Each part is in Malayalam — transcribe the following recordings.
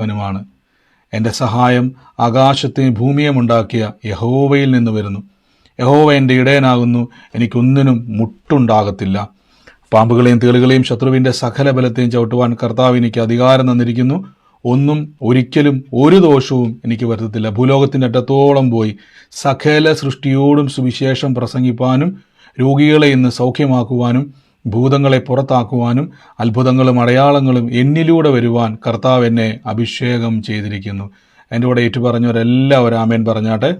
വനുമാണ്. എൻ്റെ സഹായം ആകാശത്തെയും ഭൂമിയും ഉണ്ടാക്കിയ യഹോവയിൽ നിന്ന് വരുന്നു. യഹോവ എൻ്റെ ഇടയനാകുന്നു, എനിക്കൊന്നിനും മുട്ടുണ്ടാകത്തില്ല. പാമ്പുകളെയും തേളുകളെയും ശത്രുവിൻ്റെ സകല ബലത്തെയും ചവിട്ടുവാൻ കർത്താവ് എനിക്ക് അധികാരം തന്നിരിക്കുന്നു. ഒന്നും ഒരിക്കലും ഒരു ദോഷവും എനിക്ക് വരുത്തത്തില്ല. ഭൂലോകത്തിൻ്റെ അറ്റത്തോളം പോയി സകല സൃഷ്ടിയോടും സുവിശേഷം പ്രസംഗിപ്പാനും രോഗികളെ ഇന്ന് സൗഖ്യമാക്കുവാനും ഭൂതങ്ങളെ പുറത്താക്കുവാനും അത്ഭുതങ്ങളും അടയാളങ്ങളും എന്നിലൂടെ വരുവാൻ കർത്താവ് എന്നെ അഭിഷേകം ചെയ്തിരിക്കുന്നു. എൻ്റെ കൂടെ ഏറ്റുപറഞ്ഞവരെല്ലാവരും ആമേൻ പറഞ്ഞാട്ടെ.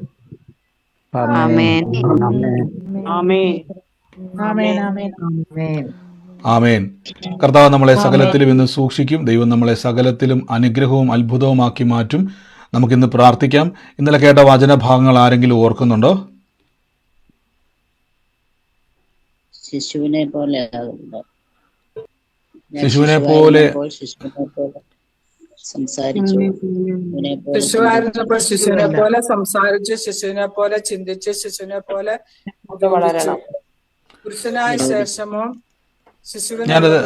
ആമേൻ. കർത്താവ് നമ്മളെ സകലത്തിലും ഇന്ന് സൂക്ഷിക്കും. ദൈവം നമ്മളെ സകലത്തിലും അനുഗ്രഹവും അത്ഭുതവുമാക്കി മാറ്റും. നമുക്കിന്ന് പ്രാർത്ഥിക്കാം. ഇന്നലെ കേട്ട വചനഭാഗങ്ങൾ ആരെങ്കിലും ഓർക്കുന്നുണ്ടോ? ശിശുവിനെ പോലെ സംസാരിച്ചു, ശിശുവിനെ പോലെ സംസാരിച്ചു, ശിശുവിനെ പോലെ ചിന്തിച്ച്, ശിശുവിനെ പോലെ വളരണം. പുരുഷനായ ശേഷമോ ഞാനത്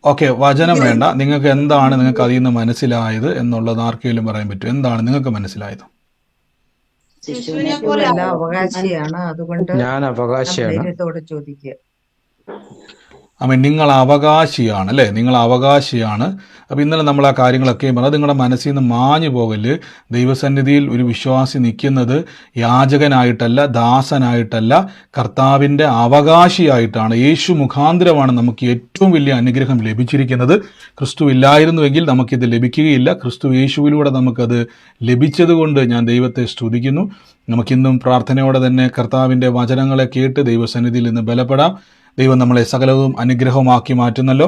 ഓക്കെ, വചനം വേണ്ട. നിങ്ങൾക്ക് എന്താണ് നിങ്ങൾക്ക് അതിൽ നിന്ന് മനസ്സിലായത് എന്നുള്ളത് ആർക്കെങ്കിലും പറയാൻ പറ്റും? എന്താണ് നിങ്ങൾക്ക് മനസ്സിലായത്? അവകാശിയാണ്, അതുകൊണ്ട് ഞാൻ അവകാശിയാണ്. ചോദിക്കുക. അമ്മ, നിങ്ങൾ അവകാശിയാണ് അല്ലേ? നിങ്ങൾ അവകാശിയാണ്. അപ്പം ഇന്നലെ നമ്മൾ ആ കാര്യങ്ങളൊക്കെയും പറഞ്ഞു. നിങ്ങളുടെ മനസ്സിൽ നിന്ന് മാഞ്ഞു പോകല്. ദൈവസന്നിധിയിൽ ഒരു വിശ്വാസി നിൽക്കുന്നത് യാചകനായിട്ടല്ല, ദാസനായിട്ടല്ല, കർത്താവിൻ്റെ അവകാശിയായിട്ടാണ്. യേശു മുഖാന്തരമാണ് നമുക്ക് ഏറ്റവും വലിയ അനുഗ്രഹം ലഭിച്ചിരിക്കുന്നത്. ക്രിസ്തു ഇല്ലായിരുന്നുവെങ്കിൽ നമുക്കിത് ലഭിക്കുകയില്ല. ക്രിസ്തു യേശുവിലൂടെ നമുക്കത് ലഭിച്ചതുകൊണ്ട് ഞാൻ ദൈവത്തെ സ്തുതിക്കുന്നു. നമുക്കിന്നും പ്രാർത്ഥനയോടെ തന്നെ കർത്താവിൻ്റെ വചനങ്ങളെ കേട്ട് ദൈവസന്നിധിയിൽ നിന്ന് ബലപ്പെടാം. ദൈവം നമ്മളെ സകലവും അനുഗ്രഹമാക്കി മാറ്റുന്നല്ലോ.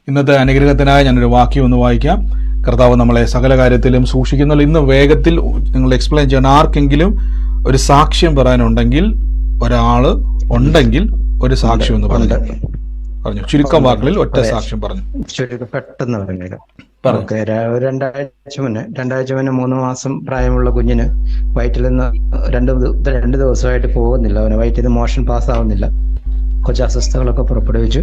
ഇന്നത്തെ അനുഗ്രഹത്തിനായി ഞാനൊരു വാക്യം ഒന്ന് വായിക്കാം. കർത്താവ് നമ്മളെ സകല കാര്യത്തിലും സൂക്ഷിക്കുന്നല്ലോ. ഇന്ന് വേഗത്തിൽ നിങ്ങൾ എക്സ്പ്ലെയിൻ ചെയ്യണം. ആർക്കെങ്കിലും ഒരു സാക്ഷ്യം പറയാനുണ്ടെങ്കിൽ, ഒരാൾ ഉണ്ടെങ്കിൽ ഒരു സാക്ഷ്യം ഒന്ന് പറഞ്ഞു. ചുരുക്കം വാക്കുകളിൽ ഒറ്റ സാക്ഷ്യം പറഞ്ഞു. പെട്ടെന്ന് പറഞ്ഞേക്കാം. രണ്ടാഴ്ച മുന്നേ 3 മാസം പ്രായമുള്ള കുഞ്ഞിന് വയറ്റിൽ നിന്ന് 2 ദിവസമായിട്ട് പോകുന്നില്ല. അവന് വയറ്റിൽ നിന്ന് മോഷൻ പാസ്സാവുന്നില്ല. കുറച്ച് അസ്വസ്ഥകളൊക്കെ പുറപ്പെടുവിച്ചു.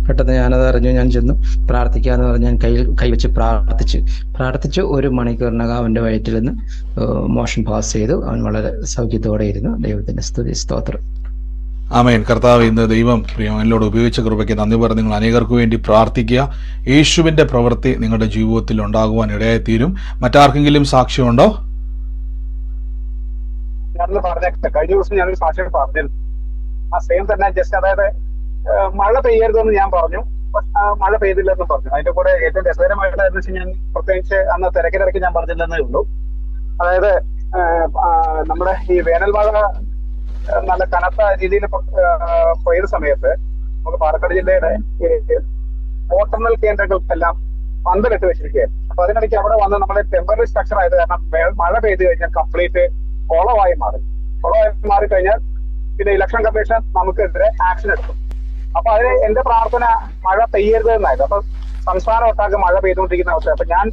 പെട്ടെന്ന് ഞാനത് അറിഞ്ഞു. ഞാൻ ചെന്നു പ്രാർത്ഥിക്കാന്ന് പറഞ്ഞ് ഞാൻ കൈവച്ച് പ്രാർത്ഥിച്ചു 1 മണിക്കൂറിനകം അവന്റെ വയറ്റിൽ നിന്ന് മോഷൻ പാസ് ചെയ്തു. അവൻ വളരെ സൗഖ്യത്തോടെ ഇരുന്നു. ദൈവത്തിന്റെ സ്തുതി, സ്തോത്രം. ആമേൻ. കർത്താവ് ഇന്ന് ദൈവം എന്നോട് ഉപയോഗിച്ച കൃപയ്ക്ക് നന്ദി പറഞ്ഞ് നിങ്ങൾ അനേകർക്ക് വേണ്ടി പ്രാർത്ഥിക്കുക. യേശുവിന്റെ പ്രവൃത്തി നിങ്ങളുടെ ജീവിതത്തിൽ ഉണ്ടാകുവാൻ ഇടയായി തീരും. മറ്റാർക്കെങ്കിലും സാക്ഷ്യമുണ്ടോ? കഴിഞ്ഞ ദിവസം ഞാനൊരു സാക്ഷ്യം പറഞ്ഞിരുന്നു. ആ സെയിം തന്നെ, ജസ്റ്റ് അതായത് മഴ പെയ്യരുതെന്ന് ഞാൻ പറഞ്ഞു, മഴ പെയ്തില്ലെന്ന് പറഞ്ഞു. അതിന്റെ കൂടെ ഏറ്റവും രസകരമായിട്ടായിരുന്നു വെച്ചാൽ ഞാൻ പ്രത്യേകിച്ച് അന്ന് തിരക്കിനിടയ്ക്ക് ഞാൻ പറഞ്ഞില്ലെന്നേ ഉള്ളൂ. അതായത് നമ്മുടെ ഈ വേനൽ മഴ നല്ല കനത്ത രീതിയിൽ പെയ്ത സമയത്ത് നമുക്ക് പാലക്കാട് ജില്ലയുടെ വോട്ടെണ്ണൽ കേന്ദ്രങ്ങൾക്കെല്ലാം പന്തലിട്ട് വെച്ചിരിക്കുകയാണ്. അപ്പൊ അതിനിടയ്ക്ക് അവിടെ വന്ന് നമ്മുടെ ടെമ്പററി സ്ട്രക്ചർ ആയത് കാരണം മഴ പെയ്ത് കഴിഞ്ഞാൽ കംപ്ലീറ്റ് കുളമായി മാറിക്കഴിഞ്ഞാൽ പിന്നെ ഇലക്ഷൻ കമ്മീഷൻ നമുക്കെതിരെ ആക്ഷൻ എടുക്കും. അപ്പൊ അതിന് എന്റെ പ്രാർത്ഥന മഴ പെയ്യരുത് എന്നായിരുന്നു. അപ്പൊ സംസ്ഥാനം ഒട്ടാകെ മഴ പെയ്തുകൊണ്ടിരിക്കുന്ന അവസ്ഥ. അപ്പൊ ഞാൻ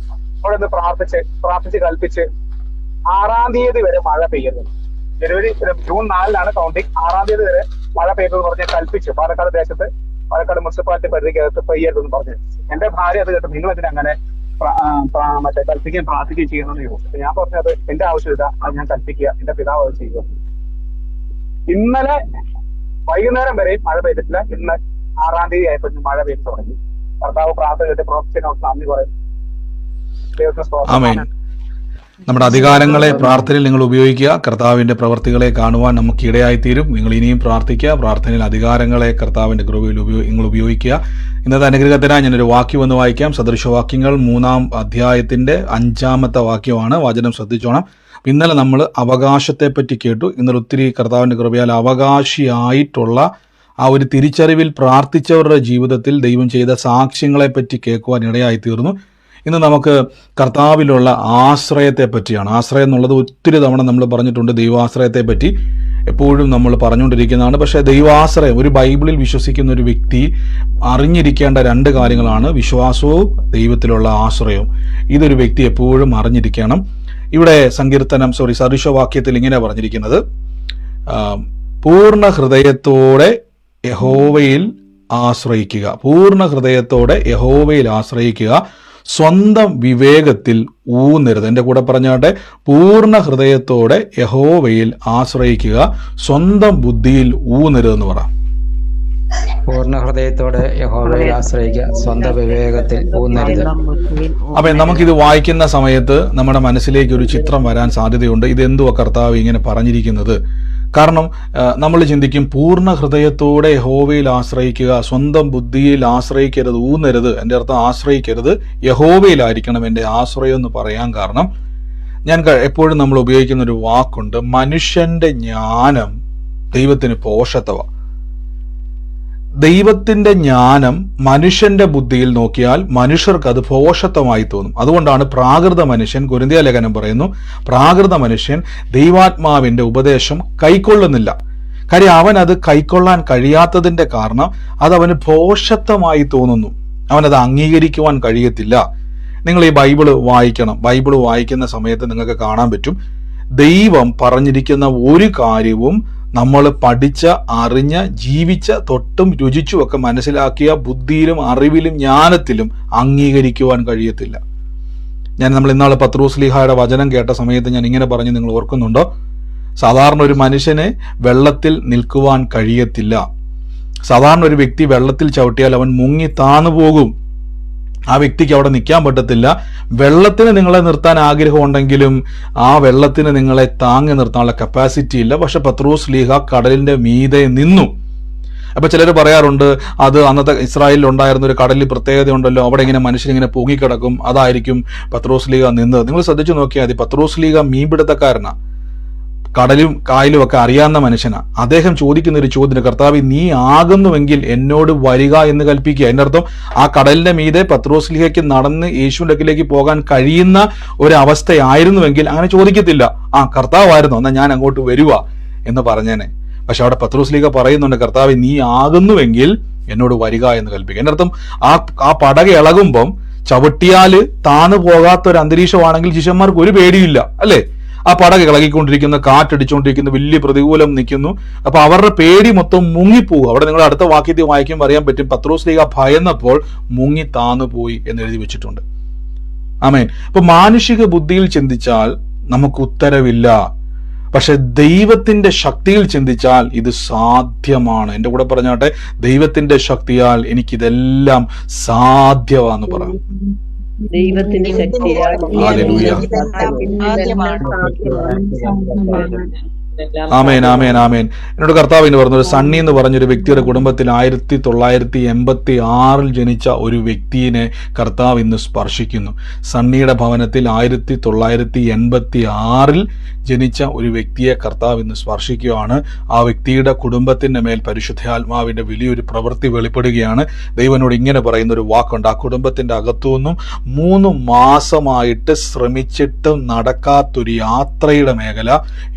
അവിടെ നിന്ന് പ്രാർത്ഥിച്ച് കൽപ്പിച്ച് 6-ാം തീയതി വരെ മഴ പെയ്യരുത്. June 4-ാണ് counting. 6-ാം തീയതി വരെ മഴ പെയ്തെന്ന് പറഞ്ഞ് കൽപ്പിച്ചു. പാലക്കാട് ദേശത്ത്, പാലക്കാട് മുനിസിപ്പാലിറ്റി പരിധിക്കകത്ത് പെയ്യരുതെന്ന് പറഞ്ഞു. എന്റെ ഭാര്യ അത് കേട്ട് നിങ്ങൾ ഇതിന് അങ്ങനെ കൽപ്പിക്കുകയും പ്രാർത്ഥിക്കുകയും ചെയ്യണമെന്ന് ചോദിച്ചു. ഞാൻ പറഞ്ഞത് എന്റെ ആവശ്യമില്ല, അത് ഞാൻ കൽപ്പിക്കുക, എന്റെ പിതാവ് അത് ചെയ്യുക. ഇന്നലെ വൈകുന്നേരം വരെ മഴ പെയ്തിട്ടില്ല. ഇന്ന് 6-ാം തീയതി ആയപ്പോൾ മഴ പെയ്തു തുടങ്ങി. കർത്താവ് പ്രാർത്ഥന കേട്ട് പ്രവർത്തിച്ചതിനോട് നന്ദി പറയും. ആമേൻ. നമ്മുടെ അധികാരങ്ങളെ പ്രാർത്ഥനയിൽ നിങ്ങൾ ഉപയോഗിക്കുക. കർത്താവിന്റെ പ്രവർത്തികളെ കാണുവാൻ നമുക്ക് ഇടയായിത്തീരും. നിങ്ങൾ ഇനിയും പ്രാർത്ഥിക്കുക. പ്രാർത്ഥനയിൽ അധികാരങ്ങളെ കർത്താവിന്റെ കൃപയിൽ നിങ്ങൾ ഉപയോഗിക്കുക. ഇന്നത്തെ അനുഗ്രഹത്തിനായി ഞാനൊരു വാക്യം ഒന്ന് വായിക്കാം. സദൃശവാക്യങ്ങൾ 3-ാം അധ്യായത്തിന്റെ 5-ാമത്തെ വാക്യമാണ്. വചനം ശ്രദ്ധിച്ചോണം. ഇന്നലെ നമ്മൾ അവകാശത്തെപ്പറ്റി കേട്ടു. ഇന്നലെ ഒത്തിരി കർത്താവിൻ്റെ കൃപയാൽ അവകാശിയായിട്ടുള്ള ആ ഒരു തിരിച്ചറിവിൽ പ്രാർത്ഥിച്ചവരുടെ ജീവിതത്തിൽ ദൈവം ചെയ്ത സാക്ഷ്യങ്ങളെപ്പറ്റി കേൾക്കുവാൻ ഇടയായി തീർന്നു. ഇന്ന് നമുക്ക് കർത്താവിലുള്ള ആശ്രയത്തെ പറ്റിയാണ്. ആശ്രയം എന്നുള്ളത് ഒത്തിരി തവണ നമ്മൾ പറഞ്ഞിട്ടുണ്ട്. ദൈവാശ്രയത്തെ പറ്റി എപ്പോഴും നമ്മൾ പറഞ്ഞുകൊണ്ടിരിക്കുന്നതാണ്. പക്ഷേ ദൈവാശ്രയം, ഒരു ബൈബിളിൽ വിശ്വസിക്കുന്ന ഒരു വ്യക്തി അറിഞ്ഞിരിക്കേണ്ട 2 കാര്യങ്ങളാണ്: വിശ്വാസവും ദൈവത്തിലുള്ള ആശ്രയവും. ഇതൊരു വ്യക്തി എപ്പോഴും അറിഞ്ഞിരിക്കണം. ഇവിടെ സദൃശവാക്യത്തിൽ ഇങ്ങനെ പറഞ്ഞിരിക്കുന്നത്, പൂർണ്ണ ഹൃദയത്തോടെ യഹോവയിൽ ആശ്രയിക്കുക. പൂർണ്ണ ഹൃദയത്തോടെ യഹോവയിൽ ആശ്രയിക്കുക. സ്വന്തം വിവേകത്തിൽ ഊന്നരുത്. എൻ്റെ കൂടെ പറഞ്ഞാട്ടെ, പൂർണ്ണ ഹൃദയത്തോടെ യഹോവയിൽ ആശ്രയിക്കുക, സ്വന്തം ബുദ്ധിയിൽ ഊന്നരുതെന്ന് പറ. പൂർണ്ണ ഹൃദയത്തോടെ യഹോവയിൽ ആശ്രയിക്കുക, സ്വന്തം വിവേകത്തിൽ ഊന്നരുത്. അപ്പം നമുക്കിത് വായിക്കുന്ന സമയത്ത് നമ്മുടെ മനസ്സിലേക്ക് ഒരു ചിത്രം വരാൻ സാധ്യതയുണ്ട്. ഇതെന്തുവാ കർത്താവ് ഇങ്ങനെ പറഞ്ഞിരിക്കുന്നത്? കാരണം നമ്മൾ ചിന്തിക്കും, പൂർണ്ണ ഹൃദയത്തോടെ യഹോവയിൽ ആശ്രയിക്കുക, സ്വന്തം ബുദ്ധിയിൽ ആശ്രയിക്കരുത്, ഊന്നരുത്. എൻ്റെ അർത്ഥം ആശ്രയിക്കരുത്, യഹോവയിലായിരിക്കണം എൻ്റെ ആശ്രയം എന്ന് പറയാൻ കാരണം, ഞാൻ എപ്പോഴും നമ്മൾ ഉപയോഗിക്കുന്ന ഒരു വാക്കുണ്ട്, മനുഷ്യന്റെ ജ്ഞാനം ദൈവത്തിന് പോഷത്വ. ദൈവത്തിന്റെ ജ്ഞാനം മനുഷ്യന്റെ ബുദ്ധിയിൽ നോക്കിയാൽ മനുഷ്യർക്ക് അത് പോഷത്വമായി തോന്നും. അതുകൊണ്ടാണ് പ്രാകൃത മനുഷ്യൻ, കൊരിന്ത്യ ലേഖനം പറയുന്നു, പ്രാകൃത മനുഷ്യൻ ദൈവാത്മാവിന്റെ ഉപദേശം കൈക്കൊള്ളുന്നില്ല. കാര്യം അവൻ അത് കൈക്കൊള്ളാൻ കഴിയാത്തതിന്റെ കാരണം അതവന് പോഷത്വമായി തോന്നുന്നു, അവനത് അംഗീകരിക്കുവാൻ കഴിയത്തില്ല. നിങ്ങൾ ഈ ബൈബിള് വായിക്കണം. ബൈബിള് വായിക്കുന്ന സമയത്ത് നിങ്ങൾക്ക് കാണാൻ പറ്റും, ദൈവം പറഞ്ഞിരിക്കുന്ന ഒരു കാര്യവും നമ്മൾ പഠിച്ച, അറിഞ്ഞ, ജീവിച്ച, തൊട്ടും രുചിച്ചും ഒക്കെ മനസ്സിലാക്കിയ ബുദ്ധിയിലും അറിവിലും ജ്ഞാനത്തിലും അംഗീകരിക്കുവാൻ കഴിയത്തില്ല. നമ്മൾ ഇന്നാൾ പത്രോസ്ലീഹായുടെ വചനം കേട്ട സമയത്ത് ഞാൻ ഇങ്ങനെ പറഞ്ഞു, നിങ്ങൾ ഓർക്കുന്നുണ്ടോ? സാധാരണ ഒരു മനുഷ്യനെ വെള്ളത്തിൽ നിൽക്കുവാൻ കഴിയത്തില്ല. സാധാരണ ഒരു വ്യക്തി വെള്ളത്തിൽ ചവിട്ടിയാൽ അവൻ മുങ്ങി താന്നു പോകും. ആ വ്യക്തിക്ക് അവിടെ നിൽക്കാൻ പറ്റത്തില്ല. വെള്ളത്തിന് നിങ്ങളെ നിർത്താൻ ആഗ്രഹമുണ്ടെങ്കിലും ആ വെള്ളത്തിന് നിങ്ങളെ താങ്ങി നിർത്താനുള്ള കപ്പാസിറ്റി ഇല്ല. പക്ഷെ പത്രോസ് കടലിന്റെ മീതെ നിന്നു. അപ്പൊ ചിലർ പറയാറുണ്ട്, അത് അന്നത്തെ ഇസ്രായേലിൽ ഉണ്ടായിരുന്ന ഒരു കടലിൽ പ്രത്യേകത ഉണ്ടല്ലോ, അവിടെ ഇങ്ങനെ മനുഷ്യനിങ്ങനെ പൊങ്ങിക്കിടക്കും, അതായിരിക്കും പത്രോസ് നിന്നത്. നിങ്ങൾ ശ്രദ്ധിച്ചു നോക്കിയാൽ മതി, പത്രോസ് മീൻപിടുത്തക്കാരനാ, കടലും കായലും ഒക്കെ അറിയാവുന്ന മനുഷ്യനാ. അദ്ദേഹം ചോദിക്കുന്ന ഒരു ചോദ്യം, കർത്താവ് നീ ആകുന്നുവെങ്കിൽ എന്നോട് വരിക എന്ന് കൽപ്പിക്കുക. അതിന്റെ അർത്ഥം ആ കടലിന്റെ മീതെ പത്രോസ്ലിഹയ്ക്ക് നടന്ന് യേശുവിന്റെ അടുക്കിലേക്ക് പോകാൻ കഴിയുന്ന ഒരവസ്ഥയായിരുന്നുവെങ്കിൽ അങ്ങനെ ചോദിക്കത്തില്ല, ആ കർത്താവായിരുന്നു, എന്നാൽ ഞാൻ അങ്ങോട്ട് വരുക എന്ന് പറഞ്ഞേനെ. പക്ഷെ അവിടെ പത്രോസ്ലിഹ പറയുന്നുണ്ട്, കർത്താവ് നീ ആകുന്നുവെങ്കിൽ എന്നോട് വരിക എന്ന് കൽപ്പിക്കുക. അതിന്റെ അർത്ഥം ആ പടക ഇളകുമ്പം ചവിട്ടിയാല് താന്നു പോകാത്ത ഒരു അന്തരീക്ഷമാണെങ്കിൽ ശിഷ്യന്മാർക്ക് ഒരു പേടിയില്ല, അല്ലേ? ആ പടക ഇളകിക്കൊണ്ടിരിക്കുന്ന, കാറ്റടിച്ചുകൊണ്ടിരിക്കുന്ന, വലിയ പ്രതികൂലം നിൽക്കുന്നു. അപ്പൊ അവരുടെ പേടി മൊത്തം മുങ്ങിപ്പോകും. അവിടെ നിങ്ങൾ അടുത്ത വാക്യത്തിൽ വായിക്കുമ്പോൾ അറിയാൻ പറ്റും, പത്രോസ്ലീഹ ഭയന്നപ്പോൾ മുങ്ങി താന്നു പോയി എന്ന് എഴുതി വെച്ചിട്ടുണ്ട്. ആമേൻ. അപ്പൊ മാനുഷിക ബുദ്ധിയിൽ ചിന്തിച്ചാൽ നമുക്ക് ഉത്തരവില്ല. പക്ഷെ ദൈവത്തിന്റെ ശക്തിയിൽ ചിന്തിച്ചാൽ ഇത് സാധ്യമാണ്. എൻ്റെ കൂടെ പറഞ്ഞാട്ടെ, ദൈവത്തിന്റെ ശക്തിയാൽ എനിക്കിതെല്ലാം സാധ്യമാണെന്ന് പറയാം. ദൈവത്തിന്റെ ശക്തിയാൽ ഹല്ലേലൂയ. ആമേൻ, ആമേൻ, ആമേൻ. എന്നോട് കർത്താവ് എന്ന് പറഞ്ഞൊരു സണ്ണി എന്ന് പറഞ്ഞൊരു വ്യക്തിയുടെ കുടുംബത്തിൽ 1986 ജനിച്ച ഒരു വ്യക്തിയെ കർത്താവ് ഇന്ന് സ്പർശിക്കുന്നു. സണ്ണിയുടെ ഭവനത്തിൽ 1986 ജനിച്ച ഒരു വ്യക്തിയെ കർത്താവ് ഇന്ന് സ്പർശിക്കുകയാണ്. ആ വ്യക്തിയുടെ കുടുംബത്തിന്റെ മേൽ പരിശുദ്ധാത്മാവിന്റെ വലിയൊരു പ്രവൃത്തി വെളിപ്പെടുകയാണ്. ദൈവനോട് ഇങ്ങനെ പറയുന്ന ഒരു വാക്കുണ്ട്, ആ കുടുംബത്തിന്റെ അകത്തുനിന്നും 3 മാസമായിട്ട് ശ്രമിച്ചിട്ടും നടക്കാത്തൊരു യാത്രയുടെ മേഖല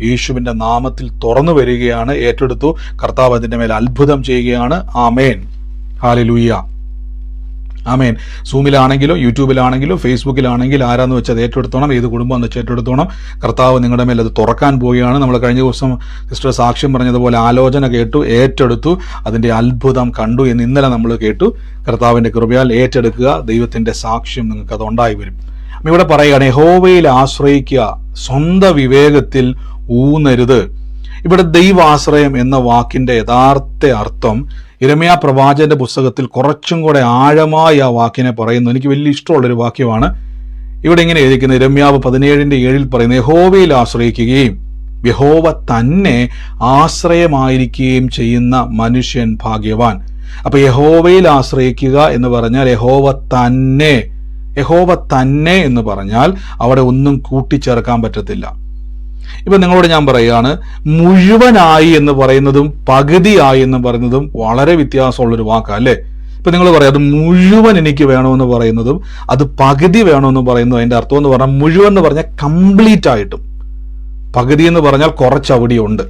യേശുവിന്റെ നാമത്തിൽ തുറന്നു വരികയാണ്. ഏറ്റെടുത്തു. കർത്താവ് അതിന്റെ മേൽ അത്ഭുതം ചെയ്യുകയാണ്. ആമേൻ, ഹല്ലേലൂയ, ആമേൻ. സൂമിലാണെങ്കിലോ യൂട്യൂബിലാണെങ്കിലോ ഫേസ്ബുക്കിലാണെങ്കിലും ആരാന്ന് വെച്ചാൽ അത് ഏറ്റെടുത്തോണം. ഏത് കുടുംബം എന്ന് വെച്ചാൽ ഏറ്റെടുത്തോണം. കർത്താവ് നിങ്ങളുടെ മേൽ അത് തുറക്കാൻ പോവുകയാണ്. നമ്മൾ കഴിഞ്ഞ ദിവസം സിസ്റ്റർ സാക്ഷ്യം പറഞ്ഞതുപോലെ ആലോചന കേട്ടു, ഏറ്റെടുത്തു, അതിന്റെ അത്ഭുതം കണ്ടു എന്ന് ഇന്നലെ നമ്മൾ കേട്ടു. കർത്താവിന്റെ കൃപയാൽ ഏറ്റെടുക്കുക, ദൈവത്തിന്റെ സാക്ഷ്യം നിങ്ങൾക്ക് അത് ഉണ്ടായി വരും. ഇവിടെ പറയുകയാണ്, യഹോവയിൽ ആശ്രയിക്കുക, സ്വന്തം വിവേകത്തിൽ ഊന്നരുത്. ഇവിടെ ദൈവാശ്രയം എന്ന വാക്കിന്റെ യഥാർത്ഥ അർത്ഥം യിരെമ്യാ പ്രവാചകന്റെ പുസ്തകത്തിൽ കുറച്ചും കൂടെ ആഴമായി ആ വാക്കിനെ പറയുന്നു. എനിക്ക് വലിയ ഇഷ്ടമുള്ളൊരു വാക്യമാണ്. ഇവിടെ ഇങ്ങനെ എഴുതിക്കുന്നത്, യിരെമ്യാവ് 17:7 പറയുന്നത്, യഹോവയിൽ ആശ്രയിക്കുകയും യഹോവ തന്നെ ആശ്രയമായിരിക്കുകയും ചെയ്യുന്ന മനുഷ്യൻ ഭാഗ്യവാൻ. അപ്പൊ യഹോവയിൽ ആശ്രയിക്കുക എന്ന് പറഞ്ഞാൽ യഹോവ തന്നെ എന്ന് പറഞ്ഞാൽ അവിടെ ഒന്നും കൂട്ടിച്ചേർക്കാൻ പറ്റത്തില്ല. ഇപ്പൊ നിങ്ങളോട് ഞാൻ പറയുകയാണ്, മുഴുവനായി എന്ന് പറയുന്നതും പകുതിയായി എന്ന് പറയുന്നതും വളരെ വ്യത്യാസമുള്ളൊരു വാക്കാ, അല്ലേ? ഇപ്പൊ നിങ്ങൾ പറയാം, അത് മുഴുവൻ എനിക്ക് വേണമെന്ന് പറയുന്നതും അത് പകുതി വേണമെന്ന് പറയുന്നതും അതിന്റെ അർത്ഥം എന്ന് പറഞ്ഞാൽ, മുഴുവൻ എന്ന് പറഞ്ഞാൽ കംപ്ലീറ്റ് ആയിട്ടും, പകുതി എന്ന് പറഞ്ഞാൽ കുറച്ചവിടെയുണ്ട്.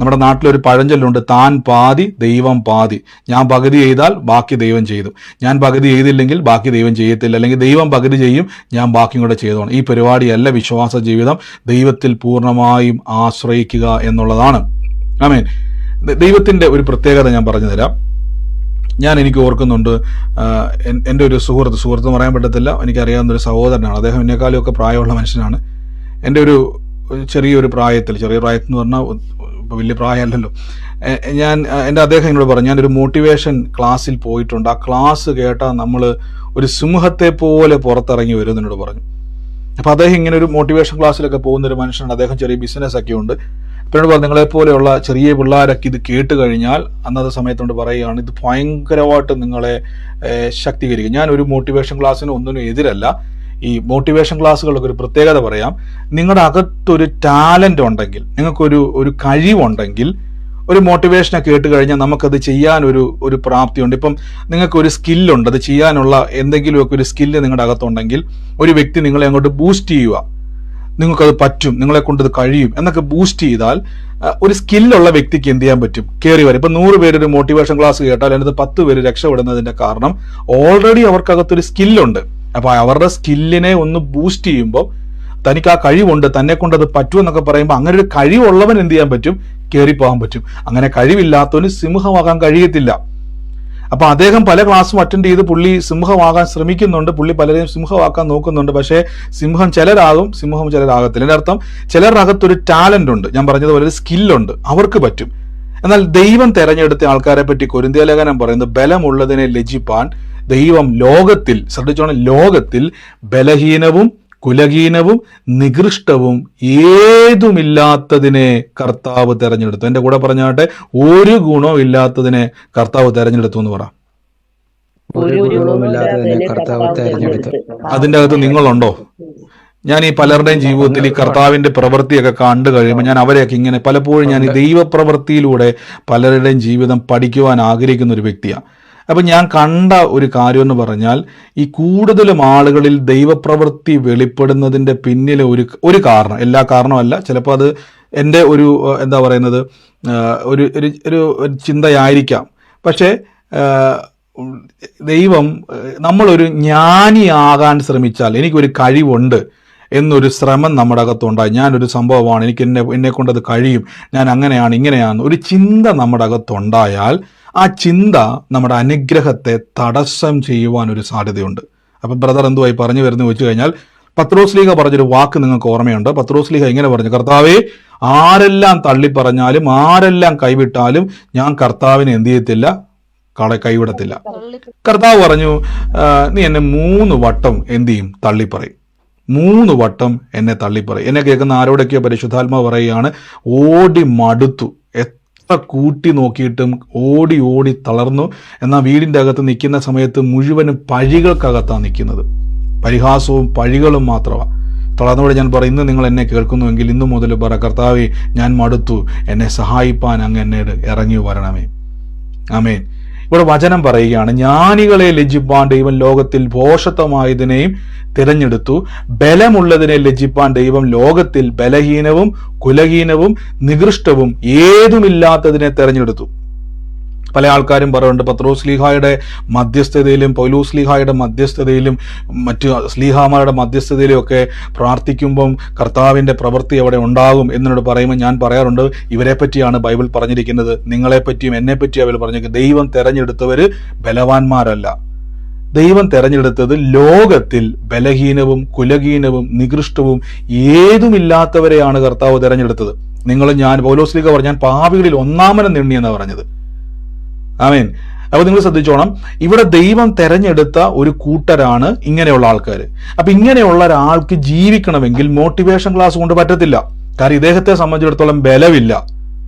നമ്മുടെ നാട്ടിലൊരു പഴഞ്ചൊല്ലുണ്ട്, താൻ പാതി ദൈവം പാതി. ഞാൻ പകുതി ചെയ്താൽ ബാക്കി ദൈവം ചെയ്തു, ഞാൻ പകുതി ചെയ്തില്ലെങ്കിൽ ബാക്കി ദൈവം ചെയ്യത്തില്ല, അല്ലെങ്കിൽ ദൈവം പകുതി ചെയ്യും, ഞാൻ ബാക്കിയും കൂടെ ചെയ്തോണം. ഈ പരിപാടിയല്ല വിശ്വാസ ജീവിതം. ദൈവത്തിൽ പൂർണ്ണമായും ആശ്രയിക്കുക എന്നുള്ളതാണ്. ആമേൻ. ദൈവത്തിന്റെ ഒരു പ്രത്യേകത ഞാൻ പറഞ്ഞു തരാം. എനിക്ക് ഓർക്കുന്നുണ്ട്, എൻ്റെ ഒരു സുഹൃത്ത് പറയാൻ പറ്റത്തില്ല, എനിക്കറിയാവുന്ന ഒരു സഹോദരനാണ്. അദ്ദേഹം എന്നെക്കാളും ഒക്കെ പ്രായമുള്ള മനുഷ്യനാണ്. എൻ്റെ ഒരു ചെറിയ പ്രായത്തിൽ എന്ന് പറഞ്ഞാൽ വലിയ പ്രായമല്ലല്ലോ, അദ്ദേഹം എന്നോട് പറഞ്ഞു, ഞാനൊരു മോട്ടിവേഷൻ ക്ലാസ്സിൽ പോയിട്ടുണ്ട്. ആ ക്ലാസ് കേട്ടാൽ നമ്മൾ ഒരു സിംഹത്തെ പോലെ പുറത്തിറങ്ങി വരും എന്നോട് പറഞ്ഞു. അപ്പോൾ അദ്ദേഹം ഇങ്ങനെ ഒരു മോട്ടിവേഷൻ ക്ലാസ്സിലൊക്കെ പോകുന്ന ഒരു മനുഷ്യനാണ്. അദ്ദേഹം ചെറിയ ബിസിനസ് ഒക്കെ ഉണ്ട്. അപ്പോൾ എന്നോട് പറഞ്ഞു, നിങ്ങളെപ്പോലെയുള്ള ചെറിയ പിള്ളേരൊക്കെ ഇത് കേട്ട് കഴിഞ്ഞാൽ അന്നത്തെ സമയത്തോണ്ട് പറയുകയാണ്, ഇത് ഭയങ്കരമായിട്ട് നിങ്ങളെ ശക്തീകരിക്കും. ഞാനൊരു മോട്ടിവേഷൻ ക്ലാസ്സിന് ഒന്നിനും എതിരല്ല. ഈ മോട്ടിവേഷൻ ക്ലാസ്സുകളൊക്കെ ഒരു പ്രത്യേകത പറയാം. നിങ്ങളുടെ അകത്തൊരു ടാലന്റ് ഉണ്ടെങ്കിൽ, നിങ്ങൾക്കൊരു കഴിവുണ്ടെങ്കിൽ, ഒരു മോട്ടിവേഷനെ കേട്ട് കഴിഞ്ഞാൽ നമുക്കത് ചെയ്യാൻ ഒരു പ്രാപ്തിയുണ്ട്. ഇപ്പം നിങ്ങൾക്കൊരു സ്കില്ലുണ്ട്, അത് ചെയ്യാനുള്ള എന്തെങ്കിലുമൊക്കെ ഒരു സ്കില്ല് നിങ്ങളുടെ അകത്തുണ്ടെങ്കിൽ ഒരു വ്യക്തി നിങ്ങളെ അങ്ങോട്ട് ബൂസ്റ്റ് ചെയ്യുക, നിങ്ങൾക്കത് പറ്റും, നിങ്ങളെ കൊണ്ട് ഇത് കഴിയും എന്നൊക്കെ ബൂസ്റ്റ് ചെയ്താൽ ഒരു സ്കില്ലുള്ള വ്യക്തിക്ക് എന്ത് ചെയ്യാൻ പറ്റും? കയറി വരും. ഇപ്പം 100 പേര് ഒരു മോട്ടിവേഷൻ ക്ലാസ് കേട്ടാൽ അതിനകത്ത് 10 പേര് രക്ഷപ്പെടുന്നതിന്റെ കാരണം ഓൾറെഡി അവർക്കകത്തൊരു സ്കില്ലുണ്ട്. അപ്പൊ അവരുടെ സ്കില്ലിനെ ഒന്ന് ബൂസ്റ്റ് ചെയ്യുമ്പോൾ തനിക്ക് ആ കഴിവുണ്ട്, തന്നെ കൊണ്ട് അത് പറ്റുമെന്നൊക്കെ പറയുമ്പോൾ അങ്ങനെ ഒരു കഴിവുള്ളവൻ എന്ത് ചെയ്യാൻ പറ്റും? കയറിപ്പോകാൻ പറ്റും. അങ്ങനെ കഴിവില്ലാത്തവന് സിംഹമാകാൻ കഴിയത്തില്ല. അപ്പൊ അദ്ദേഹം പല ക്ലാസ്സും അറ്റൻഡ് ചെയ്ത് പുള്ളി സിംഹമാകാൻ ശ്രമിക്കുന്നുണ്ട്, പുള്ളി പലരെയും സിംഹമാക്കാൻ നോക്കുന്നുണ്ട്. പക്ഷേ സിംഹം ചിലരാകും, സിംഹം ചിലരാകത്തില്ല. എൻ്റെ അർത്ഥം ചിലരുടെ അകത്തൊരു ടാലന്റ് ഉണ്ട്, ഞാൻ പറഞ്ഞതുപോലെ ഒരു സ്കില്ലുണ്ട്, അവർക്ക് പറ്റും. എന്നാൽ ദൈവം തെരഞ്ഞെടുത്ത ആൾക്കാരെ പറ്റി കൊരിന്ത്യ ലേഖനം പറയുന്നത്, ബലമുള്ളതിനെ ലജ്ജിപ്പാൻ ദൈവം ലോകത്തിൽ, ശ്രദ്ധിച്ചോണം, ലോകത്തിൽ ബലഹീനവും കുലഹീനവും നികൃഷ്ടവും ഏതുമില്ലാത്തതിനെ കർത്താവ് തെരഞ്ഞെടുത്തു. എന്റെ കൂടെ പറഞ്ഞാട്ടെ, ഒരു ഗുണവും ഇല്ലാത്തതിനെ കർത്താവ് തെരഞ്ഞെടുത്തു എന്ന് പറ. അതിൻ്റെ അകത്ത് നിങ്ങളുണ്ടോ? ഞാൻ ഈ പലരുടെയും ജീവിതത്തിൽ ഈ കർത്താവിന്റെ പ്രവൃത്തിയൊക്കെ കണ്ടു കഴിയുമ്പോൾ ഞാൻ അവരെയൊക്കെ ഇങ്ങനെ പലപ്പോഴും ഞാൻ ഈ ദൈവപ്രവൃത്തിയിലൂടെ പലരുടെയും ജീവിതം പഠിക്കുവാൻ ആഗ്രഹിക്കുന്ന ഒരു വ്യക്തിയാണ്. അപ്പം ഞാൻ കണ്ട ഒരു കാര്യം എന്ന് പറഞ്ഞാൽ, ഈ കൂടുതലും ആളുകളിൽ ദൈവപ്രവൃത്തി വെളിപ്പെടുന്നതിൻ്റെ പിന്നിലെ ഒരു കാരണം, എല്ലാ കാരണമല്ല, ചിലപ്പോൾ അത് എൻ്റെ എന്താ പറയുന്നത് ഒരു ചിന്തയായിരിക്കാം. പക്ഷേ ദൈവം, നമ്മളൊരു ജ്ഞാനിയാകാൻ ശ്രമിച്ചാൽ, എനിക്കൊരു കഴിവുണ്ട് എന്നൊരു ശ്രമം നമ്മുടെ അകത്തുണ്ടായി, ഞാനൊരു സംഭവമാണ്, എന്നെ കൊണ്ടത് കഴിയും, ഞാൻ അങ്ങനെയാണ് ഇങ്ങനെയാണ്, ഒരു ചിന്ത നമ്മുടെ അകത്തുണ്ടായാൽ ആ ചിന്ത നമ്മുടെ അനുഗ്രഹത്തെ തടസ്സം ചെയ്യുവാൻ ഒരു സാധ്യതയുണ്ട്. അപ്പം ബ്രദർ എന്തുവായി പറഞ്ഞു വരുന്നു വെച്ച് കഴിഞ്ഞാൽ, പത്രോസ്ലീഹ പറഞ്ഞൊരു വാക്ക് നിങ്ങൾക്ക് ഓർമ്മയുണ്ട്. പത്രോസ്ലീഹ ഇങ്ങനെ പറഞ്ഞു, കർത്താവേ, ആരെല്ലാം തള്ളി പറഞ്ഞാലും ആരെല്ലാം കൈവിട്ടാലും ഞാൻ കർത്താവിനെ എന്ത് ചെയ്യത്തില്ല, കൈവിടത്തില്ല. കർത്താവ് പറഞ്ഞു, നീ എന്നെ 3 വട്ടം എന്ത് ചെയ്യും? തള്ളിപ്പറയും. 3 വട്ടം എന്നെ തള്ളിപ്പറയും. എന്നെ കേൾക്കുന്ന ആരോടൊക്കെയോ പരിശുദ്ധാത്മാവ് പറയുകയാണ്, ഓടി മടുത്തു, കൂട്ടി നോക്കിയിട്ടും ഓടി തളർന്നു. എന്നാൽ വീടിൻ്റെ അകത്ത് നിൽക്കുന്ന സമയത്ത് മുഴുവനും പഴികൾക്കകത്താണ് നിൽക്കുന്നത്, പരിഹാസവും പഴികളും മാത്രമാണ്. തളർന്നോടെ ഞാൻ പറയും, ഇന്ന് നിങ്ങൾ എന്നെ കേൾക്കുന്നുവെങ്കിൽ ഇന്നു മുതൽ പറ, കർത്താവേ, ഞാൻ മടുത്തു, എന്നെ സഹായിപ്പാൻ അങ്ങ് എന്നോട് ഇറങ്ങി വരണമേ. ആമേൻ. ഇവിടെ വചനം പറയുകയാണ്, ജ്ഞാനികളെ ലജ്ജിപ്പാൻ ദൈവം ലോകത്തിൽ ഭോഷത്വമായതിനെയും തിരഞ്ഞെടുത്തു, ബലമുള്ളതിനെ ലജ്ജിപ്പാൻ ദൈവം ലോകത്തിൽ ബലഹീനവും കുലഹീനവും നികൃഷ്ടവും ഏതുമില്ലാത്തതിനെ തെരഞ്ഞെടുത്തു. പല ആൾക്കാരും പറയുന്നുണ്ട്, പത്രോസ്ലീഹായുടെ മധ്യസ്ഥതയിലും പൗലോസ്ലീഹായുടെ മധ്യസ്ഥതയിലും മറ്റു സ്ലീഹാമാരുടെ മധ്യസ്ഥതയിലും ഒക്കെ പ്രാർത്ഥിക്കുമ്പം കർത്താവിൻ്റെ പ്രവൃത്തി അവിടെ ഉണ്ടാകും എന്നോട് പറയുമ്പോൾ ഞാൻ പറയാറുണ്ട്, ഇവരെ പറ്റിയാണ് ബൈബിൾ പറഞ്ഞിരിക്കുന്നത്, നിങ്ങളെപ്പറ്റിയും എന്നെപ്പറ്റിയും ബൈബിൾ പറഞ്ഞിരിക്കുന്നത്. ദൈവം തെരഞ്ഞെടുത്തവർ ബലവാന്മാരല്ല, ദൈവം തെരഞ്ഞെടുത്തത് ലോകത്തിൽ ബലഹീനവും കുലഹീനവും നികൃഷ്ടവും ഏതുമില്ലാത്തവരെയാണ് കർത്താവ് തെരഞ്ഞെടുത്തത്. ഞാൻ പൗലോസ്ലീഹ പറഞ്ഞു, ഞാൻ പാപികളിൽ ഒന്നാമനെ നിണ്ണിയെന്നാണ് പറഞ്ഞത്. ആമേൻ. അപ്പൊ നിങ്ങൾ ശ്രദ്ധിച്ചോണം, ഇവിടെ ദൈവം തെരഞ്ഞെടുത്ത ഒരു കൂട്ടരാണ് ഇങ്ങനെയുള്ള ആൾക്കാർ. അപ്പൊ ഇങ്ങനെയുള്ള ഒരാൾക്ക് ജീവിക്കണമെങ്കിൽ മോട്ടിവേഷൻ ക്ലാസ് കൊണ്ട് പറ്റത്തില്ല. കാരണം ഇദ്ദേഹത്തെ സംബന്ധിച്ചിടത്തോളം ബലമില്ല,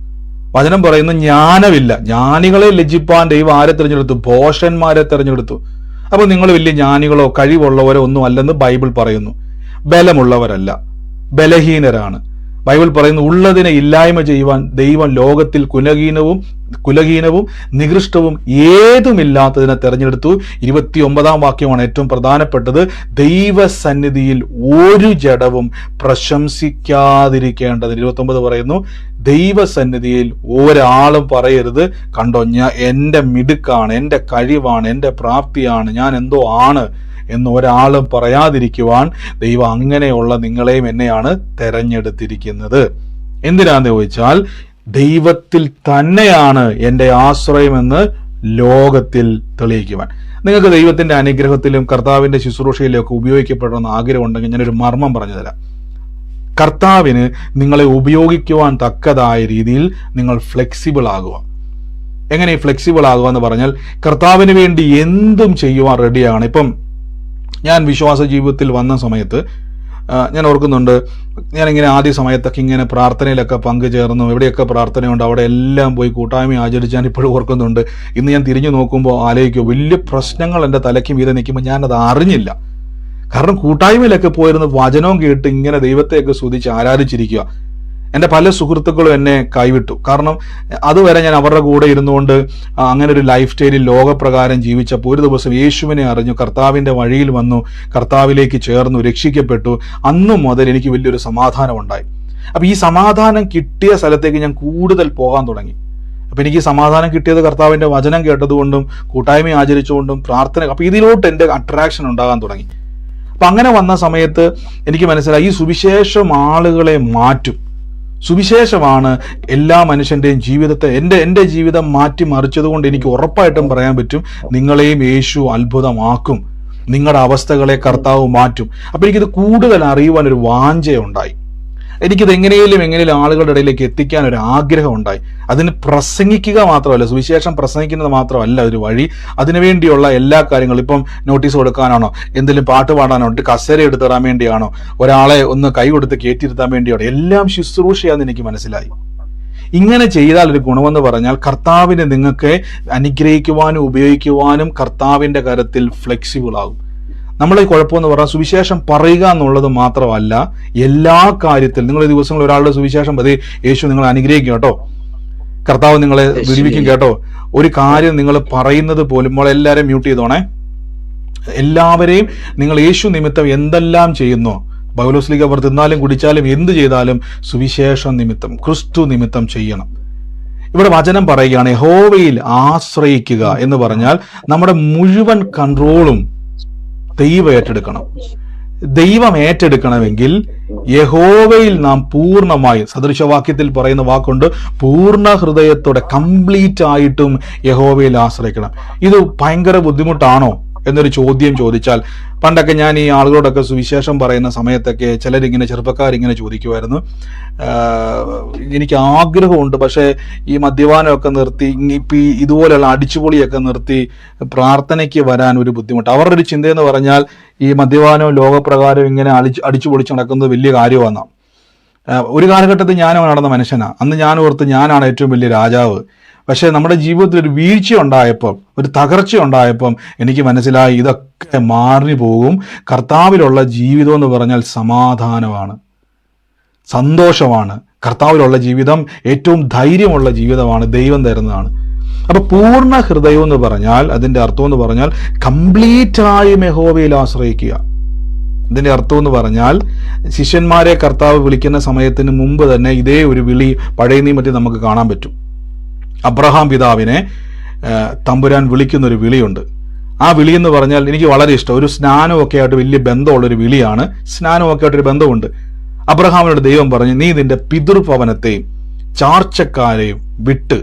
വചനം പറയുന്നു ജ്ഞാനമില്ല. ജ്ഞാനികളെ ലജ്ജിപ്പാൻ ദൈവം ആരെ തിരഞ്ഞെടുത്തു? ഭോഷന്മാരെ തിരഞ്ഞെടുത്തു. അപ്പൊ നിങ്ങൾ വലിയ ജ്ഞാനികളോ കഴിവുള്ളവരോ ഒന്നും അല്ലെന്ന് ബൈബിൾ പറയുന്നു. ബലമുള്ളവരല്ല, ബലഹീനരാണ്. ബൈബിൾ പറയുന്നു, ഉള്ളതിനെ ഇല്ലായ്മ ചെയ്യുവാൻ ദൈവം ലോകത്തിൽ കുലഹീനവും നികൃഷ്ടവും ഏതുമില്ലാത്തതിനെ തെരഞ്ഞെടുത്തു. 29-ാം വാക്യമാണ് ഏറ്റവും പ്രധാനപ്പെട്ടത്. ദൈവസന്നിധിയിൽ ഒരു ജഡവും പ്രശംസിക്കാതിരിക്കേണ്ടത്. 29 പറയുന്നു, ദൈവസന്നിധിയിൽ ഒരാളും പറയരുത്, കണ്ടോ എൻ്റെ മിടുക്കാണ്, എൻ്റെ കഴിവാണ്, എൻ്റെ പ്രാപ്തിയാണ്, ഞാൻ എന്തോ ആണ് എന്ന് ഒരാളും പറയാതിരിക്കുവാൻ ദൈവം അങ്ങനെയുള്ള നിങ്ങളെയും എന്നെയാണ് തെരഞ്ഞെടുത്തിരിക്കുന്നത്. എന്തിനാന്ന് ചോദിച്ചാൽ, ദൈവത്തിൽ തന്നെയാണ് എൻ്റെ ആശ്രയമെന്ന് ലോകത്തിൽ തെളിയിക്കുവാൻ. നിങ്ങൾക്ക് ദൈവത്തിന്റെ അനുഗ്രഹത്തിലും കർത്താവിന്റെ ശുശ്രൂഷയിലും ഒക്കെ ഉപയോഗിക്കപ്പെടണമെന്ന് ആഗ്രഹം ഉണ്ടെങ്കിൽ ഞാനൊരു മർമ്മം പറഞ്ഞു തരാം. കർത്താവിന് നിങ്ങളെ ഉപയോഗിക്കുവാൻ തക്കതായ രീതിയിൽ നിങ്ങൾ ഫ്ലെക്സിബിൾ ആകുക. എങ്ങനെ ഫ്ലെക്സിബിൾ ആകുക എന്ന് പറഞ്ഞാൽ കർത്താവിന് വേണ്ടി എന്തും ചെയ്യുവാൻ റെഡിയാണ്. ഇപ്പം ഞാൻ വിശ്വാസ ജീവിതത്തിൽ വന്ന സമയത്ത് ഞാൻ ഓർക്കുന്നുണ്ട്, ഞാനിങ്ങനെ ആദ്യ സമയത്തൊക്കെ ഇങ്ങനെ പ്രാർത്ഥനയിലൊക്കെ പങ്കുചേർന്നു. എവിടെയൊക്കെ പ്രാർത്ഥനയുണ്ട് അവിടെ എല്ലാം പോയി കൂട്ടായ്മ ആചരിച്ച് ഞാൻ ഇപ്പോഴും ഓർക്കുന്നുണ്ട്. ഇന്ന് ഞാൻ തിരിഞ്ഞു നോക്കുമ്പോൾ ആലോചിക്കും, വലിയ പ്രശ്നങ്ങൾ എൻ്റെ തലയ്ക്ക് മീതെ നിൽക്കുമ്പോൾ ഞാനത് അറിഞ്ഞില്ല. കാരണം കൂട്ടായ്മയിലൊക്കെ പോയിരുന്ന് വചനവും കേട്ട് ഇങ്ങനെ ദൈവത്തെയൊക്കെ സ്തുതിച്ച് ആരാധിച്ചിരിക്കുക. എൻ്റെ പല സുഹൃത്തുക്കളും എന്നെ കൈവിട്ടു. കാരണം അതുവരെ ഞാൻ അവരുടെ കൂടെ ഇരുന്നുകൊണ്ട് അങ്ങനെ ഒരു ലൈഫ് സ്റ്റൈലിൽ ലോകപ്രകാരം ജീവിച്ചപ്പോൾ ഒരു ദിവസം യേശുവിനെ അറിഞ്ഞു, കർത്താവിൻ്റെ വഴിയിൽ വന്നു, കർത്താവിലേക്ക് ചേർന്നു, രക്ഷിക്കപ്പെട്ടു. അന്നു മുതൽ എനിക്ക് വലിയൊരു സമാധാനം ഉണ്ടായി. അപ്പം ഈ സമാധാനം കിട്ടിയ സ്ഥലത്തേക്ക് ഞാൻ കൂടുതൽ പോകാൻ തുടങ്ങി. അപ്പം എനിക്ക് സമാധാനം കിട്ടിയത് കർത്താവിൻ്റെ വചനം കേട്ടതുകൊണ്ടും കൂട്ടായ്മ ആചരിച്ചുകൊണ്ടും പ്രാർത്ഥന, അപ്പം ഇതിലോട്ട് എൻ്റെ അട്രാക്ഷൻ ഉണ്ടാകാൻ തുടങ്ങി. അപ്പം അങ്ങനെ വന്ന സമയത്ത് എനിക്ക് മനസ്സിലായി, ഈ സുവിശേഷം ആളുകളെ മാറ്റും. സുവിശേഷമാണ് എല്ലാ മനുഷ്യന്റെയും ജീവിതത്തെ, എൻ്റെ ജീവിതം മാറ്റിമറിച്ചത് കൊണ്ട് എനിക്ക് ഉറപ്പായിട്ടും പറയാൻ പറ്റും, നിങ്ങളെയും യേശു അത്ഭുതമാക്കും. നിങ്ങളുടെ അവസ്ഥകളെ കർത്താവ് മാറ്റും. അപ്പൊ എനിക്കിത് കൂടുതൽ അറിയുവാൻ ഒരു വാഞ്ചയുണ്ടായി. എനിക്കിത് എങ്ങനെയും ആളുകളുടെ ഇടയിലേക്ക് എത്തിക്കാൻ ഒരു ആഗ്രഹം ഉണ്ടായി. അതിന് പ്രസംഗിക്കുക മാത്രമല്ല, സുവിശേഷം പ്രസംഗിക്കുന്നത് മാത്രമല്ല ഒരു വഴി. അതിനുവേണ്ടിയുള്ള എല്ലാ കാര്യങ്ങളും, ഇപ്പം നോട്ടീസ് കൊടുക്കാനാണോ, എന്തെങ്കിലും പാട്ട് പാടാനോ, കസേര എടുത്ത് തരാൻ വേണ്ടിയാണോ, ഒരാളെ ഒന്ന് കൈ കൊടുത്ത് കയറ്റിയിരുത്താൻ വേണ്ടിയാണോ, എല്ലാം ശുശ്രൂഷയാണെന്ന് എനിക്ക് മനസ്സിലായി. ഇങ്ങനെ ചെയ്താൽ ഒരു ഗുണമെന്ന് പറഞ്ഞാൽ കർത്താവിനെ നിങ്ങൾക്ക് അനുഗ്രഹിക്കുവാനും ഉപയോഗിക്കുവാനും കർത്താവിന്റെ കരത്തിൽ ഫ്ലെക്സിബിൾ ആകും. നമ്മളെ കുഴപ്പമെന്ന് പറഞ്ഞാൽ സുവിശേഷം പറയുക എന്നുള്ളത് മാത്രമല്ല, എല്ലാ കാര്യത്തിലും നിങ്ങൾ ഈ ദിവസങ്ങളിൽ ഒരാളുടെ സുവിശേഷം മതി, യേശു നിങ്ങളെ അനുഗ്രഹിക്കും കേട്ടോ, കർത്താവ് നിങ്ങളെ വിടുവിക്കും കേട്ടോ, ഒരു കാര്യം നിങ്ങൾ പറയുന്നത് പോലും, എല്ലാവരെയും മ്യൂട്ട് ചെയ്തോണേ, എല്ലാവരെയും നിങ്ങൾ യേശു നിമിത്തം എന്തെല്ലാം ചെയ്യുന്നു, പൗലോസ്ലീഹ അവർ തിന്നാലും കുടിച്ചാലും എന്ത് ചെയ്താലും സുവിശേഷം നിമിത്തം, ക്രിസ്തു നിമിത്തം ചെയ്യണം. ഇവിടെ വചനം പറയുകയാണ്, യഹോവയിൽ ആശ്രയിക്കുക എന്ന് പറഞ്ഞാൽ നമ്മുടെ മുഴുവൻ കൺട്രോളും ദൈവം ഏറ്റെടുക്കണം. ദൈവം ഏറ്റെടുക്കണമെങ്കിൽ യഹോവയിൽ നാം പൂർണ്ണമായും, സദൃശവാക്യത്തിൽ പറയുന്ന വാക്കുണ്ട്, പൂർണ്ണ ഹൃദയത്തോടെ കംപ്ലീറ്റ് ആയിട്ടും യഹോവയിൽ ആശ്രയിക്കണം. ഇത് ഭയങ്കര ബുദ്ധിമുട്ടാണോ എന്നൊരു ചോദ്യം ചോദിച്ചാൽ, പണ്ടൊക്കെ ഞാൻ ഈ ആളുകളോടൊക്കെ സുവിശേഷം പറയുന്ന സമയത്തൊക്കെ ചിലരിങ്ങനെ, ചെറുപ്പക്കാരിങ്ങനെ ചോദിക്കുമായിരുന്നു, എനിക്ക് ആഗ്രഹമുണ്ട്, പക്ഷേ ഈ മദ്യപാനമൊക്കെ നിർത്തി ഇപ്പം ഇതുപോലെയുള്ള അടിച്ചുപൊളിയൊക്കെ നിർത്തി പ്രാർത്ഥനയ്ക്ക് വരാൻ ഒരു ബുദ്ധിമുട്ട്. അവരുടെ ഒരു ചിന്തയെന്ന് പറഞ്ഞാൽ ഈ മദ്യപാനവും ലോകപ്രകാരവും ഇങ്ങനെ അടിച്ചുപൊളിച്ച് നടക്കുന്നത് വലിയ കാര്യമാണ്. ഒരു കാലഘട്ടത്തിൽ ഞാനും നടന്ന മനുഷ്യനാണ്. അന്ന് ഞാൻ ഓർത്ത് ഞാനാണ് ഏറ്റവും വലിയ രാജാവ്. പക്ഷെ നമ്മുടെ ജീവിതത്തിൽ ഒരു വീഴ്ച ഉണ്ടായപ്പം, ഒരു തകർച്ച ഉണ്ടായപ്പം എനിക്ക് മനസ്സിലായി ഇതൊക്കെ മാറി പോകും. കർത്താവിലുള്ള ജീവിതം എന്ന് പറഞ്ഞാൽ സമാധാനമാണ്, സന്തോഷമാണ്. കർത്താവിലുള്ള ജീവിതം ഏറ്റവും ധൈര്യമുള്ള ജീവിതമാണ്, ദൈവം തരുന്നതാണ്. അപ്പൊ പൂർണ്ണ ഹൃദയം എന്ന് പറഞ്ഞാൽ അതിന്റെ അർത്ഥം എന്ന് പറഞ്ഞാൽ കംപ്ലീറ്റായും യഹോവയിൽ ആശ്രയിക്കുക. ഇതിന്റെ അർത്ഥം എന്ന് പറഞ്ഞാൽ ശിഷ്യന്മാരെ കർത്താവ് വിളിക്കുന്ന സമയത്തിന് മുമ്പ് തന്നെ ഇതേ ഒരു വിളി പഴയ നിയമത്തിൽ നമുക്ക് കാണാൻ പറ്റും. അബ്രഹാം പിതാവിനെ തമ്പുരാൻ വിളിക്കുന്നൊരു വിളിയുണ്ട്. ആ വിളി എന്ന് പറഞ്ഞാൽ എനിക്ക് വളരെ ഇഷ്ടം, ഒരു സ്നാനമൊക്കെ ആയിട്ട് വലിയ ബന്ധമുള്ളൊരു വിളിയാണ്. സ്നാനമൊക്കെ ആയിട്ടൊരു ബന്ധമുണ്ട്. അബ്രഹാമിനോട് ദൈവം പറഞ്ഞു, നീ നിന്റെ പിതൃഭവനത്തെയും ചാർച്ചക്കാരെയും വിട്ട്,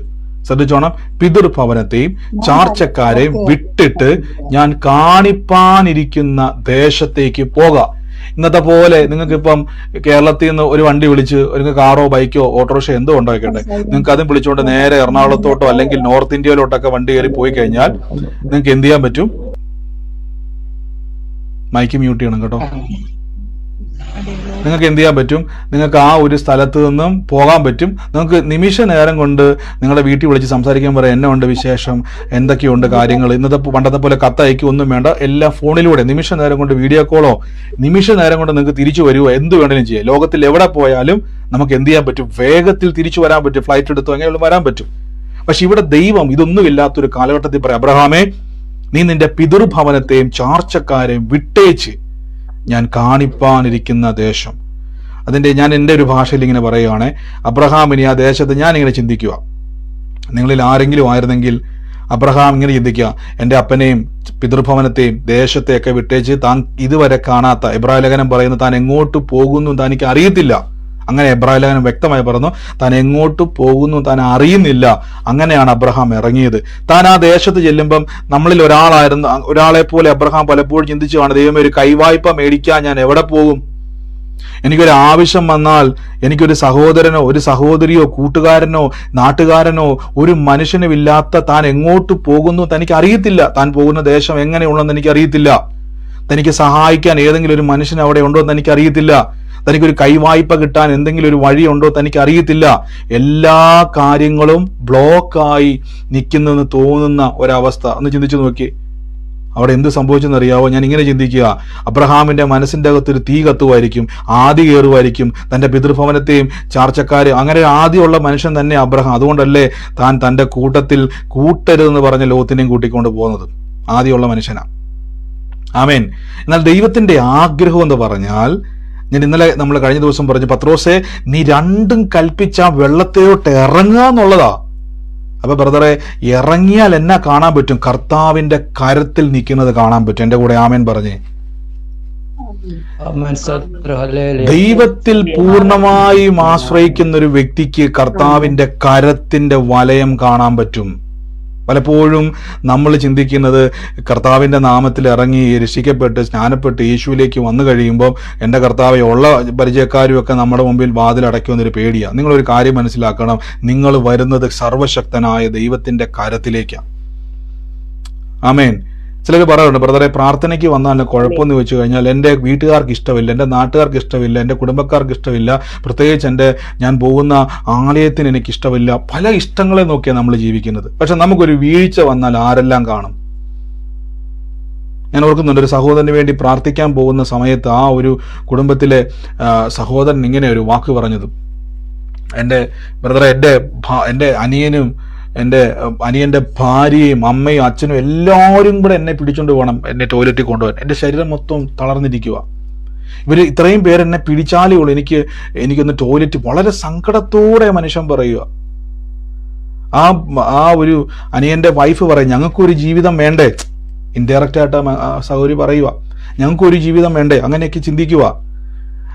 ശ്രദ്ധിച്ചോണം, പിതൃഭവനത്തെയും ചാർച്ചക്കാരെയും വിട്ടിട്ട് ഞാൻ കാണിപ്പാനിരിക്കുന്ന ദേശത്തേക്ക് പോകാം. ഇന്നത്തെ പോലെ നിങ്ങൾക്ക് ഇപ്പം കേരളത്തിൽ നിന്ന് ഒരു വണ്ടി വിളിച്ച്, ഒരു കാറോ ബൈക്കോ ഓട്ടോറിക്ഷ എന്തോ ഉണ്ടായിക്കട്ടെ, നിങ്ങൾക്ക് അതും വിളിച്ചുകൊണ്ട് നേരെ എറണാകുളത്തോട്ടോ അല്ലെങ്കിൽ നോർത്ത് ഇന്ത്യയിലോട്ടൊക്കെ വണ്ടി കയറി പോയി കഴിഞ്ഞാൽ നിങ്ങൾക്ക് എന്ത് ചെയ്യാൻ പറ്റും? മൈക്ക് മ്യൂട്ട് ചെയ്യണം കേട്ടോ. നിങ്ങൾക്ക് എന്ത് ചെയ്യാൻ പറ്റും? നിങ്ങൾക്ക് ആ ഒരു സ്ഥലത്ത് നിന്നും പോകാൻ പറ്റും. നിങ്ങൾക്ക് നിമിഷ നേരം കൊണ്ട് നിങ്ങളുടെ വീട്ടിൽ വിളിച്ച് സംസാരിക്കാൻ പറയാം, എന്നെ ഉണ്ട് വിശേഷം, എന്തൊക്കെയുണ്ട് കാര്യങ്ങൾ. ഇന്നത്തെ പണ്ടത്തെ പോലെ കത്തയക്കും ഒന്നും വേണ്ട, എല്ലാം ഫോണിലൂടെ നിമിഷ നേരം കൊണ്ട്, വീഡിയോ കോളോ നിമിഷ നേരം കൊണ്ട് നിങ്ങൾക്ക് തിരിച്ചു വരുമോ, എന്ത് വേണമെങ്കിലും ചെയ്യാം. ലോകത്തിൽ എവിടെ പോയാലും നമുക്ക് എന്ത് ചെയ്യാൻ പറ്റും? വേഗത്തിൽ തിരിച്ചു വരാൻ പറ്റും. ഫ്ലൈറ്റ് എടുത്തോ എങ്ങനെയുള്ള വരാൻ പറ്റും. പക്ഷെ ഇവിടെ ദൈവം ഇതൊന്നുമില്ലാത്തൊരു കാലഘട്ടത്തിൽ പറയാം, അബ്രഹാമേ, നീ നിന്റെ പിതൃഭവനത്തെയും ചാർച്ചക്കാരെയും വിട്ടേച്ച് ഞാൻ കാണിപ്പാനിരിക്കുന്ന ദേശം. ഞാൻ എൻ്റെ ഒരു ഭാഷയിൽ ഇങ്ങനെ പറയുകയാണ്, അബ്രഹാമിനെ ആ ദേശത്ത് ഞാനിങ്ങനെ ചിന്തിക്കുക, നിങ്ങളിൽ ആരെങ്കിലും ആയിരുന്നെങ്കിൽ അബ്രഹാം ഇങ്ങനെ ചിന്തിക്കുക, എൻ്റെ അപ്പനെയും പിതൃഭവനത്തെയും ദേശത്തെയൊക്കെ വിട്ടേച്ച് താൻ ഇതുവരെ കാണാത്ത, ഇബ്രാഹിം ലേഖനം പറയുന്നത് താൻ എങ്ങോട്ട് പോകുന്നു തനിക്ക് അറിയത്തില്ല, അങ്ങനെ എബ്രായ ലേഖനം വ്യക്തമായി പറഞ്ഞു, താൻ എങ്ങോട്ട് പോകുന്നു താൻ അറിയുന്നില്ല. അങ്ങനെയാണ് അബ്രഹാം ഇറങ്ങിയത്. താൻ ആ ദേശത്ത് ചെല്ലുമ്പം നമ്മളിൽ ഒരാളെ പോലെ അബ്രഹാം പലപ്പോഴും ചിന്തിച്ചു കാണും, ദൈവമേ ഒരു കൈവായ്പ മേടിക്കാൻ ഞാൻ എവിടെ പോകും? എനിക്കൊരു ആവശ്യം വന്നാൽ എനിക്കൊരു സഹോദരനോ ഒരു സഹോദരിയോ കൂട്ടുകാരനോ നാട്ടുകാരനോ ഒരു മനുഷ്യനും ഇല്ലാത്ത താൻ എങ്ങോട്ട് പോകുന്നു തനിക്ക് അറിയത്തില്ല. താൻ പോകുന്ന ദേശം എങ്ങനെയുള്ളതെന്ന് എനിക്ക് അറിയത്തില്ല. തനിക്ക് സഹായിക്കാൻ ഏതെങ്കിലും ഒരു മനുഷ്യൻ അവിടെ ഉണ്ടോ എന്ന് എനിക്ക് അറിയത്തില്ല. തനിക്കൊരു കൈവായ്പ കിട്ടാൻ എന്തെങ്കിലും ഒരു വഴിയുണ്ടോ തനിക്ക് അറിയത്തില്ല. എല്ലാ കാര്യങ്ങളും ബ്ലോക്കായി നിൽക്കുന്നെന്ന് തോന്നുന്ന ഒരവസ്ഥ ഒന്ന് ചിന്തിച്ചു നോക്കി. അവിടെ എന്ത് സംഭവിച്ചെന്നറിയാവോ? ഞാൻ ഇങ്ങനെ ചിന്തിക്കുക, അബ്രഹാമിന്റെ മനസ്സിന്റെ അകത്തൊരു തീ കത്തുമായിരിക്കും, ആദി കയറുമായിരിക്കും, തന്റെ പിതൃഭവനത്തെയും ചാർച്ചക്കാര്, അങ്ങനെ ആദ്യമുള്ള മനുഷ്യൻ തന്നെ അബ്രഹാം. അതുകൊണ്ടല്ലേ താൻ തന്റെ കൂട്ടത്തിൽ കൂട്ടരുതെന്ന് പറഞ്ഞ ലോത്തിനെയും കൂട്ടിക്കൊണ്ട് പോകുന്നത്. ആദ്യമുള്ള മനുഷ്യനാണ്. ആമേൻ. എന്നാൽ ദൈവത്തിന്റെ ആഗ്രഹം എന്ന് പറഞ്ഞാൽ, ഞാൻ ഇന്നലെ നമ്മൾ കഴിഞ്ഞ ദിവസം പറഞ്ഞു, പത്രോസെ നീ രണ്ടും കൽപ്പിച്ച വെള്ളത്തിലോട്ട് ഇറങ്ങുക എന്നുള്ളതാ. അപ്പൊ ബ്രദറെ, ഇറങ്ങിയാൽ എന്നാ കാണാൻ പറ്റും? കർത്താവിന്റെ കരത്തിൽ നിൽക്കുന്നത് കാണാൻ പറ്റും. എന്റെ കൂടെ ആമേൻ പറഞ്ഞേ. ദൈവത്തിൽ പൂർണ്ണമായും ആശ്രയിക്കുന്ന ഒരു വ്യക്തിക്ക് കർത്താവിന്റെ കരത്തിന്റെ വലയം കാണാൻ പറ്റും. പലപ്പോഴും നമ്മൾ ചിന്തിക്കുന്നത് കർത്താവിന്റെ നാമത്തിൽ ഇറങ്ങി രക്ഷിക്കപ്പെട്ട് സ്നാനപ്പെട്ട് യേശുവിലേക്ക് വന്നു കഴിയുമ്പോൾ എൻ്റെ കർത്താവെ ഉള്ള പരിചയക്കാരും ഒക്കെ നമ്മുടെ മുമ്പിൽ വാതിലടയ്ക്കുമെന്നൊരു പേടിയാണ്. നിങ്ങളൊരു കാര്യം മനസ്സിലാക്കണം, നിങ്ങൾ വരുന്നത് സർവശക്തനായ ദൈവത്തിന്റെ കരത്തിലേക്കാണ്. ആമേൻ. ചിലർ പറയാറുണ്ട്, ബ്രദറെ പ്രാർത്ഥനയ്ക്ക് വന്നാൽ കുഴപ്പമെന്ന് വെച്ച് കഴിഞ്ഞാൽ എൻ്റെ വീട്ടുകാർക്ക് ഇഷ്ടമില്ല, എൻ്റെ നാട്ടുകാർക്ക് ഇഷ്ടമില്ല, എൻ്റെ കുടുംബക്കാർക്ക് ഇഷ്ടമില്ല, പ്രത്യേകിച്ച് ഞാൻ പോകുന്ന ആലയത്തിന് എനിക്കിഷ്ടമില്ല. പല ഇഷ്ടങ്ങളെ നോക്കിയാണ് നമ്മൾ ജീവിക്കുന്നത്. പക്ഷെ നമുക്കൊരു വീഴ്ച വന്നാൽ ആരെല്ലാം കാണും? ഞാൻ ഓർക്കുന്നുണ്ട്, ഒരു സഹോദരന് വേണ്ടി പ്രാർത്ഥിക്കാൻ പോകുന്ന സമയത്ത് ആ ഒരു കുടുംബത്തിലെ സഹോദരൻ ഇങ്ങനെ ഒരു വാക്ക് പറഞ്ഞത്, എൻ്റെ ബ്രദറെ, എൻ്റെ അനിയനും എൻ്റെ അനിയൻ്റെ ഭാര്യയും അമ്മയും അച്ഛനും എല്ലാവരും കൂടെ എന്നെ പിടിച്ചോണ്ട് പോകണം എന്നെ ടോയ്ലറ്റിൽ കൊണ്ടുപോകാൻ. എൻ്റെ ശരീരം മൊത്തം തളർന്നിരിക്കുക. ഇവർ ഇത്രയും പേരെന്നെ പിടിച്ചാലേ ഉള്ളൂ എനിക്കൊന്ന് ടോയ്ലറ്റ്. വളരെ സങ്കടത്തോടെ മനുഷ്യൻ പറയുക. ആ ഒരു അനിയൻ്റെ വൈഫ് പറയും, ഞങ്ങൾക്കൊരു ജീവിതം വേണ്ടേ? ഇൻഡയറക്റ്റ് ആയിട്ട് സഹോദരി പറയുക, ഞങ്ങൾക്കൊരു ജീവിതം വേണ്ടേ? അങ്ങനെയൊക്കെ ചിന്തിക്കുക.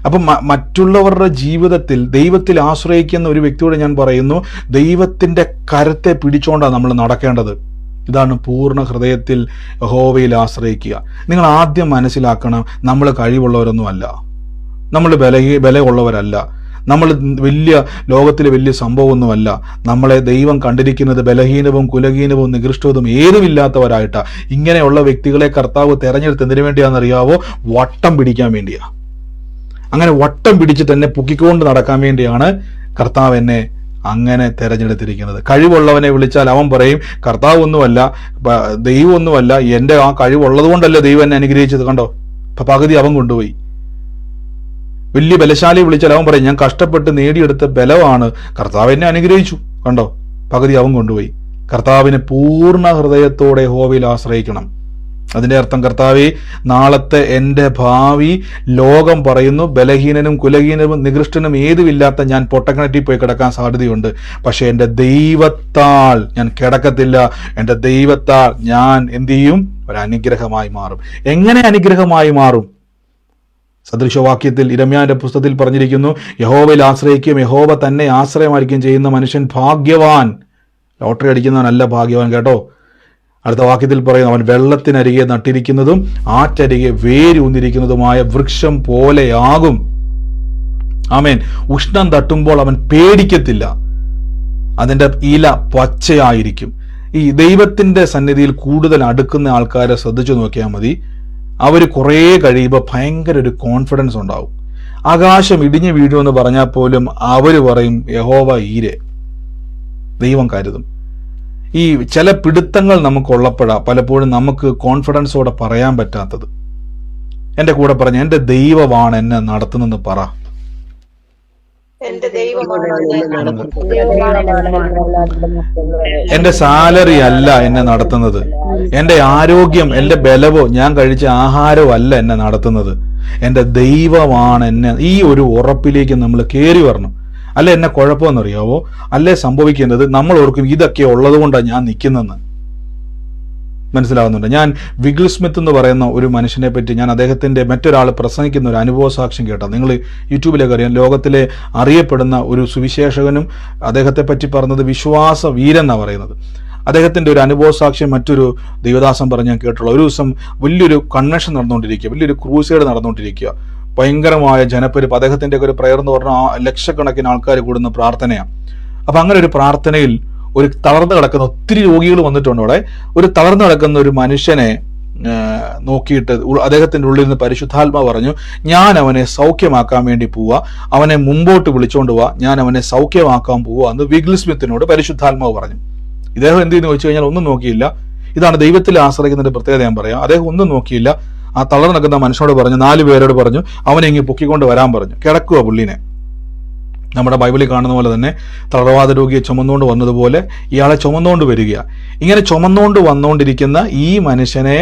അപ്പം മറ്റുള്ളവരുടെ ജീവിതത്തിൽ ദൈവത്തിൽ ആശ്രയിക്കുന്ന ഒരു വ്യക്തിയോട് ഞാൻ പറയുന്നു, ദൈവത്തിന്റെ കരത്തെ പിടിച്ചോണ്ടാണ് നമ്മൾ നടക്കേണ്ടത്. ഇതാണ് പൂർണ്ണ ഹൃദയത്തിൽ യഹോവയിൽ ആശ്രയിക്കുക. നിങ്ങൾ ആദ്യം മനസ്സിലാക്കണം, നമ്മൾ കഴിവുള്ളവരൊന്നുമല്ല, നമ്മൾ ബലമുള്ളവരല്ല, നമ്മൾ ലോകത്തിലെ വലിയ സംഭവമൊന്നുമല്ല. നമ്മളെ ദൈവം കണ്ടിരിക്കുന്നത് ബലഹീനവും കുലഹീനവും നികൃഷ്ടവും ഏതുമില്ലാത്തവരായിട്ടാണ്. ഇങ്ങനെയുള്ള വ്യക്തികളെ കർത്താവ് തെരഞ്ഞെടുത്ത് എന്തിനു വേണ്ടിയാണെന്നറിയാവോ? വട്ടം പിടിക്കാൻ വേണ്ടിയാ. അങ്ങനെ വട്ടം പിടിച്ച് തന്നെ പൊക്കിക്കൊണ്ട് നടക്കാൻ വേണ്ടിയാണ് കർത്താവ് എന്നെ അങ്ങനെ തെരഞ്ഞെടുത്തിരിക്കുന്നത്. കഴിവുള്ളവനെ വിളിച്ചാൽ അവൻ പറയും, കർത്താവ് ഒന്നുമല്ല, ദൈവമൊന്നുമല്ല, എൻ്റെ ആ കഴിവുള്ളത് കൊണ്ടല്ലേ ദൈവം എന്നെ അനുഗ്രഹിച്ചത്. കണ്ടോ, അപ്പൊ പകുതി അവൻ കൊണ്ടുപോയി. വലിയ ബലശാലി വിളിച്ചാൽ അവൻ പറയും, ഞാൻ കഷ്ടപ്പെട്ട് നേടിയെടുത്ത ബലമാണ്, കർത്താവ് എന്നെ അനുഗ്രഹിച്ചു. കണ്ടോ, പകുതി അവൻ കൊണ്ടുപോയി. കർത്താവിനെ പൂർണ്ണ ഹൃദയത്തോടെ യഹോവയിൽ ആശ്രയിക്കണം. അതിന്റെ അർത്ഥം, കർത്താവേ, നാളത്തെ എൻ്റെ ഭാവി ലോകം പറയുന്നു ബലഹീനനും കുലഹീനനും നികൃഷ്ടനും ഏതുമില്ലാത്ത ഞാൻ പൊട്ടക്കിണറ്റിൽ പോയി കിടക്കാൻ സാധ്യതയുണ്ട്. പക്ഷെ എൻ്റെ ദൈവത്താൽ ഞാൻ കിടക്കത്തില്ല. എൻ്റെ ദൈവത്താൽ ഞാൻ എന്ത് ചെയ്യും? ഒരു അനുഗ്രഹമായി മാറും. എങ്ങനെ അനുഗ്രഹമായി മാറും? സദൃശവാക്യത്തിൽ ഇരമ്യാന്റെ പുസ്തകത്തിൽ പറഞ്ഞിരിക്കുന്നു, യഹോവയിൽ ആശ്രയിക്കുകയും യഹോവ തന്നെ ആശ്രയമായിരിക്കുകയും ചെയ്യുന്ന മനുഷ്യൻ ഭാഗ്യവാൻ. ലോട്ടറി അടിക്കുന്നവനല്ല ഭാഗ്യവാൻ കേട്ടോ. അടുത്ത വാക്യത്തിൽ പറയുന്നു, അവൻ വെള്ളത്തിനരികെ നട്ടിരിക്കുന്നതും ആറ്റരികെ വേരൂന്നിരിക്കുന്നതുമായ വൃക്ഷം പോലെയാകും. ആമേൻ. ഉഷ്ണം തട്ടുമ്പോൾ അവൻ പേടിക്കത്തില്ല, അതിൻ്റെ ഇല പച്ചയായിരിക്കും. ഈ ദൈവത്തിന്റെ സന്നിധിയിൽ കൂടുതൽ അടുക്കുന്ന ആൾക്കാരെ ശ്രദ്ധിച്ചു നോക്കിയാൽ മതി. അവർ കുറേ കഴിയുമ്പോൾ ഭയങ്കര ഒരു കോൺഫിഡൻസ് ഉണ്ടാവും. ആകാശം ഇടിഞ്ഞു വീഴുമെന്ന് പറഞ്ഞാൽ പോലും അവർ പറയും, യഹോവ ഈരെ, ദൈവം കരുതും. ഈ ചില പിടുത്തങ്ങൾ നമുക്കുള്ളപ്പോഴാണ് പലപ്പോഴും നമുക്ക് കോൺഫിഡൻസോടെ പറയാൻ പറ്റാത്തത്. എൻ്റെ കൂടെ പറഞ്ഞ, എൻ്റെ ദൈവമാണ് എന്നെ നടത്തുന്നെന്ന് പറ. എന്റെ സാലറി അല്ല എന്നെ നടത്തുന്നത്, എന്റെ ആരോഗ്യം, എന്റെ ബലവോ ഞാൻ കഴിച്ച ആഹാരമോ അല്ല എന്നെ നടത്തുന്നത്, എന്റെ ദൈവമാണ് എന്നെ. ഈ ഒരു ഉറപ്പിലേക്ക് നമ്മൾ കയറി വരണം. അല്ലെ എന്നെ കുഴപ്പമെന്നറിയാവോ? അല്ലേ സംഭവിക്കുന്നത്, നമ്മൾ ഓർക്കും ഇതൊക്കെ ഉള്ളത് കൊണ്ടാണ് ഞാൻ നിൽക്കുന്നെന്ന്. മനസ്സിലാവുന്നുണ്ട്. ഞാൻ വിഗിൾ സ്മിത്ത് എന്ന് പറയുന്ന ഒരു മനുഷ്യനെ പറ്റി ഞാൻ അദ്ദേഹത്തിൻ്റെ മറ്റൊരാൾ പ്രസംഗിക്കുന്ന ഒരു അനുഭവ സാക്ഷ്യം കേട്ടാൽ, നിങ്ങൾ യൂട്യൂബിലേക്ക് അറിയാം, ലോകത്തിലെ അറിയപ്പെടുന്ന ഒരു സുവിശേഷകനും അദ്ദേഹത്തെ പറ്റി പറഞ്ഞത് വിശ്വാസ വീരൻ എന്നാണ് പറയുന്നത്. അദ്ദേഹത്തിൻ്റെ ഒരു അനുഭവ സാക്ഷ്യം മറ്റൊരു ദൈവദാസൻ പറഞ്ഞ് ഞാൻ കേട്ടുള്ള, ഒരു ദിവസം വലിയൊരു കൺവെൻഷൻ നടന്നുകൊണ്ടിരിക്കുക, വലിയൊരു ക്രൂസൈഡ് നടന്നുകൊണ്ടിരിക്കുക, ഭയങ്കരമായ ജനപ്പെരുപ്പ്. അദ്ദേഹത്തിൻ്റെ ഒക്കെ ഒരു പ്രയർ എന്ന് പറഞ്ഞാൽ ലക്ഷക്കണക്കിന് ആൾക്കാർ കൂടുന്ന പ്രാർത്ഥനയാണ്. അപ്പം അങ്ങനെ ഒരു പ്രാർത്ഥനയിൽ ഒരു തളർന്നു കിടക്കുന്ന ഒത്തിരി രോഗികൾ വന്നിട്ടുണ്ട്. അവിടെ ഒരു തളർന്നു കിടക്കുന്ന ഒരു മനുഷ്യനെ നോക്കിയിട്ട് അദ്ദേഹത്തിൻ്റെ ഉള്ളിൽ നിന്ന് പരിശുദ്ധാത്മാവ് പറഞ്ഞു, ഞാൻ അവനെ സൗഖ്യമാക്കാൻ വേണ്ടി പോവുക, അവനെ മുമ്പോട്ട് വിളിച്ചോണ്ട് പോവുക, ഞാൻ അവനെ സൗഖ്യമാക്കാൻ പോവുക എന്ന് വിഗിൾ സ്മിത്തിനോട് പരിശുദ്ധാത്മാവ് പറഞ്ഞു. ഇദ്ദേഹം എന്ത് ചെയ്യുന്നു വെച്ച് കഴിഞ്ഞാൽ ഒന്നും നോക്കിയില്ല. ഇതാണ് ദൈവത്തിൽ ആശ്രയിക്കുന്നതിന്റെ പ്രത്യേകത ഞാൻ പറയാം. അദ്ദേഹം ഒന്നും നോക്കിയില്ല. ആ തളർന്നു നിൽക്കുന്ന മനുഷ്യനോട് പറഞ്ഞു, 4 പേരോട് പറഞ്ഞു, അവനെ ഇങ്ങനെ പൊക്കിക്കൊണ്ട് വരാൻ പറഞ്ഞു. കിടക്കുക പുള്ളിനെ. നമ്മുടെ ബൈബിളിൽ കാണുന്ന പോലെ തന്നെ തളർവാദ രോഗിയെ ചുമന്നുകൊണ്ട് വന്നതുപോലെ ഇയാളെ ചുമന്നുകൊണ്ട് വരിക. ഇങ്ങനെ ചുമന്നുകൊണ്ട് വന്നുകൊണ്ടിരിക്കുന്ന ഈ മനുഷ്യനെ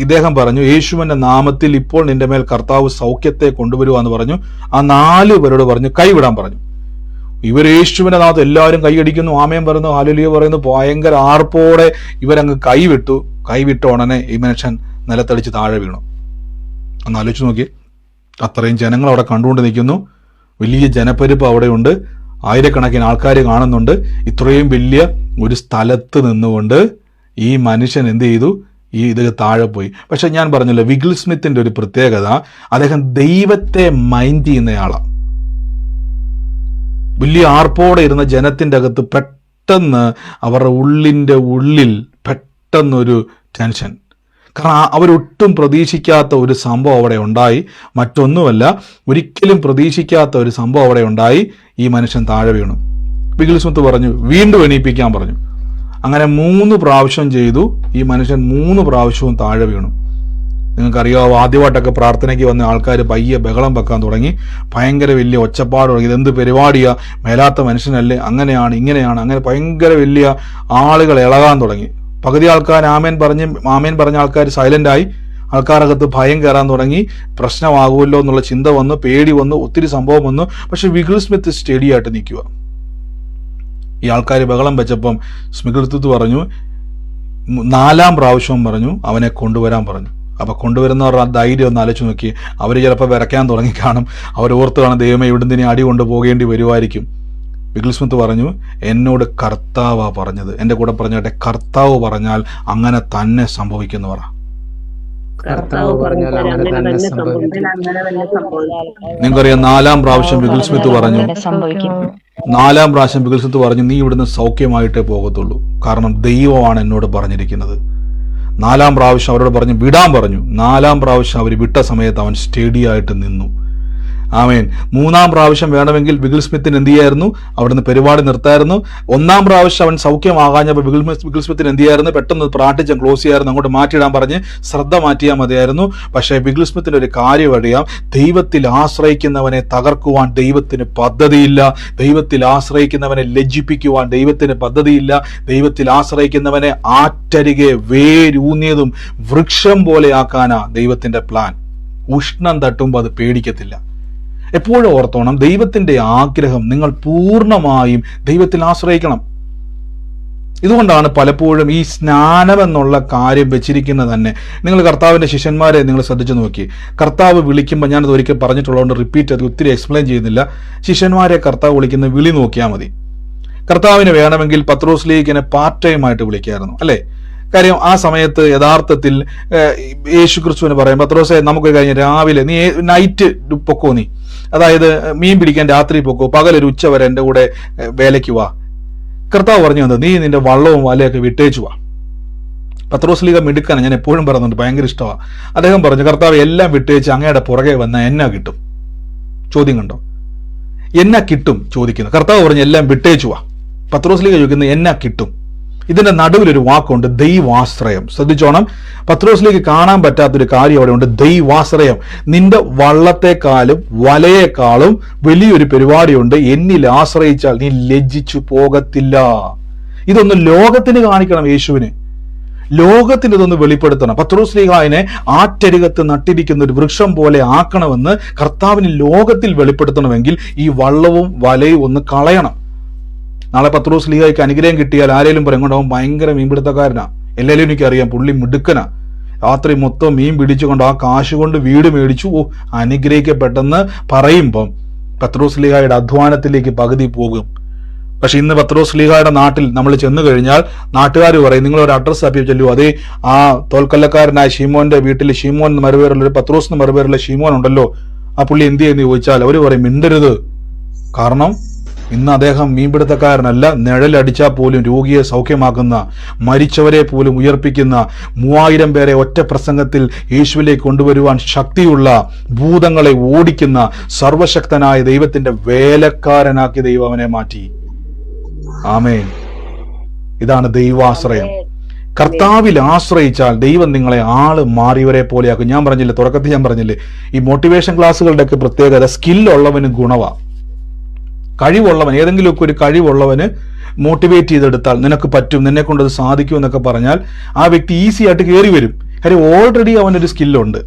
ഇദ്ദേഹം പറഞ്ഞു, യേശുവിന്റെ നാമത്തിൽ ഇപ്പോൾ നിന്റെ മേൽ കർത്താവ് സൗഖ്യത്തെ കൊണ്ടുവരുക എന്ന് പറഞ്ഞു. ആ 4 പേരോട് പറഞ്ഞു കൈവിടാൻ പറഞ്ഞു. ഇവർ യേശുവിന്റെ നാമത്തിൽ എല്ലാവരും കൈയടിക്കുന്നു, ആമേൻ പറയുന്നു, ഹല്ലേലൂയ പറയുന്നു, ഭയങ്കര ആർപ്പോടെ ഇവരങ്ങ് കൈവിട്ട ഉടനെ ഈ മനുഷ്യൻ നിലത്തടിച്ച് താഴെ വീണു. ഒന്ന് ആലോചിച്ച് നോക്കി, അത്രയും ജനങ്ങൾ അവിടെ കണ്ടുകൊണ്ട് നിൽക്കുന്നു, വലിയ ജനപ്പെരുപ്പ് അവിടെയുണ്ട്, ആയിരക്കണക്കിന് ആൾക്കാർ കാണുന്നുണ്ട്. ഇത്രയും വലിയ ഒരു സ്ഥലത്ത് നിന്നുകൊണ്ട് ഈ മനുഷ്യൻ എന്ത് ചെയ്തു? ഇത് താഴെ പോയി. പക്ഷെ ഞാൻ പറഞ്ഞല്ലോ, വിഗിൾ സ്മിത്തിന്റെ ഒരു പ്രത്യേകത, അദ്ദേഹം ദൈവത്തെ മൈൻഡ് ചെയ്യുന്നയാളാണ്. വലിയ ആർപ്പോടെ ഇരുന്ന ജനത്തിൻ്റെ അകത്ത് പെട്ടെന്ന് അവരുടെ ഉള്ളിൽ പെട്ടെന്നൊരു ടെൻഷൻ. കാരണം അവരൊട്ടും പ്രതീക്ഷിക്കാത്ത ഒരു സംഭവം അവിടെ ഉണ്ടായി. മറ്റൊന്നുമല്ല, ഒരിക്കലും പ്രതീക്ഷിക്കാത്ത ഒരു സംഭവം അവിടെ ഉണ്ടായി. ഈ മനുഷ്യൻ താഴെ വീണു. വിഗിൾ സ്മിത്ത് പറഞ്ഞു, വീണ്ടും എണീപ്പിക്കാൻ പറഞ്ഞു. അങ്ങനെ 3 പ്രാവശ്യം ചെയ്തു. ഈ മനുഷ്യൻ 3 പ്രാവശ്യവും താഴെ വീണു. നിങ്ങൾക്കറിയാവോ, ആദ്യമായിട്ടൊക്കെ പ്രാർത്ഥനയ്ക്ക് വന്ന ആൾക്കാർ പയ്യെ ബഹളം വെക്കാൻ തുടങ്ങി. ഭയങ്കര വലിയ ഒച്ചപ്പാട് തുടങ്ങി. ഇതെന്ത് പരിപാടിയാ, മേലാത്ത മനുഷ്യനല്ലേ, അങ്ങനെയാണ് ഇങ്ങനെയാണ്, അങ്ങനെ ഭയങ്കര വലിയ ആളുകൾ ഇളകാൻ തുടങ്ങി. പകുതി ആൾക്കാർ ആമേൻ പറഞ്ഞ ആൾക്കാർ സൈലൻ്റായി. ആൾക്കാരകത്ത് ഭയം കയറാൻ തുടങ്ങി. പ്രശ്നമാകുമല്ലോ എന്നുള്ള ചിന്ത വന്നു, പേടി വന്നു, ഒത്തിരി സംഭവം വന്നു. പക്ഷെ വിഗിൾ സ്മിത്ത് സ്റ്റഡി ആയിട്ട് നിൽക്കുക. ഈ ആൾക്കാർ ബഹളം വെച്ചപ്പം വിഗിൾ സ്മിത്ത് പറഞ്ഞു, 4-ാം പ്രാവശ്യവും പറഞ്ഞു അവനെ കൊണ്ടുവരാൻ പറഞ്ഞു. അപ്പൊ കൊണ്ടുവരുന്നവർ ആ ധൈര്യം ഒന്ന് ആലോചിച്ച് നോക്കി. അവർ ചിലപ്പോൾ വിറയ്ക്കാൻ തുടങ്ങി കാണും. അവർ ഓർത്ത് കാണും, ദൈവമേ ഇവിടുന്ന് അടി കൊണ്ട് പോകേണ്ടി വരുമായിരിക്കും. വിഗിൾ സ്മിത്ത് പറഞ്ഞു, എന്നോട് കർത്താവാ പറഞ്ഞത്. എൻ്റെ കൂടെ പറഞ്ഞാട്ടെ, കർത്താവ് പറഞ്ഞാൽ അങ്ങനെ തന്നെ സംഭവിക്കുന്നു പറ. നിങ്ങൾക്കറിയാം, 4-ാം പ്രാവശ്യം വിഗിൾ സ്മിത്ത് പറഞ്ഞു, 4-ാം പ്രാവശ്യം വിഗിൾ സ്മിത്ത് പറഞ്ഞു, നീ ഇവിടുന്ന് സൗഖ്യമായിട്ടേ പോകത്തുള്ളൂ, കാരണം ദൈവമാണ് എന്നോട് പറഞ്ഞിരിക്കുന്നത്. 4-ാം പ്രാവശ്യം അവരോട് പറഞ്ഞു വിടാൻ പറഞ്ഞു. 4-ാം പ്രാവശ്യം അവർ വിട്ട സമയത്ത് അവൻ സ്റ്റഡി ആയിട്ട് നിന്നു. ആമേൻ. 3-ാം പ്രാവശ്യം വേണമെങ്കിൽ വിഗിൾ സ്മിത്തിന് എന്ത് ചെയ്യായിരുന്നു? അവിടുന്ന് പരിപാടി നിർത്തായിരുന്നു. 1-ാം പ്രാവശ്യം അവൻ സൗഖ്യമാകാഞ്ഞപ്പോൾ വിഗിൾ സ്മിത്തിന് എന്ത് ചെയ്യായിരുന്നു? പെട്ടെന്ന് പ്രാർത്ഥിച്ച് ക്ലോസ് ചെയ്യായിരുന്നു, അങ്ങോട്ട് മാറ്റിയിടാൻ പറഞ്ഞ് ശ്രദ്ധ മാറ്റിയാൽ മതിയായിരുന്നു. പക്ഷേ വിഗിൾ സ്മിത്തിന് ഒരു കാര്യം അറിയാം, ദൈവത്തിൽ ആശ്രയിക്കുന്നവനെ തകർക്കുവാൻ ദൈവത്തിന് പദ്ധതിയില്ല. ദൈവത്തിൽ ആശ്രയിക്കുന്നവനെ ലജ്ജിപ്പിക്കുവാൻ ദൈവത്തിന് പദ്ധതിയില്ല. ദൈവത്തിൽ ആശ്രയിക്കുന്നവനെ ആറ്റരികെ വേരൂന്നിയതും വൃക്ഷം പോലെ ആക്കാനാ ദൈവത്തിന്റെ പ്ലാൻ. ഉഷ്ണം തട്ടുമ്പോൾ അത് പേടിക്കത്തില്ല. എപ്പോഴും ഓർത്തോണം, ദൈവത്തിന്റെ ആഗ്രഹം നിങ്ങൾ പൂർണ്ണമായും ദൈവത്തിൽ ആശ്രയിക്കണം. ഇതുകൊണ്ടാണ് പലപ്പോഴും ഈ സ്നാനം എന്നുള്ള കാര്യം വെച്ചിരിക്കുന്നത് തന്നെ. നിങ്ങൾ കർത്താവിന്റെ ശിഷ്യന്മാരെ നിങ്ങൾ ശ്രദ്ധിച്ചു നോക്കി. കർത്താവ് വിളിക്കുമ്പോൾ, ഞാനത് ഒരിക്കൽ പറഞ്ഞിട്ടുള്ളതുകൊണ്ട് റിപ്പീറ്റ് അത് ഒത്തിരി എക്സ്പ്ലെയിൻ ചെയ്യുന്നില്ല. ശിഷ്യന്മാരെ കർത്താവ് വിളിക്കുന്ന വിളി നോക്കിയാൽ മതി. കർത്താവിന് വേണമെങ്കിൽ പത്രോസ്ലീഹിനെ പാർട്ട് ടൈം ആയിട്ട് വിളിക്കായിരുന്നു, അല്ലേ? കാര്യം ആ സമയത്ത് യഥാർത്ഥത്തിൽ യേശു ക്രിസ്തുവിന് പറയാം, പത്രോസേ നമുക്ക് കഴിഞ്ഞ രാവിലെ നീ നൈറ്റ് പൊക്കോ, നീ അതായത് മീൻ പിടിക്കാൻ രാത്രി പൊക്കോ, പകലൊരു ഉച്ച വരെ എൻ്റെ കൂടെ വേലയ്ക്ക് വാ. കർത്താവ് പറഞ്ഞു വന്നത്, നീ നിന്റെ വള്ളവും വലയൊക്കെ വിട്ടേച്ചു വാ. പത്രോസ്ലീഹ മിടുക്കാണ്, ഞാൻ എപ്പോഴും പറയുന്നുണ്ട്, ഭയങ്കര ഇഷ്ടമാണ്. അദ്ദേഹം പറഞ്ഞു, കർത്താവ് എല്ലാം വിട്ടേച്ച് അങ്ങയുടെ പുറകെ വന്നാൽ എന്നാ കിട്ടും? ചോദ്യം കണ്ടോ? എന്നാ കിട്ടും ചോദിക്കുന്നു. കർത്താവ് പറഞ്ഞു എല്ലാം വിട്ടേച്ചു വാ. പത്രോസ്ലീഹ ചോദിക്കുന്നത് എന്നാ കിട്ടും? ഇതിന്റെ നടുവിലൊരു വാക്കുണ്ട്, ദൈവാശ്രയം. ശ്രദ്ധിച്ചോണം, പത്രോസ്ലീഹ് കാണാൻ പറ്റാത്തൊരു കാര്യം അവിടെ ഉണ്ട്, ദൈവാശ്രയം. നിന്റെ വള്ളത്തെക്കാളും വലയേക്കാളും വലിയൊരു പരിപാടിയുണ്ട്. എന്നിൽ ആശ്രയിച്ചാൽ നീ ലജ്ജിച്ചു പോകത്തില്ല. ഇതൊന്ന് ലോകത്തിന് കാണിക്കണം, യേശുവിന് ലോകത്തിന് ഇതൊന്ന് വെളിപ്പെടുത്തണം. പത്രോസ്ലീഹായിനെ ആറ്റരികത്ത് നട്ടിരിക്കുന്ന ഒരു വൃക്ഷം പോലെ ആക്കണമെന്ന് കർത്താവിന് ലോകത്തിൽ വെളിപ്പെടുത്തണമെങ്കിൽ ഈ വള്ളവും വലയും ഒന്ന് കളയണം. നാളെ പത്രോസ്ലീഹായ്ക്ക് അനുഗ്രഹം കിട്ടിയാൽ ആരെങ്കിലും പറയും, കൊണ്ട് അവൻ ഭയങ്കര മീൻപിടുത്തക്കാരനാ, എല്ലാവരും എനിക്കറിയാം, പുള്ളി മിടുക്കനാ. രാത്രി മൊത്തം മീൻ പിടിച്ചുകൊണ്ട് ആ കാശ് കൊണ്ട് വീട് മേടിച്ചു. അനുഗ്രഹിക്കപ്പെട്ടെന്ന് പറയുമ്പം പത്രോസ്ലീഹായുടെ അധ്വാനത്തിലേക്ക് പകുതി പോകും. പക്ഷെ ഇന്ന് പത്രോസ്ലീഹായുടെ നാട്ടിൽ നമ്മൾ ചെന്ന് കഴിഞ്ഞാൽ നാട്ടുകാർ പറയും, നിങ്ങളൊരു അഡ്രസ്സ് അപ്പി ചെല്ലൂ, അതേ ആ തോൽക്കൊല്ലക്കാരനായ ഷീമോന്റെ വീട്ടിൽ ഷീമോൻ എന്ന് മറുപേരുള്ള ഒരു പത്രോസ് എന്ന് മറുപേരുള്ള ഷീമോൻ ഉണ്ടല്ലോ, ആ പുള്ളി എന്ത് ചെയ്യുന്നു ചോദിച്ചാൽ അവർ പറയും മിണ്ടരുത്. കാരണം ഇന്ന് അദ്ദേഹം മീൻപിടുത്തക്കാരനല്ല, നിഴലടിച്ചാൽ പോലും രോഗിയെ സൗഖ്യമാക്കുന്ന, മരിച്ചവരെ പോലും ഉയർപ്പിക്കുന്ന, 3000 പേരെ ഒറ്റ പ്രസംഗത്തിൽ യേശുവിലേക്ക് കൊണ്ടുവരുവാൻ ശക്തിയുള്ള, ഭൂതങ്ങളെ ഓടിക്കുന്ന സർവശക്തനായ ദൈവത്തിന്റെ വേലക്കാരനാക്കി ദൈവം അവനെ മാറ്റി. ആമേൻ. ഇതാണ് ദൈവാശ്രയം. കർത്താവിൽ ആശ്രയിച്ചാൽ ദൈവം നിങ്ങളെ ആള് മാറിയവരെ പോലെയാക്കും. ഞാൻ പറഞ്ഞില്ലേ, തുടക്കത്തിൽ ഞാൻ പറഞ്ഞില്ലേ, ഈ മോട്ടിവേഷൻ ക്ലാസ്സുകളുടെയൊക്കെ പ്രത്യേകത സ്കില്ലുള്ളവന് ഗുണവാ. കഴിവുള്ളവൻ, ഏതെങ്കിലുമൊക്കെ ഒരു കഴിവുള്ളവന് മോട്ടിവേറ്റ് ചെയ്തെടുത്താൽ നിനക്ക് പറ്റും, നിന്നെ കൊണ്ട് അത് സാധിക്കും എന്നൊക്കെ പറഞ്ഞാൽ ആ വ്യക്തി ഈസി ആയിട്ട് കയറി വരും. കാര്യം ഓൾറെഡി അവനൊരു സ്കില്ലുണ്ട്.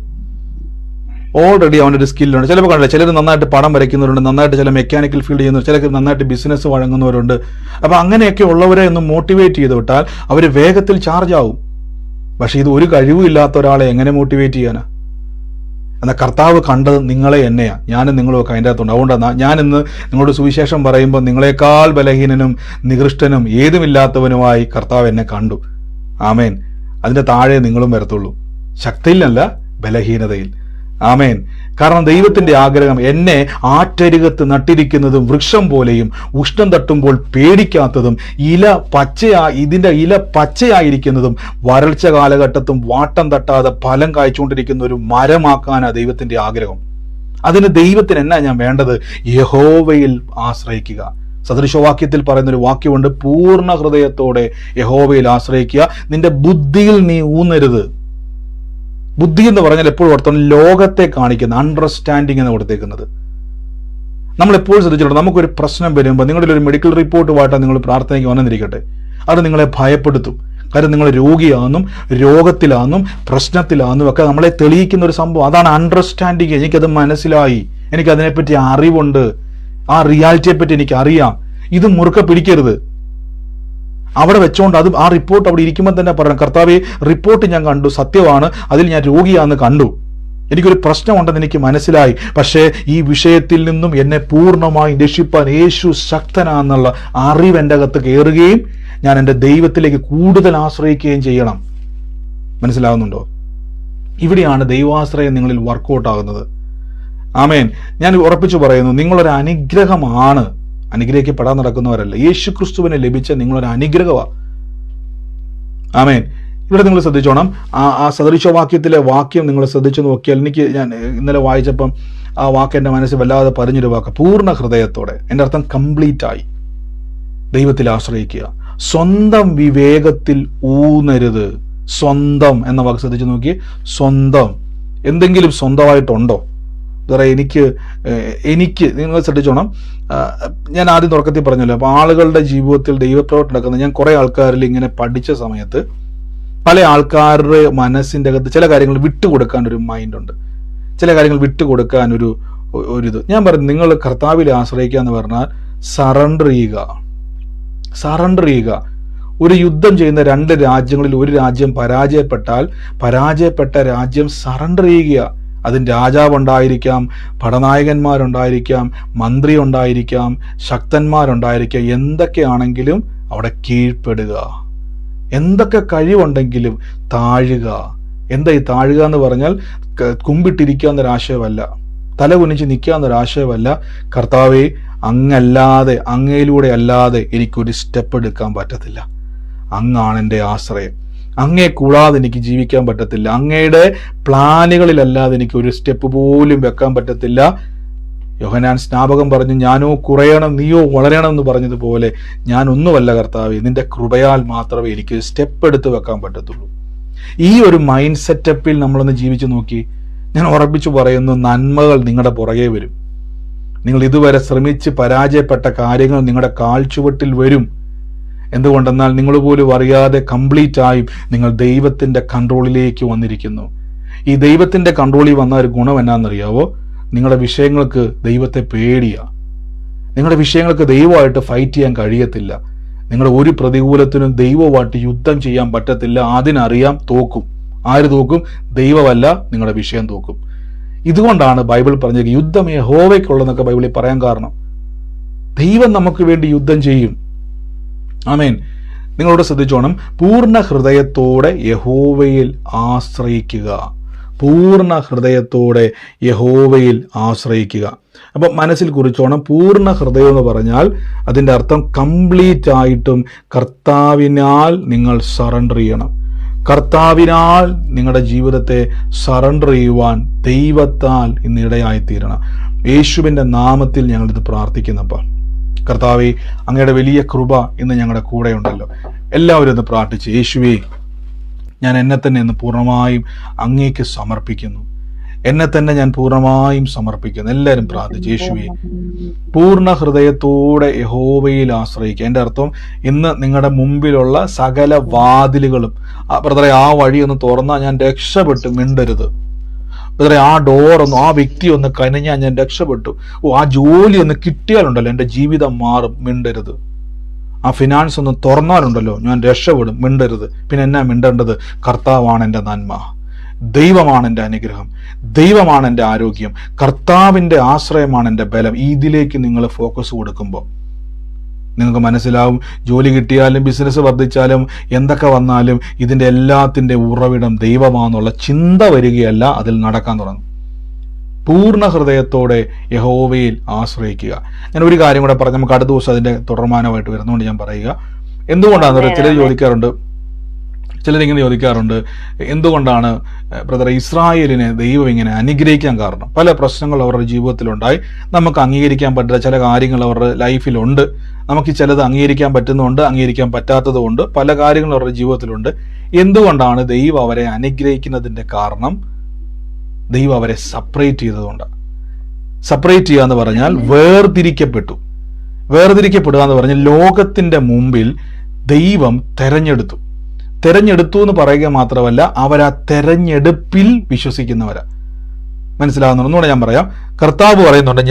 ചിലപ്പോൾ കണ്ടില്ല, ചിലർ നന്നായിട്ട് പടം വരയ്ക്കുന്നവരുണ്ട്, നന്നായിട്ട് ചില മെക്കാനിക്കൽ ഫീൽഡ് ചെയ്യുന്നവർ, ചിലർക്ക് നന്നായിട്ട് ബിസിനസ് വഴങ്ങുന്നവരുണ്ട്. അപ്പൊ അങ്ങനെയൊക്കെ ഉള്ളവരെ ഒന്ന് മോട്ടിവേറ്റ് ചെയ്ത് വിട്ടാൽ അവർ വേഗത്തിൽ ചാർജ് ആവും. പക്ഷെ ഇത് ഒരു കഴിവുമില്ലാത്ത ഒരാളെ എങ്ങനെ മോട്ടിവേറ്റ് ചെയ്യാനാ? എന്നാൽ കർത്താവ് കണ്ടത് നിങ്ങളെ എന്നെയാ, ഞാനും നിങ്ങളുമൊക്കെ അതിൻ്റെ അകത്തുണ്ട്. അതുകൊണ്ടാണ് ഞാൻ ഇന്ന് നിങ്ങളോട് സുവിശേഷം പറയുമ്പോൾ നിങ്ങളെക്കാൾ ബലഹീനനും നികൃഷ്ടനും ഏതുമില്ലാത്തവനുമായി കർത്താവ് എന്നെ കണ്ടു. ആമേൻ. അതിൻ്റെ താഴെ നിങ്ങളും വരത്തുള്ളൂ, ശക്തിയിലല്ല ബലഹീനതയിൽ. ആമേൻ. കാരണം ദൈവത്തിന്റെ ആഗ്രഹം എന്നെ ആറ്റരികത്ത് നട്ടിരിക്കുന്നതും വൃക്ഷം പോലെയും ഉഷ്ണം തട്ടുമ്പോൾ പേടിക്കാത്തതും ഇതിന്റെ ഇല പച്ചയായിരിക്കുന്നതും വരൾച്ച കാലഘട്ടത്തും വാട്ടം തട്ടാതെ ഫലം കായ്ച്ചുകൊണ്ടിരിക്കുന്ന ഒരു മരമാക്കാനാണ് ദൈവത്തിന്റെ ആഗ്രഹം. അതിന് ദൈവത്തിന് എന്നാ ഞാൻ വേണ്ടത്? യഹോവയിൽ ആശ്രയിക്കുക. സദൃശവാക്യത്തിൽ പറയുന്നൊരു വാക്യമുണ്ട്, പൂർണ്ണ ഹൃദയത്തോടെ യഹോവയിൽ ആശ്രയിക്കുക, നിന്റെ ബുദ്ധിയിൽ നീ ഊന്നരുത്. ബുദ്ധി എന്ന് പറഞ്ഞാൽ എപ്പോഴും ഓർത്തോണം ലോകത്തെ കാണിക്കുന്ന അണ്ടർസ്റ്റാൻഡിങ് എന്ന് കൊടുത്തേക്കുന്നത്. നമ്മൾ എപ്പോഴും ശ്രദ്ധിച്ചിട്ടുണ്ട്, നമുക്കൊരു പ്രശ്നം വരുമ്പോൾ നിങ്ങളുടെ ഒരു മെഡിക്കൽ റിപ്പോർട്ടുമായിട്ടാണ് നിങ്ങൾ പ്രാർത്ഥനയ്ക്ക് വന്നെന്നിരിക്കട്ടെ, അത് നിങ്ങളെ ഭയപ്പെടുത്തും. കാര്യം നിങ്ങൾ രോഗിയാണെന്നും രോഗത്തിലാണെന്നും പ്രശ്നത്തിലാണെന്നും ഒക്കെ നമ്മളെ തെളിയിക്കുന്ന ഒരു സംഭവം. അതാണ് അണ്ടർസ്റ്റാൻഡിങ്. എനിക്കത് മനസ്സിലായി, എനിക്കതിനെപ്പറ്റി അറിവുണ്ട്, ആ റിയാലിറ്റിയെ പറ്റി എനിക്ക് അറിയാം. ഇത് മുറുക്കെ പിടിക്കരുത്. അവിടെ വെച്ചോണ്ട് അത് ആ റിപ്പോർട്ട് അവിടെ ഇരിക്കുമ്പോൾ തന്നെ പറയണം, കർത്താവേ റിപ്പോർട്ട് ഞാൻ കണ്ടു, സത്യമാണ്, അതിൽ ഞാൻ രോഗിയാണെന്ന് കണ്ടു, എനിക്കൊരു പ്രശ്നമുണ്ടെന്ന് എനിക്ക് മനസ്സിലായി, പക്ഷേ ഈ വിഷയത്തിൽ നിന്നും എന്നെ പൂർണ്ണമായി രക്ഷിപ്പാൻ യേശു ശക്തനാന്നുള്ള അറിവ് എൻ്റെ അകത്ത് കയറുകയും ഞാൻ എൻ്റെ ദൈവത്തിലേക്ക് കൂടുതൽ ആശ്രയിക്കുകയും ചെയ്യണം. മനസ്സിലാവുന്നുണ്ടോ? ഇവിടെയാണ് ദൈവാശ്രയം നിങ്ങളിൽ വർക്കൗട്ട് ആകുന്നത്. ആമേൻ. ഞാൻ ഉറപ്പിച്ചു പറയുന്നു, നിങ്ങളൊരു അനുഗ്രഹമാണ്. അനുഗ്രഹിക്കപ്പെടാൻ നടക്കുന്നവരല്ല, യേശു ക്രിസ്തുവിനെ ലഭിച്ച നിങ്ങളൊരു അനുഗ്രഹമാണ്. ആമേൻ. ഇവിടെ നിങ്ങൾ ശ്രദ്ധിച്ചോണം, ആ സദൃശവാക്യത്തിലെ വാക്യം നിങ്ങൾ ശ്രദ്ധിച്ചു നോക്കിയാൽ, ഞാൻ ഇന്നലെ വായിച്ചപ്പം ആ വാക്ക് എൻ്റെ മനസ്സിൽ വല്ലാതെ പതിഞ്ഞൊരു വാക്ക്, പൂർണ്ണ ഹൃദയത്തോടെ. എൻ്റെ അർത്ഥം കംപ്ലീറ്റ് ആയി ദൈവത്തിൽ ആശ്രയിക്കുക. സ്വന്തം വിവേകത്തിൽ ഊന്നരുത്. സ്വന്തം എന്ന വാക്ക് ശ്രദ്ധിച്ചു നോക്കി. സ്വന്തം എന്തെങ്കിലും സ്വന്തമായിട്ടുണ്ടോ? എനിക്ക് നിങ്ങൾ ശ്രദ്ധിച്ചോണം, ഞാൻ ആദ്യം തുടക്കത്തിൽ പറഞ്ഞല്ലോ, അപ്പൊ ആളുകളുടെ ജീവിതത്തിൽ ദൈവപ്രവർത്തനം നടക്കുന്നത് ഞാൻ കുറെ ആൾക്കാരിൽ ഇങ്ങനെ പഠിച്ച സമയത്ത് പല ആൾക്കാരുടെ മനസ്സിന്റെ അകത്ത് ചില കാര്യങ്ങൾ വിട്ടുകൊടുക്കാൻ ഒരു മൈൻഡ് ഉണ്ട്, ചില കാര്യങ്ങൾ വിട്ടുകൊടുക്കാൻ ഒരിത്. ഞാൻ പറഞ്ഞു, നിങ്ങൾ കർത്താവിൽ ആശ്രയിക്കുക എന്ന് പറഞ്ഞാൽ സറണ്ടർ ചെയ്യുക. ഒരു യുദ്ധം ചെയ്യുന്ന 2 രാജ്യങ്ങളിൽ ഒരു രാജ്യം പരാജയപ്പെട്ട രാജ്യം സറണ്ടർ ചെയ്യുക. അതിന് രാജാവുണ്ടായിരിക്കാം, പടനായകന്മാരുണ്ടായിരിക്കാം, മന്ത്രി ഉണ്ടായിരിക്കാം, ശക്തന്മാരുണ്ടായിരിക്കാം, എന്തൊക്കെയാണെങ്കിലും അവിടെ കീഴ്പ്പെടുക. എന്തൊക്കെ കഴിവുണ്ടെങ്കിലും താഴുക. എന്താ ഈ താഴുക എന്ന് പറഞ്ഞാൽ കുമ്പിട്ടിരിക്കുക എന്നൊരാശയമല്ല, തല കുനിച്ച് നിൽക്കുക എന്നൊരാശയമല്ല. കർത്താവേ, അങ്ങയിലൂടെ അല്ലാതെ എനിക്കൊരു സ്റ്റെപ്പ് എടുക്കാൻ പറ്റത്തില്ല, അങ്ങാണ് എൻ്റെ ആശ്രയം, അങ്ങയെ കൂടാതെ എനിക്ക് ജീവിക്കാൻ പറ്റത്തില്ല, അങ്ങയുടെ പ്ലാനുകളിലല്ലാതെ എനിക്ക് ഒരു സ്റ്റെപ്പ് പോലും വെക്കാൻ പറ്റത്തില്ല. യോഹന്നാൻ സ്നാപകൻ പറഞ്ഞു, ഞാനോ കുറയണം നീയോ വളരണം എന്ന് പറഞ്ഞതുപോലെ ഞാൻ ഒന്നുമല്ല കർത്താവേ, നിന്റെ കൃപയാൽ മാത്രമേ എനിക്ക് സ്റ്റെപ്പ് എടുത്ത് വെക്കാൻ പറ്റത്തുള്ളൂ. ഈ ഒരു മൈൻഡ് സെറ്റപ്പിൽ നമ്മളൊന്ന് ജീവിച്ചു നോക്കി, ഞാൻ ഉറപ്പിച്ചു പറയുന്നു, നന്മകൾ നിങ്ങളുടെ പുറകെ വരും. നിങ്ങൾ ഇതുവരെ ശ്രമിച്ച് പരാജയപ്പെട്ട കാര്യങ്ങൾ നിങ്ങളുടെ കാൽച്ചുവട്ടിൽ വരും. എന്തുകൊണ്ടെന്നാൽ നിങ്ങൾ പോലും അറിയാതെ കംപ്ലീറ്റ് ആയും നിങ്ങൾ ദൈവത്തിന്റെ കൺട്രോളിലേക്ക് വന്നിരിക്കുന്നു. ഈ ദൈവത്തിന്റെ കൺട്രോളിൽ വന്ന ഒരു ഗുണം എന്നാണെന്നറിയാവോ? നിങ്ങളുടെ വിഷയങ്ങൾക്ക് ദൈവത്തെ പേടിയാ. നിങ്ങളുടെ വിഷയങ്ങൾക്ക് ദൈവമായിട്ട് ഫൈറ്റ് ചെയ്യാൻ കഴിയത്തില്ല. നിങ്ങളുടെ ഒരു പ്രതികൂലത്തിനും ദൈവമായിട്ട് യുദ്ധം ചെയ്യാൻ പറ്റത്തില്ല. അതിനറിയാം, തോക്കും. ആര് തോക്കും? ദൈവമല്ല, നിങ്ങളുടെ വിഷയം തോക്കും. ഇതുകൊണ്ടാണ് ബൈബിൾ പറഞ്ഞത് യുദ്ധം യഹോവയ്ക്കുള്ളതെന്നൊക്കെ ബൈബിളിൽ പറയാൻ കാരണം. ദൈവം നമുക്ക് വേണ്ടി യുദ്ധം ചെയ്യും. ആമേൻ. നിങ്ങളോട് ശ്രദ്ധിച്ചോണം, പൂർണ്ണ ഹൃദയത്തോടെ യഹോവയിൽ ആശ്രയിക്കുക. പൂർണ്ണ ഹൃദയത്തോടെ യഹോവയിൽ ആശ്രയിക്കുക. അപ്പൊ മനസ്സിൽ കുറിച്ചോണം, പൂർണ്ണ ഹൃദയം എന്ന് പറഞ്ഞാൽ അതിൻ്റെ അർത്ഥം കംപ്ലീറ്റ് ആയിട്ടും കർത്താവിനാൽ നിങ്ങൾ സറണ്ടർ ചെയ്യണം. കർത്താവിനാൽ നിങ്ങളുടെ ജീവിതത്തെ സറണ്ടർ ചെയ്യുവാൻ ദൈവത്താൽ ഇന്ന് ഇടയായിത്തീരണം. യേശുവിൻ്റെ നാമത്തിൽ ഞങ്ങളിത് പ്രാർത്ഥിക്കുന്നപ്പോൾ കർത്താവേ, അങ്ങയുടെ വലിയ കൃപ ഇന്ന് ഞങ്ങളുടെ കൂടെ ഉണ്ടല്ലോ. എല്ലാവരും ഒന്ന് പ്രാർത്ഥിച്ച്, യേശുവേ, ഞാൻ എന്നെ തന്നെ ഇന്ന് പൂർണ്ണമായും അങ്ങേക്ക് സമർപ്പിക്കുന്നു. എന്നെ തന്നെ ഞാൻ പൂർണ്ണമായും സമർപ്പിക്കുന്നു. എല്ലാവരും പ്രാർത്ഥിച്ച്, യേശുവേ, പൂർണ്ണ ഹൃദയത്തോടെ യഹോവയിൽ ആശ്രയിക്കുക. എൻ്റെ അർത്ഥം, ഇന്ന് നിങ്ങളുടെ മുമ്പിലുള്ള സകല വാതിലുകളും ബ്രദറെ ആ വഴിയൊന്ന് തുറന്നാൽ ഞാൻ രക്ഷപ്പെട്ടു, മിണ്ടരുത്. ബ്രദറെ ആ ഡോറൊന്നും, ആ വ്യക്തി ഒന്ന് കനിഞ്ഞാൽ ഞാൻ രക്ഷപ്പെട്ടു. ആ ജോലി ഒന്ന് കിട്ടിയാലുണ്ടല്ലോ എൻ്റെ ജീവിതം മാറും, മിണ്ടരുത്. ആ ഫിനാൻസ് ഒന്ന് തുറന്നാലുണ്ടല്ലോ ഞാൻ രക്ഷപ്പെടും, മിണ്ടരുത്. പിന്നെ എന്നാ മിണ്ടേണ്ടത്? കർത്താവാണ് എൻ്റെ നന്മ, ദൈവമാണ് എൻ്റെ അനുഗ്രഹം, ദൈവമാണ് എൻ്റെ ആരോഗ്യം, കർത്താവിൻ്റെ ആശ്രയമാണ് എൻ്റെ ബലം. ഇതിലേക്ക് നിങ്ങൾ ഫോക്കസ് കൊടുക്കുമ്പോൾ നിങ്ങൾക്ക് മനസ്സിലാവും, ജോലി കിട്ടിയാലും ബിസിനസ് വർദ്ധിച്ചാലും എന്തൊക്കെ വന്നാലും ഇതിൻ്റെ എല്ലാത്തിൻ്റെ ഉറവിടം ദൈവമാണെന്നുള്ള ചിന്ത വരികയല്ല, അതിൽ നടക്കാൻ തുടങ്ങും. പൂർണ്ണ ഹൃദയത്തോടെ യഹോവയിൽ ആശ്രയിക്കുക. ഞാൻ ഒരു കാര്യം കൂടെ പറഞ്ഞ് നമുക്ക് അടുത്ത ദിവസം അതിൻ്റെ തുടർമാനമായിട്ട് വരുന്നതുകൊണ്ട് ഞാൻ പറയുക. എന്തുകൊണ്ടാണെന്ന് ചിലരിങ്ങനെ ചോദിക്കാറുണ്ട്, എന്തുകൊണ്ടാണ് ബ്രദറെ ഇസ്രായേലിനെ ദൈവം ഇങ്ങനെ അനുഗ്രഹിക്കാൻ കാരണം? പല പ്രശ്നങ്ങൾ അവരുടെ ജീവിതത്തിലുണ്ടായി. നമുക്ക് അംഗീകരിക്കാൻ പറ്റുന്ന ചില കാര്യങ്ങൾ അവരുടെ ലൈഫിലുണ്ട്. നമുക്ക് ചിലത് അംഗീകരിക്കാൻ പറ്റുന്നുണ്ട്, അംഗീകരിക്കാൻ പറ്റാത്തതുകൊണ്ട് പല കാര്യങ്ങളും അവരുടെ ജീവിതത്തിലുണ്ട്. എന്തുകൊണ്ടാണ് ദൈവം അവരെ അനുഗ്രഹിക്കുന്നതിൻ്റെ കാരണം? ദൈവം അവരെ സെപ്പറേറ്റ് ചെയ്തതുകൊണ്ട്. സെപ്പറേറ്റ് ചെയ്യുക എന്ന് പറഞ്ഞാൽ വേർതിരിക്കപ്പെട്ടു. വേർതിരിക്കപ്പെടുക എന്ന് പറഞ്ഞാൽ ലോകത്തിന്റെ മുമ്പിൽ ദൈവം തെരഞ്ഞെടുത്തു എന്ന് പറയുക മാത്രമല്ല, അവരാ തെരഞ്ഞെടുപ്പിൽ വിശ്വസിക്കുന്നവരാ. മനസ്സിലാകുന്നുണ്ട്? ഒന്നുകൂടെ ഞാൻ പറയാം. കർത്താവ് പറയുന്നുണ്ട്,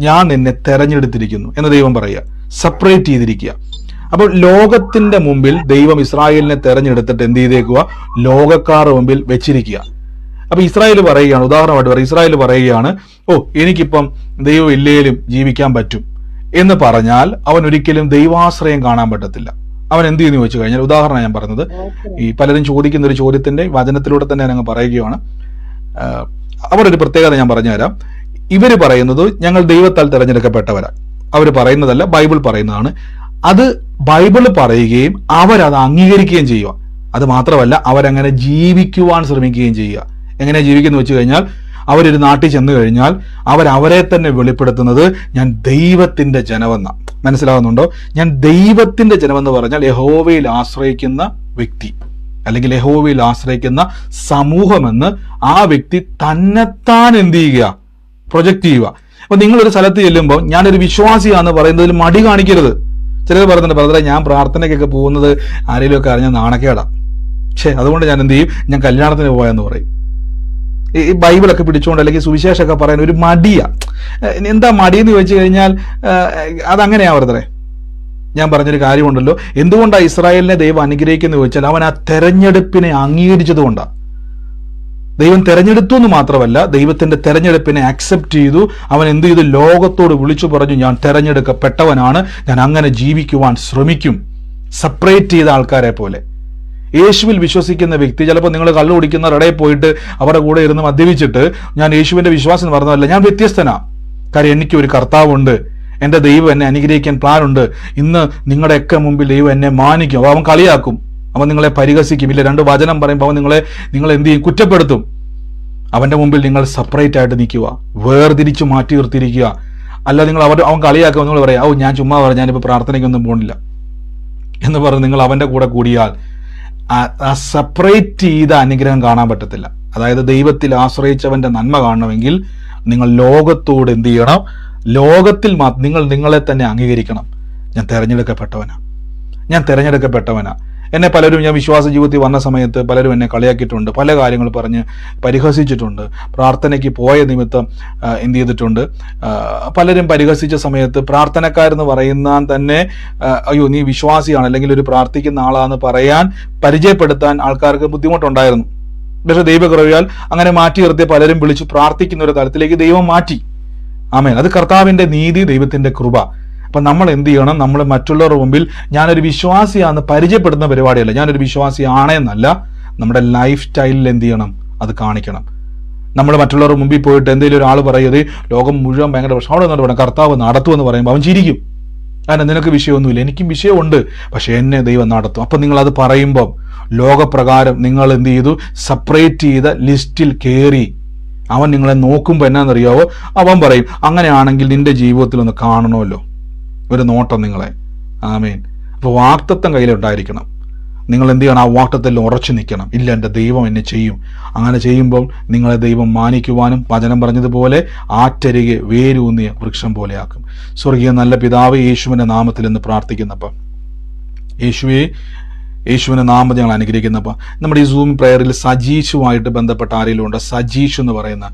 ഞാൻ നിന്നെ തെരഞ്ഞെടുത്തിരിക്കുന്നു എന്ന് ദൈവം പറയുക, സെപ്പറേറ്റ് ചെയ്തിരിക്കുക. അപ്പോൾ ലോകത്തിന്റെ മുമ്പിൽ ദൈവം ഇസ്രായേലിനെ തെരഞ്ഞെടുത്തിട്ട് എന്ത് ചെയ്തേക്കുക? ലോകക്കാരുടെ മുമ്പിൽ വെച്ചിരിക്കുക. അപ്പൊ ഇസ്രായേൽ പറയുകയാണ്, ഉദാഹരണമായിട്ട് പറയും, ഇസ്രായേൽ പറയുകയാണ്, എനിക്കിപ്പം ദൈവം ഇല്ലേലും ജീവിക്കാൻ പറ്റും എന്ന് പറഞ്ഞാൽ അവൻ ഒരിക്കലും ദൈവാശ്രയം കാണാൻ പറ്റത്തില്ല. അവൻ എന്ത് ചെയ്യുന്നു വെച്ച് കഴിഞ്ഞാൽ, ഉദാഹരണം ഞാൻ പറഞ്ഞത്, ഈ പലരും ചോദിക്കുന്ന ഒരു ചോദ്യത്തിന്റെ വചനത്തിലൂടെ തന്നെ ഞാൻ അങ്ങ് പറയുകയാണ്. അവിടെ ഒരു പ്രത്യേകത ഞാൻ പറഞ്ഞുതരാം. ഇവര് പറയുന്നത് ഞങ്ങൾ ദൈവത്താൽ തിരഞ്ഞെടുക്കപ്പെട്ടവരാ. അവർ പറയുന്നതല്ല, ബൈബിൾ പറയുന്നതാണ്. അത് ബൈബിൾ പറയുകയും അവരത് അംഗീകരിക്കുകയും ചെയ്യുക. അത് മാത്രമല്ല, അവരങ്ങനെ ജീവിക്കുവാൻ ശ്രമിക്കുകയും ചെയ്യുക. എങ്ങനെ ജീവിക്കുന്നു വെച്ച് കഴിഞ്ഞാൽ, അവരൊരു നാട്ടിൽ ചെന്ന് കഴിഞ്ഞാൽ അവരെ തന്നെ വെളിപ്പെടുത്തുന്നത് ഞാൻ ദൈവത്തിന്റെ ജനമെന്ന. മനസ്സിലാകുന്നുണ്ടോ? ഞാൻ ദൈവത്തിന്റെ ജനമെന്ന് പറഞ്ഞാൽ യഹോവയിൽ ആശ്രയിക്കുന്ന വ്യക്തി അല്ലെങ്കിൽ യഹോവയിൽ ആശ്രയിക്കുന്ന സമൂഹമെന്ന് ആ വ്യക്തി തന്നെത്താൻ എന്ത് ചെയ്യുക? പ്രൊജക്റ്റ് ചെയ്യുക. അപ്പൊ നിങ്ങളൊരു സ്ഥലത്ത് ചെല്ലുമ്പോൾ ഞാനൊരു വിശ്വാസിയാന്ന് പറയുന്നതിൽ മടി കാണിക്കരുത്. ചിലർ പറയുന്നുണ്ട്, ബ്രദറെ ഞാൻ പ്രാർത്ഥനയ്ക്കൊക്കെ പോകുന്നത് ആരെങ്കിലും ഒക്കെ അറിഞ്ഞാൽ നാണക്കേടാ, അതുകൊണ്ട് ഞാൻ എന്ത് ചെയ്യും, ഞാൻ കല്യാണത്തിന് പോയെന്ന് പറയും. ഈ ബൈബിളൊക്കെ പിടിച്ചുകൊണ്ട് അല്ലെങ്കിൽ സുവിശേഷമൊക്കെ പറയാൻ ഒരു മടിയാ. എന്താ മടിയെന്ന് ചോദിച്ചു കഴിഞ്ഞാൽ അതങ്ങനെയാ ബ്രദറെ. ഞാൻ പറഞ്ഞൊരു കാര്യമുണ്ടല്ലോ, എന്തുകൊണ്ടാണ് ഇസ്രായേലിനെ ദൈവം അനുഗ്രഹിക്കുന്നത് ചോദിച്ചാൽ അവൻ ആ തെരഞ്ഞെടുപ്പിനെ അംഗീകരിച്ചത് കൊണ്ടാണ്. ദൈവം തെരഞ്ഞെടുത്തു എന്ന് മാത്രമല്ല, ദൈവത്തിന്റെ തെരഞ്ഞെടുപ്പിനെ അക്സെപ്റ്റ് ചെയ്തു. അവൻ എന്ത് ചെയ്തു? ലോകത്തോട് വിളിച്ചു പറഞ്ഞു, ഞാൻ തെരഞ്ഞെടുക്കപ്പെട്ടവനാണ്, ഞാൻ അങ്ങനെ ജീവിക്കുവാൻ ശ്രമിക്കും. സെപ്പറേറ്റ് ചെയ്ത ആൾക്കാരെ പോലെ. യേശുവിൽ വിശ്വസിക്കുന്ന വ്യക്തി, ചിലപ്പോൾ നിങ്ങൾ കള്ളു കുടിക്കുന്നവരുടെ പോയിട്ട് അവരുടെ കൂടെ ഇരുന്ന് മദ്യപിച്ചിട്ട് ഞാൻ യേശുവിന്റെ വിശ്വാസം പറഞ്ഞതല്ല, ഞാൻ വ്യത്യസ്തനാ, കാര്യം എനിക്ക് ഒരു കർത്താവുണ്ട്, എൻ്റെ ദൈവം എന്നെ അനുഗ്രഹിക്കാൻ പ്ലാനുണ്ട്. ഇന്ന് നിങ്ങളുടെയൊക്കെ മുമ്പിൽ ദൈവം എന്നെ മാനിക്കും. അപ്പോൾ അവൻ കളിയാക്കും, അവൻ നിങ്ങളെ പരിഹസിക്കും. ഇല്ല, 2 വചനം പറയുമ്പോൾ അവൻ നിങ്ങൾ എന്ത് ചെയ്യും? കുറ്റപ്പെടുത്തും. അവന്റെ മുമ്പിൽ നിങ്ങൾ സെപ്പറേറ്റ് ആയിട്ട് നിൽക്കുക, വേർതിരിച്ച് മാറ്റി നിർത്തിയിരിക്കുക. അല്ല, നിങ്ങൾ അവൻ കളിയാക്കും, നിങ്ങൾ പറയാം, ഞാൻ ചുമ്മാ പറഞ്ഞു, ഞാനിപ്പോൾ പ്രാർത്ഥനയ്ക്കൊന്നും പോകണില്ല എന്ന് പറഞ്ഞ് നിങ്ങൾ അവന്റെ കൂടെ കൂടിയാൽ ആ സെപ്പറേറ്റ് ചെയ്ത അനുഗ്രഹം കാണാൻ പറ്റത്തില്ല. അതായത് ദൈവത്തിൽ ആശ്രയിച്ചവന്റെ നന്മ കാണണമെങ്കിൽ നിങ്ങൾ ലോകത്തോട് എന്ത് ചെയ്യണം? ലോകത്തിൽ നിങ്ങൾ നിങ്ങളെ തന്നെ അംഗീകരിക്കണം. ഞാൻ തെരഞ്ഞെടുക്കപ്പെട്ടവനാ. എന്നെ പലരും, ഞാൻ വിശ്വാസ ജീവിതത്തിൽ വന്ന സമയത്ത് പലരും എന്നെ കളിയാക്കിയിട്ടുണ്ട്, പല കാര്യങ്ങൾ പറഞ്ഞ് പരിഹസിച്ചിട്ടുണ്ട്. പ്രാർത്ഥനയ്ക്ക് പോയ നിമിത്തം എന്ത് ചെയ്തിട്ടുണ്ട്, പലരും പരിഹസിച്ച സമയത്ത് പ്രാർത്ഥനക്കാരെന്ന് പറയുന്ന തന്നെ അയ്യോ നീ വിശ്വാസിയാണ് അല്ലെങ്കിൽ ഒരു പ്രാർത്ഥിക്കുന്ന ആളാന്ന് പറയാൻ പരിചയപ്പെടുത്താൻ ആൾക്കാർക്ക് ബുദ്ധിമുട്ടുണ്ടായിരുന്നു. പക്ഷെ ദൈവകൃപയാൽ അങ്ങനെ മാറ്റി നിർത്തിയ പലരും വിളിച്ച് പ്രാർത്ഥിക്കുന്ന ഒരു തലത്തിലേക്ക് ദൈവം മാറ്റി. ആമേൻ. അത് കർത്താവിന്റെ നീതി, ദൈവത്തിന്റെ കൃപ. അപ്പൊ നമ്മൾ എന്ത് ചെയ്യണം? നമ്മൾ മറ്റുള്ളവരുടെ മുമ്പിൽ ഞാനൊരു വിശ്വാസിയാണെന്ന് പരിചയപ്പെടുന്ന പരിപാടിയല്ല, ഞാനൊരു വിശ്വാസിയാണെന്നല്ല, നമ്മുടെ ലൈഫ് സ്റ്റൈലിൽ എന്ത് ചെയ്യണം? അത് കാണിക്കണം. നമ്മൾ മറ്റുള്ളവരുടെ മുമ്പിൽ പോയിട്ട് എന്തെങ്കിലും ഒരാൾ പറയുന്നത് ലോകം മുഴുവൻ ഭയങ്കര പ്രശ്നം, അവിടെ നിന്നോട് വേണം കർത്താവ് നടത്തുമെന്ന് പറയുമ്പോൾ അവൻ ചിരിക്കും. കാരണം നിനക്ക് വിഷയമൊന്നുമില്ല, എനിക്കും വിഷയമുണ്ട്, പക്ഷെ എന്നെ ദൈവം നടത്തും. അപ്പൊ നിങ്ങൾ അത് പറയുമ്പോൾ ലോകപ്രകാരം നിങ്ങൾ എന്ത് ചെയ്തു? സെപ്പറേറ്റ് ചെയ്ത ലിസ്റ്റിൽ കയറി. അവൻ നിങ്ങളെ നോക്കുമ്പോൾ എന്നാണെന്നറിയാവോ? അവൻ പറയും അങ്ങനെയാണെങ്കിൽ നിന്റെ ജീവിതത്തിൽ ഒന്ന് കാണണമല്ലോ, ഒരു നോട്ടം നിങ്ങളെ. ആമേൻ. അപ്പോൾ വാക്തത്വം കയ്യിലുണ്ടായിരിക്കണം. നിങ്ങൾ എന്ത് ചെയ്യണം? ആ വാക്തത്വത്തിൽ ഉറച്ചു നിൽക്കണം. ഇല്ല, എൻ്റെ ദൈവം എന്നെ ചെയ്യും. അങ്ങനെ ചെയ്യുമ്പോൾ നിങ്ങളെ ദൈവം മാനിക്കുവാനും വചനം പറഞ്ഞതുപോലെ ആറ്റരികെ വേരൂന്നിയ വൃക്ഷം പോലെയാക്കും. സ്വർഗീയ നല്ല പിതാവ്, യേശുവിന്റെ നാമത്തിൽ എന്ന് പ്രാർത്ഥിക്കുന്നപ്പം യേശുവിന്റെ നാമത്തിൽ ഞങ്ങൾ അനുഗ്രഹിക്കുന്നപ്പോൾ നമ്മുടെ ഈ സൂം പ്രയറിൽ സജീഷുമായിട്ട് ബന്ധപ്പെട്ട ആരെങ്കിലും ഉണ്ട്? സജീഷ് എന്ന് പറയുന്ന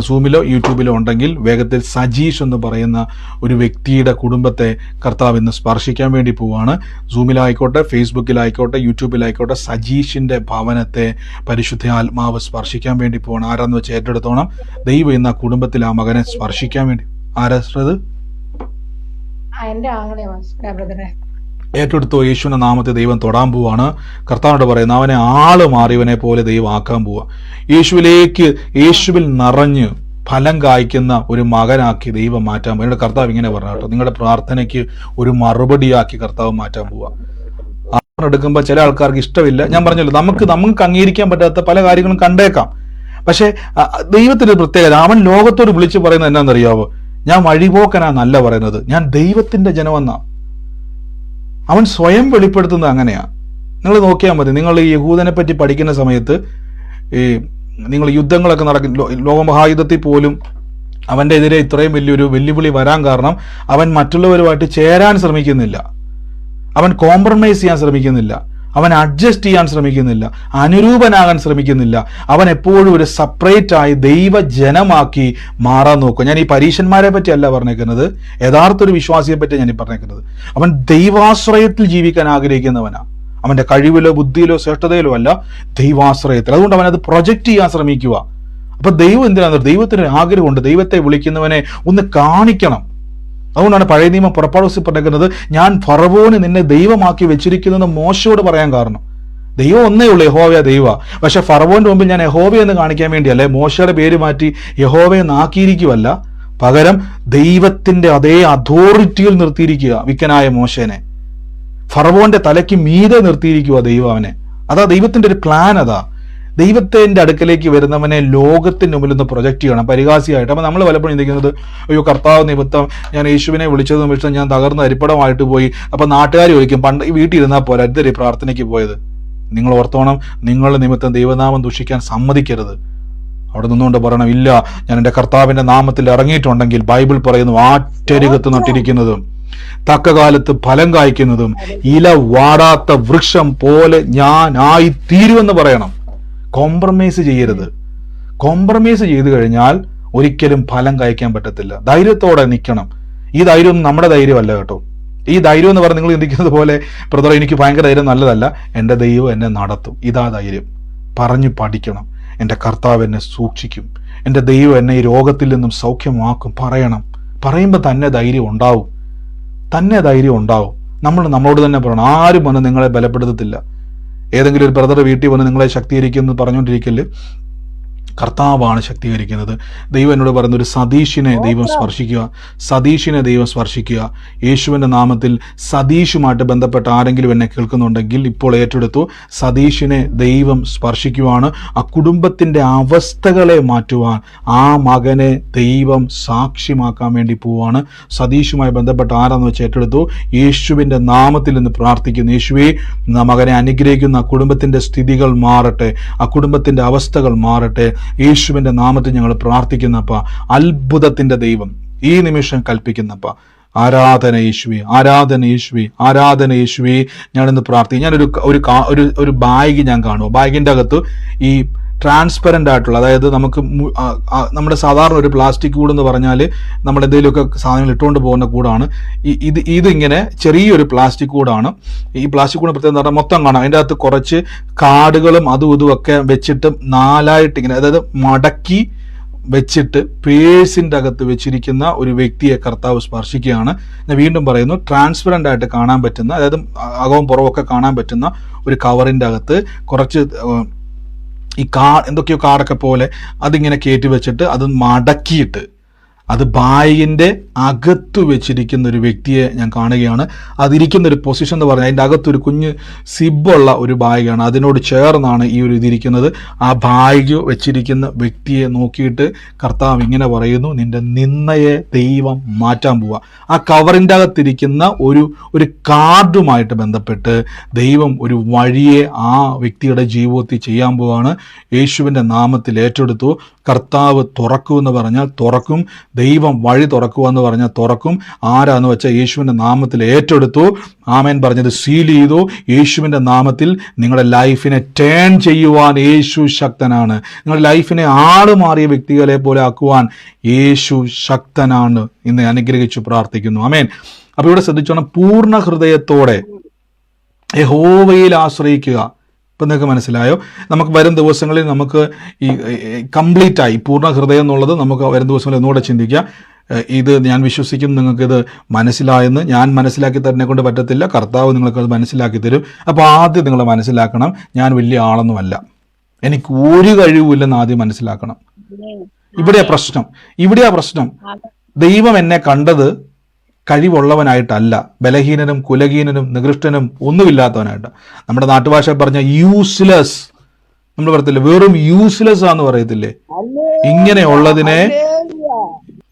സൂമിലോ യൂട്യൂബിലോ ഉണ്ടെങ്കിൽ വേഗത്തിൽ സജീഷ് എന്ന് പറയുന്ന ഒരു വ്യക്തിയുടെ കുടുംബത്തെ കർത്താവ് ഇന്ന് സ്പർശിക്കാൻ വേണ്ടി പോവാണ്. സൂമിലായിക്കോട്ടെ, ഫേസ്ബുക്കിലായിക്കോട്ടെ, യൂട്യൂബിലായിക്കോട്ടെ, സജീഷിന്റെ ഭവനത്തെ പരിശുദ്ധ ആത്മാവ് സ്പർശിക്കാൻ വേണ്ടി പോവാണ്. ആരാന്ന് വെച്ച് ഏറ്റെടുത്തോണം. ദൈവം ഇന്ന് ആ കുടുംബത്തിൽ ആ മകനെ സ്പർശിക്കാൻ വേണ്ടി. ആരാശ്രത് ഏറ്റെടുത്തോ? യേശുവിന്റെ നാമത്തെ ദൈവം തൊടാൻ പോവാണ്. കർത്താവിനോട് പറയുന്ന അവനെ ആള് മാറിയവനെ പോലെ ദൈവം ആക്കാൻ പോവാ. യേശുവിൽ നിറഞ്ഞ് ഫലം കായ്ക്കുന്ന ഒരു മകനാക്കി ദൈവം മാറ്റാൻ പോവാ. കർത്താവ് ഇങ്ങനെ പറഞ്ഞു കേട്ടോ, നിങ്ങളുടെ പ്രാർത്ഥനയ്ക്ക് ഒരു മറുപടിയാക്കി കർത്താവ് മാറ്റാൻ പോവാ. എടുക്കുമ്പോൾ ചില ആൾക്കാർക്ക് ഇഷ്ടമില്ല. ഞാൻ പറഞ്ഞല്ലോ, നമുക്ക് അംഗീകരിക്കാൻ പറ്റാത്ത പല കാര്യങ്ങളും കണ്ടേക്കാം. പക്ഷെ ദൈവത്തിന്റെ പ്രത്യേകത, അവൻ ലോകത്തോട് വിളിച്ചു പറയുന്നത് എന്നാന്നറിയാവോ? ഞാൻ വഴിപോക്കനാന്നല്ല പറയുന്നത്, ഞാൻ ദൈവത്തിന്റെ ജനമെന്നാ. അവൻ സ്വയം വെളിപ്പെടുത്തുന്നത് അങ്ങനെയാ. നിങ്ങൾ നോക്കിയാൽ മതി. നിങ്ങൾ ഈ യഹൂദനെ പറ്റി പഠിക്കുന്ന സമയത്ത് നിങ്ങൾ യുദ്ധങ്ങളൊക്കെ നടക്കുന്ന ലോകമഹായുദ്ധത്തിൽ പോലും അവന്റെ എതിരെ ഇത്രയും വലിയൊരു വെല്ലുവിളി വരാൻ കാരണം അവൻ മറ്റുള്ളവരുമായിട്ട് ചേരാൻ ശ്രമിക്കുന്നില്ല, അവൻ കോംപ്രമൈസ് ചെയ്യാൻ ശ്രമിക്കുന്നില്ല, അവൻ അഡ്ജസ്റ്റ് ചെയ്യാൻ ശ്രമിക്കുന്നില്ല, അനുരൂപനാകാൻ ശ്രമിക്കുന്നില്ല. അവൻ എപ്പോഴും ഒരു സെപ്പറേറ്റ് ആയി ദൈവജനമാക്കി മാറാൻ നോക്കും. ഞാൻ ഈ പരീശന്മാരെ പറ്റി അല്ല പറഞ്ഞേക്കുന്നത്, യഥാർത്ഥ ഒരു വിശ്വാസിയെ പറ്റി ഞാൻ ഈ പറഞ്ഞേക്കുന്നത്. അവൻ ദൈവാശ്രയത്തിൽ ജീവിക്കാൻ ആഗ്രഹിക്കുന്നവനാ. അവന്റെ കഴിവിലോ ബുദ്ധിയിലോ ശ്രേഷ്ഠതയിലോ അല്ല, ദൈവാശ്രയത്തിൽ. അതുകൊണ്ട് അവൻ അത് പ്രൊജക്റ്റ് ചെയ്യാൻ ശ്രമിക്കുക. അപ്പൊ ദൈവം എന്തിനാണ്? ദൈവത്തിന് ആഗ്രഹമുണ്ട്. ദൈവത്തെ വിളിക്കുന്നവനെ ഒന്ന് കാണിക്കണം. അതുകൊണ്ടാണ് പഴയ നിയമം പുറപ്പാട് പുസ്തകത്തിൽ പറഞ്ഞേക്കുന്നത്, ഞാൻ ഫറവോന് നിന്നെ ദൈവമാക്കി വെച്ചിരിക്കുന്നത് മോശയോട് പറയാൻ കാരണം. ദൈവം ഒന്നേ ഉള്ളൂ, യഹോവ ദൈവ. പക്ഷെ ഫറവോന്റെ മുമ്പിൽ ഞാൻ യഹോവ എന്ന് കാണിക്കാൻ വേണ്ടിയല്ലേ മോശയുടെ പേര് മാറ്റി യഹോവയെന്ന് ആക്കിയിരിക്കുവല്ല, പകരം ദൈവത്തിന്റെ അതേ അതോറിറ്റിയിൽ നിർത്തിയിരിക്കുക വിക്കനായ മോശേനെ. ഫറവോന്റെ തലയ്ക്ക് മീതെ നിർത്തിയിരിക്കുക ദൈവം അവനെ. അതാ ദൈവത്തിന്റെ ഒരു പ്ലാൻ. അതാ ദൈവത്തിന്റെ അടുക്കലേക്ക് വരുന്നവനെ ലോകത്തിന്റെ മുമ്പിൽ നിന്ന് പ്രൊജക്ട് ചെയ്യണം പരിഹാസിയായിട്ട്. അപ്പൊ നമ്മൾ പലപ്പോഴും ചിന്തിക്കുന്നത്, അയ്യോ കർത്താവ് നിമിത്തം ഞാൻ യേശുവിനെ വിളിച്ചത് നിമിത്തം ഞാൻ തകർന്ന് അരിപ്പടമായിട്ട് പോയി. അപ്പൊ നാട്ടുകാർ ചോദിക്കും, പണ്ട് ഈ വീട്ടിൽ ഇരുന്നാൽ പോലെ അരുതരെ പ്രാർത്ഥനയ്ക്ക് പോയത്. നിങ്ങൾ ഓർത്തോണം, നിങ്ങളുടെ നിമിത്തം ദൈവനാമം ദുഷിക്കാൻ സമ്മതിക്കരുത്. അവിടെ നിന്നുകൊണ്ട് പറയണം, ഇല്ല, ഞാൻ എൻ്റെ കർത്താവിന്റെ നാമത്തിൽ ഇറങ്ങിയിട്ടുണ്ടെങ്കിൽ ബൈബിൾ പറയുന്നു, ആറ്റരികത്ത് നട്ടിരിക്കുന്നതും തക്ക കാലത്ത് ഫലം കായ്ക്കുന്നതും ഇല വാടാത്ത വൃക്ഷം പോലെ ഞാൻ ആയി തീരുമെന്ന് പറയണം. കോംപ്രമൈസ് ചെയ്യരുത്. കോംപ്രമൈസ് ചെയ്തു കഴിഞ്ഞാൽ ഒരിക്കലും ഫലം കായ്ക്കാൻ പറ്റത്തില്ല. ധൈര്യത്തോടെ നിൽക്കണം. ഈ ധൈര്യം നമ്മുടെ ധൈര്യമല്ല കേട്ടോ. ഈ ധൈര്യം എന്ന് പറഞ്ഞാൽ നിങ്ങൾ ചിന്തിക്കുന്നത് പോലെ ബ്രദർ എനിക്ക് ഭയങ്കര ധൈര്യം നല്ലതല്ല, എൻ്റെ ദൈവം എന്നെ നടത്തും, ഇതാ ധൈര്യം. പറഞ്ഞു പഠിക്കണം. എൻ്റെ കർത്താവ് എന്നെ സൂക്ഷിക്കും, എൻ്റെ ദൈവം എന്നെ ഈ രോഗത്തിൽ നിന്നും സൗഖ്യമാക്കും പറയണം. പറയുമ്പോൾ തന്നെ ധൈര്യം ഉണ്ടാവും. നമ്മളോട് തന്നെ പറയണം. ആരും വന്ന് നിങ്ങളെ ബലപ്പെടുത്തത്തില്ല. ഏതെങ്കിലും ഒരു ബ്രദർ വീട്ടിൽ വന്ന് നിങ്ങളെ ശക്തീകരിക്കുമെന്ന് പറഞ്ഞുകൊണ്ടിരിക്കല്, കർത്താവാണ് ശക്തീകരിക്കുന്നത്. ദൈവം എന്നോട് പറയുന്ന ഒരു സതീഷിനെ ദൈവം സ്പർശിക്കുക. യേശുവിന്റെ നാമത്തിൽ സതീഷുമായിട്ട് ബന്ധപ്പെട്ട ആരെങ്കിലും എന്നെ കേൾക്കുന്നുണ്ടെങ്കിൽ ഇപ്പോൾ ഏറ്റെടുത്തു. സതീഷിനെ ദൈവം സ്പർശിക്കുവാണ്. ആ കുടുംബത്തിന്റെ അവസ്ഥകളെ മാറ്റുവാൻ ആ മകനെ ദൈവം സാക്ഷ്യമാക്കാൻ വേണ്ടി പോവാണ്. സതീഷുമായി ബന്ധപ്പെട്ട ആരാന്ന് വെച്ച് ഏറ്റെടുത്തു. യേശുവിന്റെ നാമത്തിൽ നിന്ന് പ്രാർത്ഥിക്കുന്നു. യേശുവേ, മകനെ അനുഗ്രഹിക്കുന്ന ആ കുടുംബത്തിന്റെ സ്ഥിതികൾ മാറട്ടെ, ആ കുടുംബത്തിന്റെ അവസ്ഥകൾ മാറട്ടെ. യേശുവിന്റെ നാമത്തിൽ ഞങ്ങൾ പ്രാർത്ഥിക്കുന്നപ്പ, അത്ഭുതത്തിന്റെ ദൈവം ഈ നിമിഷം കൽപ്പിക്കുന്നപ്പ, ആരാധന യേശുവേ, ആരാധന യേശുവേ, ആരാധന യേശുവേ. ഞാനിന്ന് പ്രാർത്ഥിക്കും. ഞാനൊരു ബാഗ് ഞാൻ കാണുക. ബാഗിന്റെ അകത്ത് ഈ ട്രാൻസ്പെറൻ്റ് ആയിട്ടുള്ള, അതായത് നമുക്ക് നമ്മുടെ സാധാരണ ഒരു പ്ലാസ്റ്റിക് കൂട് എന്ന് പറഞ്ഞാൽ നമ്മൾ എന്തെങ്കിലുമൊക്കെ സാധനങ്ങൾ ഇട്ടുകൊണ്ട് പോകുന്ന കൂടാണ്. ഇതിങ്ങനെ ചെറിയൊരു പ്ലാസ്റ്റിക് കൂടാണ്. ഈ പ്ലാസ്റ്റിക് കൂട് പ്രത്യേകം പറഞ്ഞാൽ മൊത്തം കാണാം. അതിൻ്റെ അകത്ത് കുറച്ച് കാർഡുകളും അതും ഇതുമൊക്കെ വെച്ചിട്ട് 4ആയിട്ട് ഇങ്ങനെ, അതായത് മടക്കി വെച്ചിട്ട് പേഴ്സിൻ്റെ അകത്ത് വെച്ചിരിക്കുന്ന ഒരു വ്യക്തിയെ കർത്താവ് സ്പർശിക്കുകയാണ്. ഞാൻ വീണ്ടും പറയുന്നു, ട്രാൻസ്പെറൻ്റ് ആയിട്ട് കാണാൻ പറ്റുന്ന, അതായത് അകവും പുറമൊക്കെ കാണാൻ പറ്റുന്ന ഒരു കവറിൻ്റെ അകത്ത് കുറച്ച് ഈ എന്തൊക്കെയോ കാർഡൊക്കെ പോലെ അതിങ്ങനെ കയറ്റി വെച്ചിട്ട് അത് മടക്കിയിട്ട് അത് ബാഗിൻ്റെ അകത്ത് വെച്ചിരിക്കുന്ന ഒരു വ്യക്തിയെ ഞാൻ കാണുകയാണ്. അതിരിക്കുന്ന ഒരു പൊസിഷൻ എന്ന് പറഞ്ഞാൽ അതിൻ്റെ അകത്തൊരു കുഞ്ഞ് സിബുള്ള ഒരു ബാഗാണ്. അതിനോട് ചേർന്നാണ് ഈ ഒരു ഇതിരിക്കുന്നത്. ആ ബാഗ് വെച്ചിരിക്കുന്ന വ്യക്തിയെ നോക്കിയിട്ട് കർത്താവ് ഇങ്ങനെ പറയുന്നു, നിന്റെ നിന്നയെ ദൈവം മാറ്റാൻ പോവുക. ആ കവറിൻ്റെ അകത്തിരിക്കുന്ന ഒരു കാർഡുമായിട്ട് ബന്ധപ്പെട്ട് ദൈവം ഒരു വഴിയെ ആ വ്യക്തിയുടെ ജീവിതത്തിൽ ചെയ്യാൻ പോവാണ്. യേശുവിൻ്റെ നാമത്തിൽ ഏറ്റെടുത്തു. കർത്താവ് തുറക്കുമെന്ന് പറഞ്ഞാൽ തുറക്കും. ദൈവം വഴി തുറക്കുക എന്ന് പറഞ്ഞാൽ തുറക്കും. ആരാന്ന് വെച്ചാൽ യേശുവിൻ്റെ നാമത്തിൽ ഏറ്റെടുത്തു. ആമേൻ പറഞ്ഞത് സീൽ ചെയ്തു. യേശുവിൻ്റെ നാമത്തിൽ നിങ്ങളുടെ ലൈഫിനെ ടേൺ ചെയ്യുവാൻ യേശു ശക്തനാണ്. നിങ്ങളുടെ ലൈഫിനെ ആളുമാറിയ വ്യക്തികളെ പോലെ ആക്കുവാൻ യേശു ശക്തനാണ്. ഇന്ന് അനുഗ്രഹിച്ചു പ്രാർത്ഥിക്കുന്നു. ആമേൻ. അപ്പോൾ ഇവിടെ ശ്രദ്ധിച്ചോണം, പൂർണ്ണ ഹൃദയത്തോടെ യഹോവയിൽ ആശ്രയിക്കുക. ഇപ്പം നിങ്ങൾക്ക് മനസ്സിലായോ? നമുക്ക് വരും ദിവസങ്ങളിൽ നമുക്ക് ഈ കംപ്ലീറ്റായി പൂർണ്ണ ഹൃദയം എന്നുള്ളത് നമുക്ക് വരും ദിവസങ്ങളിൽ ഒന്നുകൂടെ ചിന്തിക്കാം. ഇത് ഞാൻ വിശ്വസിക്കുന്നു നിങ്ങൾക്കിത് മനസ്സിലായെന്ന്. ഞാൻ മനസ്സിലാക്കി തരുന്നതിനെ കൊണ്ട് പറ്റത്തില്ല, കർത്താവ് നിങ്ങൾക്കത് മനസ്സിലാക്കി തരും. അപ്പോൾ ആദ്യം നിങ്ങൾ മനസ്സിലാക്കണം, ഞാൻ വലിയ ആളൊന്നുമല്ല, എനിക്ക് ഒരു കഴിവുമില്ലെന്ന് ആദ്യം മനസ്സിലാക്കണം. ഇവിടെയാ പ്രശ്നം. ദൈവം എന്നെ കണ്ടത് കഴിവുള്ളവനായിട്ടല്ല, ബലഹീനനും കുലഹീനനും നികൃഷ്ടനും ഒന്നുമില്ലാത്തവനായിട്ട്. നമ്മുടെ നാട്ടുഭാഷ പറഞ്ഞ യൂസ്ലെസ്, നമ്മൾ പറയത്തില്ലേ, വെറും യൂസ്ലെസ് ആന്ന് പറയത്തില്ലേ.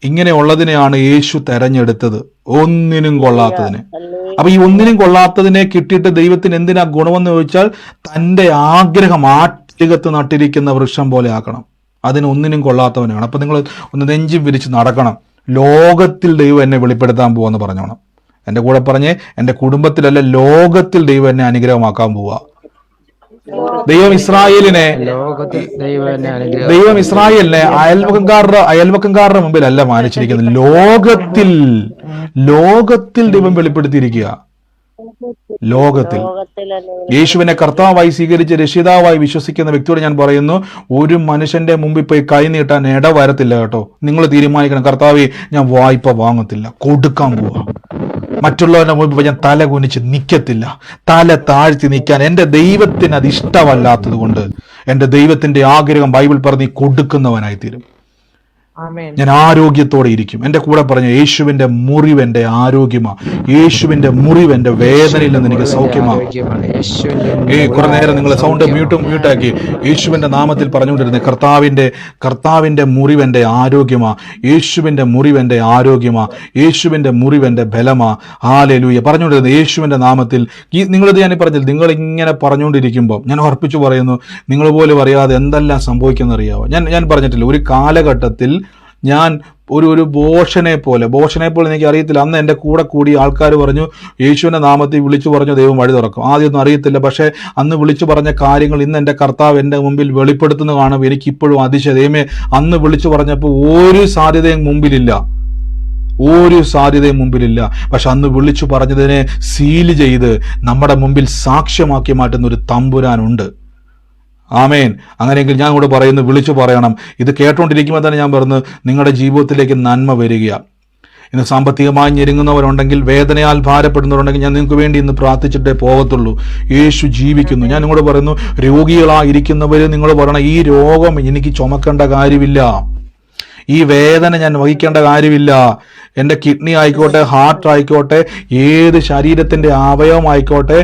ഇങ്ങനെയുള്ളതിനെയാണ് യേശു തെരഞ്ഞെടുത്തത്, ഒന്നിനും കൊള്ളാത്തതിനെ. അപ്പൊ ഈ ഒന്നിനും കൊള്ളാത്തതിനെ കിട്ടിയിട്ട് ദൈവത്തിന് എന്തിനാ ഗുണമെന്ന് ചോദിച്ചാൽ, തന്റെ ആഗ്രഹം ആറ്റികത്ത് നട്ടിരിക്കുന്ന വൃക്ഷം പോലെ ആക്കണം. അതിന് ഒന്നിനും കൊള്ളാത്തവനാണ്. അപ്പൊ നിങ്ങൾ ഒന്ന് നെഞ്ചും വിരിച്ച് നടക്കണം. ലോകത്തിൽ ദൈവം എന്നെ വെളിപ്പെടുത്താൻ പോവാന്ന് പറഞ്ഞോണം. എൻ്റെ കൂടെ പറഞ്ഞേ, എൻ്റെ കുടുംബത്തിലല്ല, ലോകത്തിൽ ദൈവം എന്നെ അനുഗ്രഹമാക്കാൻ പോവാ. ദൈവം ഇസ്രായേലിനെ അയൽവക്കംകാരുടെ മുമ്പിലല്ല മാനിച്ചിരിക്കുന്നത്, ലോകത്തിൽ ദൈവം വെളിപ്പെടുത്തിയിരിക്കുക. ലോകത്തിൽ യേശുവിനെ കർത്താവായി സ്വീകരിച്ച് രക്ഷിതാവായി വിശ്വസിക്കുന്ന വ്യക്തിയോട് ഞാൻ പറയുന്നു, ഒരു മനുഷ്യന്റെ മുമ്പിൽ പോയി കൈ നീട്ടാൻ ഇടവരത്തില്ല കേട്ടോ. നിങ്ങൾ തീരുമാനിക്കണം, കർത്താവേ ഞാൻ വായ്പ വാങ്ങത്തില്ല, കൊടുക്കാൻ പോവാ. മറ്റുള്ളവരുടെ മുമ്പിൽ ഞാൻ തല കുനിച്ച് നിൽക്കത്തില്ല, തല താഴ്ത്തി നിൽക്കാൻ എൻ്റെ ദൈവത്തിന് അത് ഇഷ്ടമല്ലാത്തത് കൊണ്ട് എൻ്റെ ദൈവത്തിന്റെ ആഗ്രഹം ബൈബിൾ പറഞ്ഞ് കൊടുക്കുന്നവനായി തീരും. ഞാൻ ആരോഗ്യത്തോടെ ഇരിക്കും. എൻ്റെ കൂടെ പറഞ്ഞ, യേശുവിന്റെ മുറിവ് എൻ്റെ ആരോഗ്യമാ, യേശുവിന്റെ മുറിവ് എൻ്റെ വേദനയിൽ നിന്ന് എനിക്ക് സൗഖ്യമാ. കുറെ നേരം നിങ്ങൾ സൗണ്ട് മ്യൂട്ടാക്കി യേശുവിന്റെ നാമത്തിൽ പറഞ്ഞുകൊണ്ടിരുന്നത്, കർത്താവിന്റെ മുറിവ് എൻ്റെ ആരോഗ്യമാ, യേശുവിന്റെ മുറിവ് എൻ്റെ ആരോഗ്യമാ, യേശുവിന്റെ മുറിവ് എൻ്റെ ബലമാ. ഹല്ലേലൂയ പറഞ്ഞുകൊണ്ടിരുന്നത് യേശുവിന്റെ നാമത്തിൽ. നിങ്ങളിത് ഞാൻ പറഞ്ഞില്ല, നിങ്ങൾ ഇങ്ങനെ പറഞ്ഞുകൊണ്ടിരിക്കുമ്പോൾ ഞാൻ ഉറപ്പിച്ചു പറയുന്നു, നിങ്ങൾ പോലും അറിയാതെ എന്തെല്ലാം സംഭവിക്കുന്ന അറിയാവോ. ഞാൻ പറഞ്ഞിട്ടില്ല, ഒരു കാലഘട്ടത്തിൽ ഞാൻ ഒരു ബോഷനെ പോലെ എനിക്ക് അറിയത്തില്ല. അന്ന് എൻ്റെ കൂടെ കൂടി ആൾക്കാർ പറഞ്ഞു, യേശുവിൻ്റെ നാമത്തിൽ വിളിച്ചു പറഞ്ഞു ദൈവം വഴി തുറക്കും. ആദ്യമൊന്നും അറിയത്തില്ല, പക്ഷേ അന്ന് വിളിച്ചു പറഞ്ഞ കാര്യങ്ങൾ ഇന്ന് എൻ്റെ കർത്താവ് എൻ്റെ മുമ്പിൽ വെളിപ്പെടുത്തുന്ന കാണുമ്പോൾ എനിക്കിപ്പോഴും അതിശയമേ. അന്ന് വിളിച്ചു പറഞ്ഞപ്പോൾ ഒരു സാധ്യതയും മുമ്പിലില്ല, പക്ഷെ അന്ന് വിളിച്ചു പറഞ്ഞതിനെ സീല് ചെയ്ത് നമ്മുടെ മുമ്പിൽ സാക്ഷ്യമാക്കി മാറ്റുന്ന ഒരു തമ്പുരാനുണ്ട്. ആമേൻ. അങ്ങനെയെങ്കിൽ ഞാൻ കൂടെ പറയുന്നു, വിളിച്ചു പറയണം. ഇത് കേട്ടുകൊണ്ടിരിക്കുമ്പോൾ തന്നെ ഞാൻ പറഞ്ഞു, നിങ്ങളുടെ ജീവിതത്തിലേക്ക് നന്മ വരിക. ഇന്ന് സാമ്പത്തികമായി ഞെരുങ്ങുന്നവരുണ്ടെങ്കിൽ, വേദനയാൽ ഭാരപ്പെടുന്നവരുണ്ടെങ്കിൽ, ഞാൻ നിങ്ങൾക്ക് വേണ്ടി ഇന്ന് പ്രാർത്ഥിച്ചിട്ടേ പോകത്തുള്ളൂ. യേശു ജീവിക്കുന്നു. ഞാൻ നിങ്ങളോട് പറയുന്നു, രോഗികളായിരിക്കുന്നവർ നിങ്ങൾ പറയണം, ഈ രോഗം എനിക്ക് ചുമക്കേണ്ട കാര്യമില്ല, ഈ വേദന ഞാൻ വഹിക്കേണ്ട കാര്യമില്ല. എൻ്റെ കിഡ്നി ആയിക്കോട്ടെ, ഹാർട്ട് ആയിക്കോട്ടെ, ഏത് ശരീരത്തിൻ്റെ അവയവമായിക്കോട്ടെ,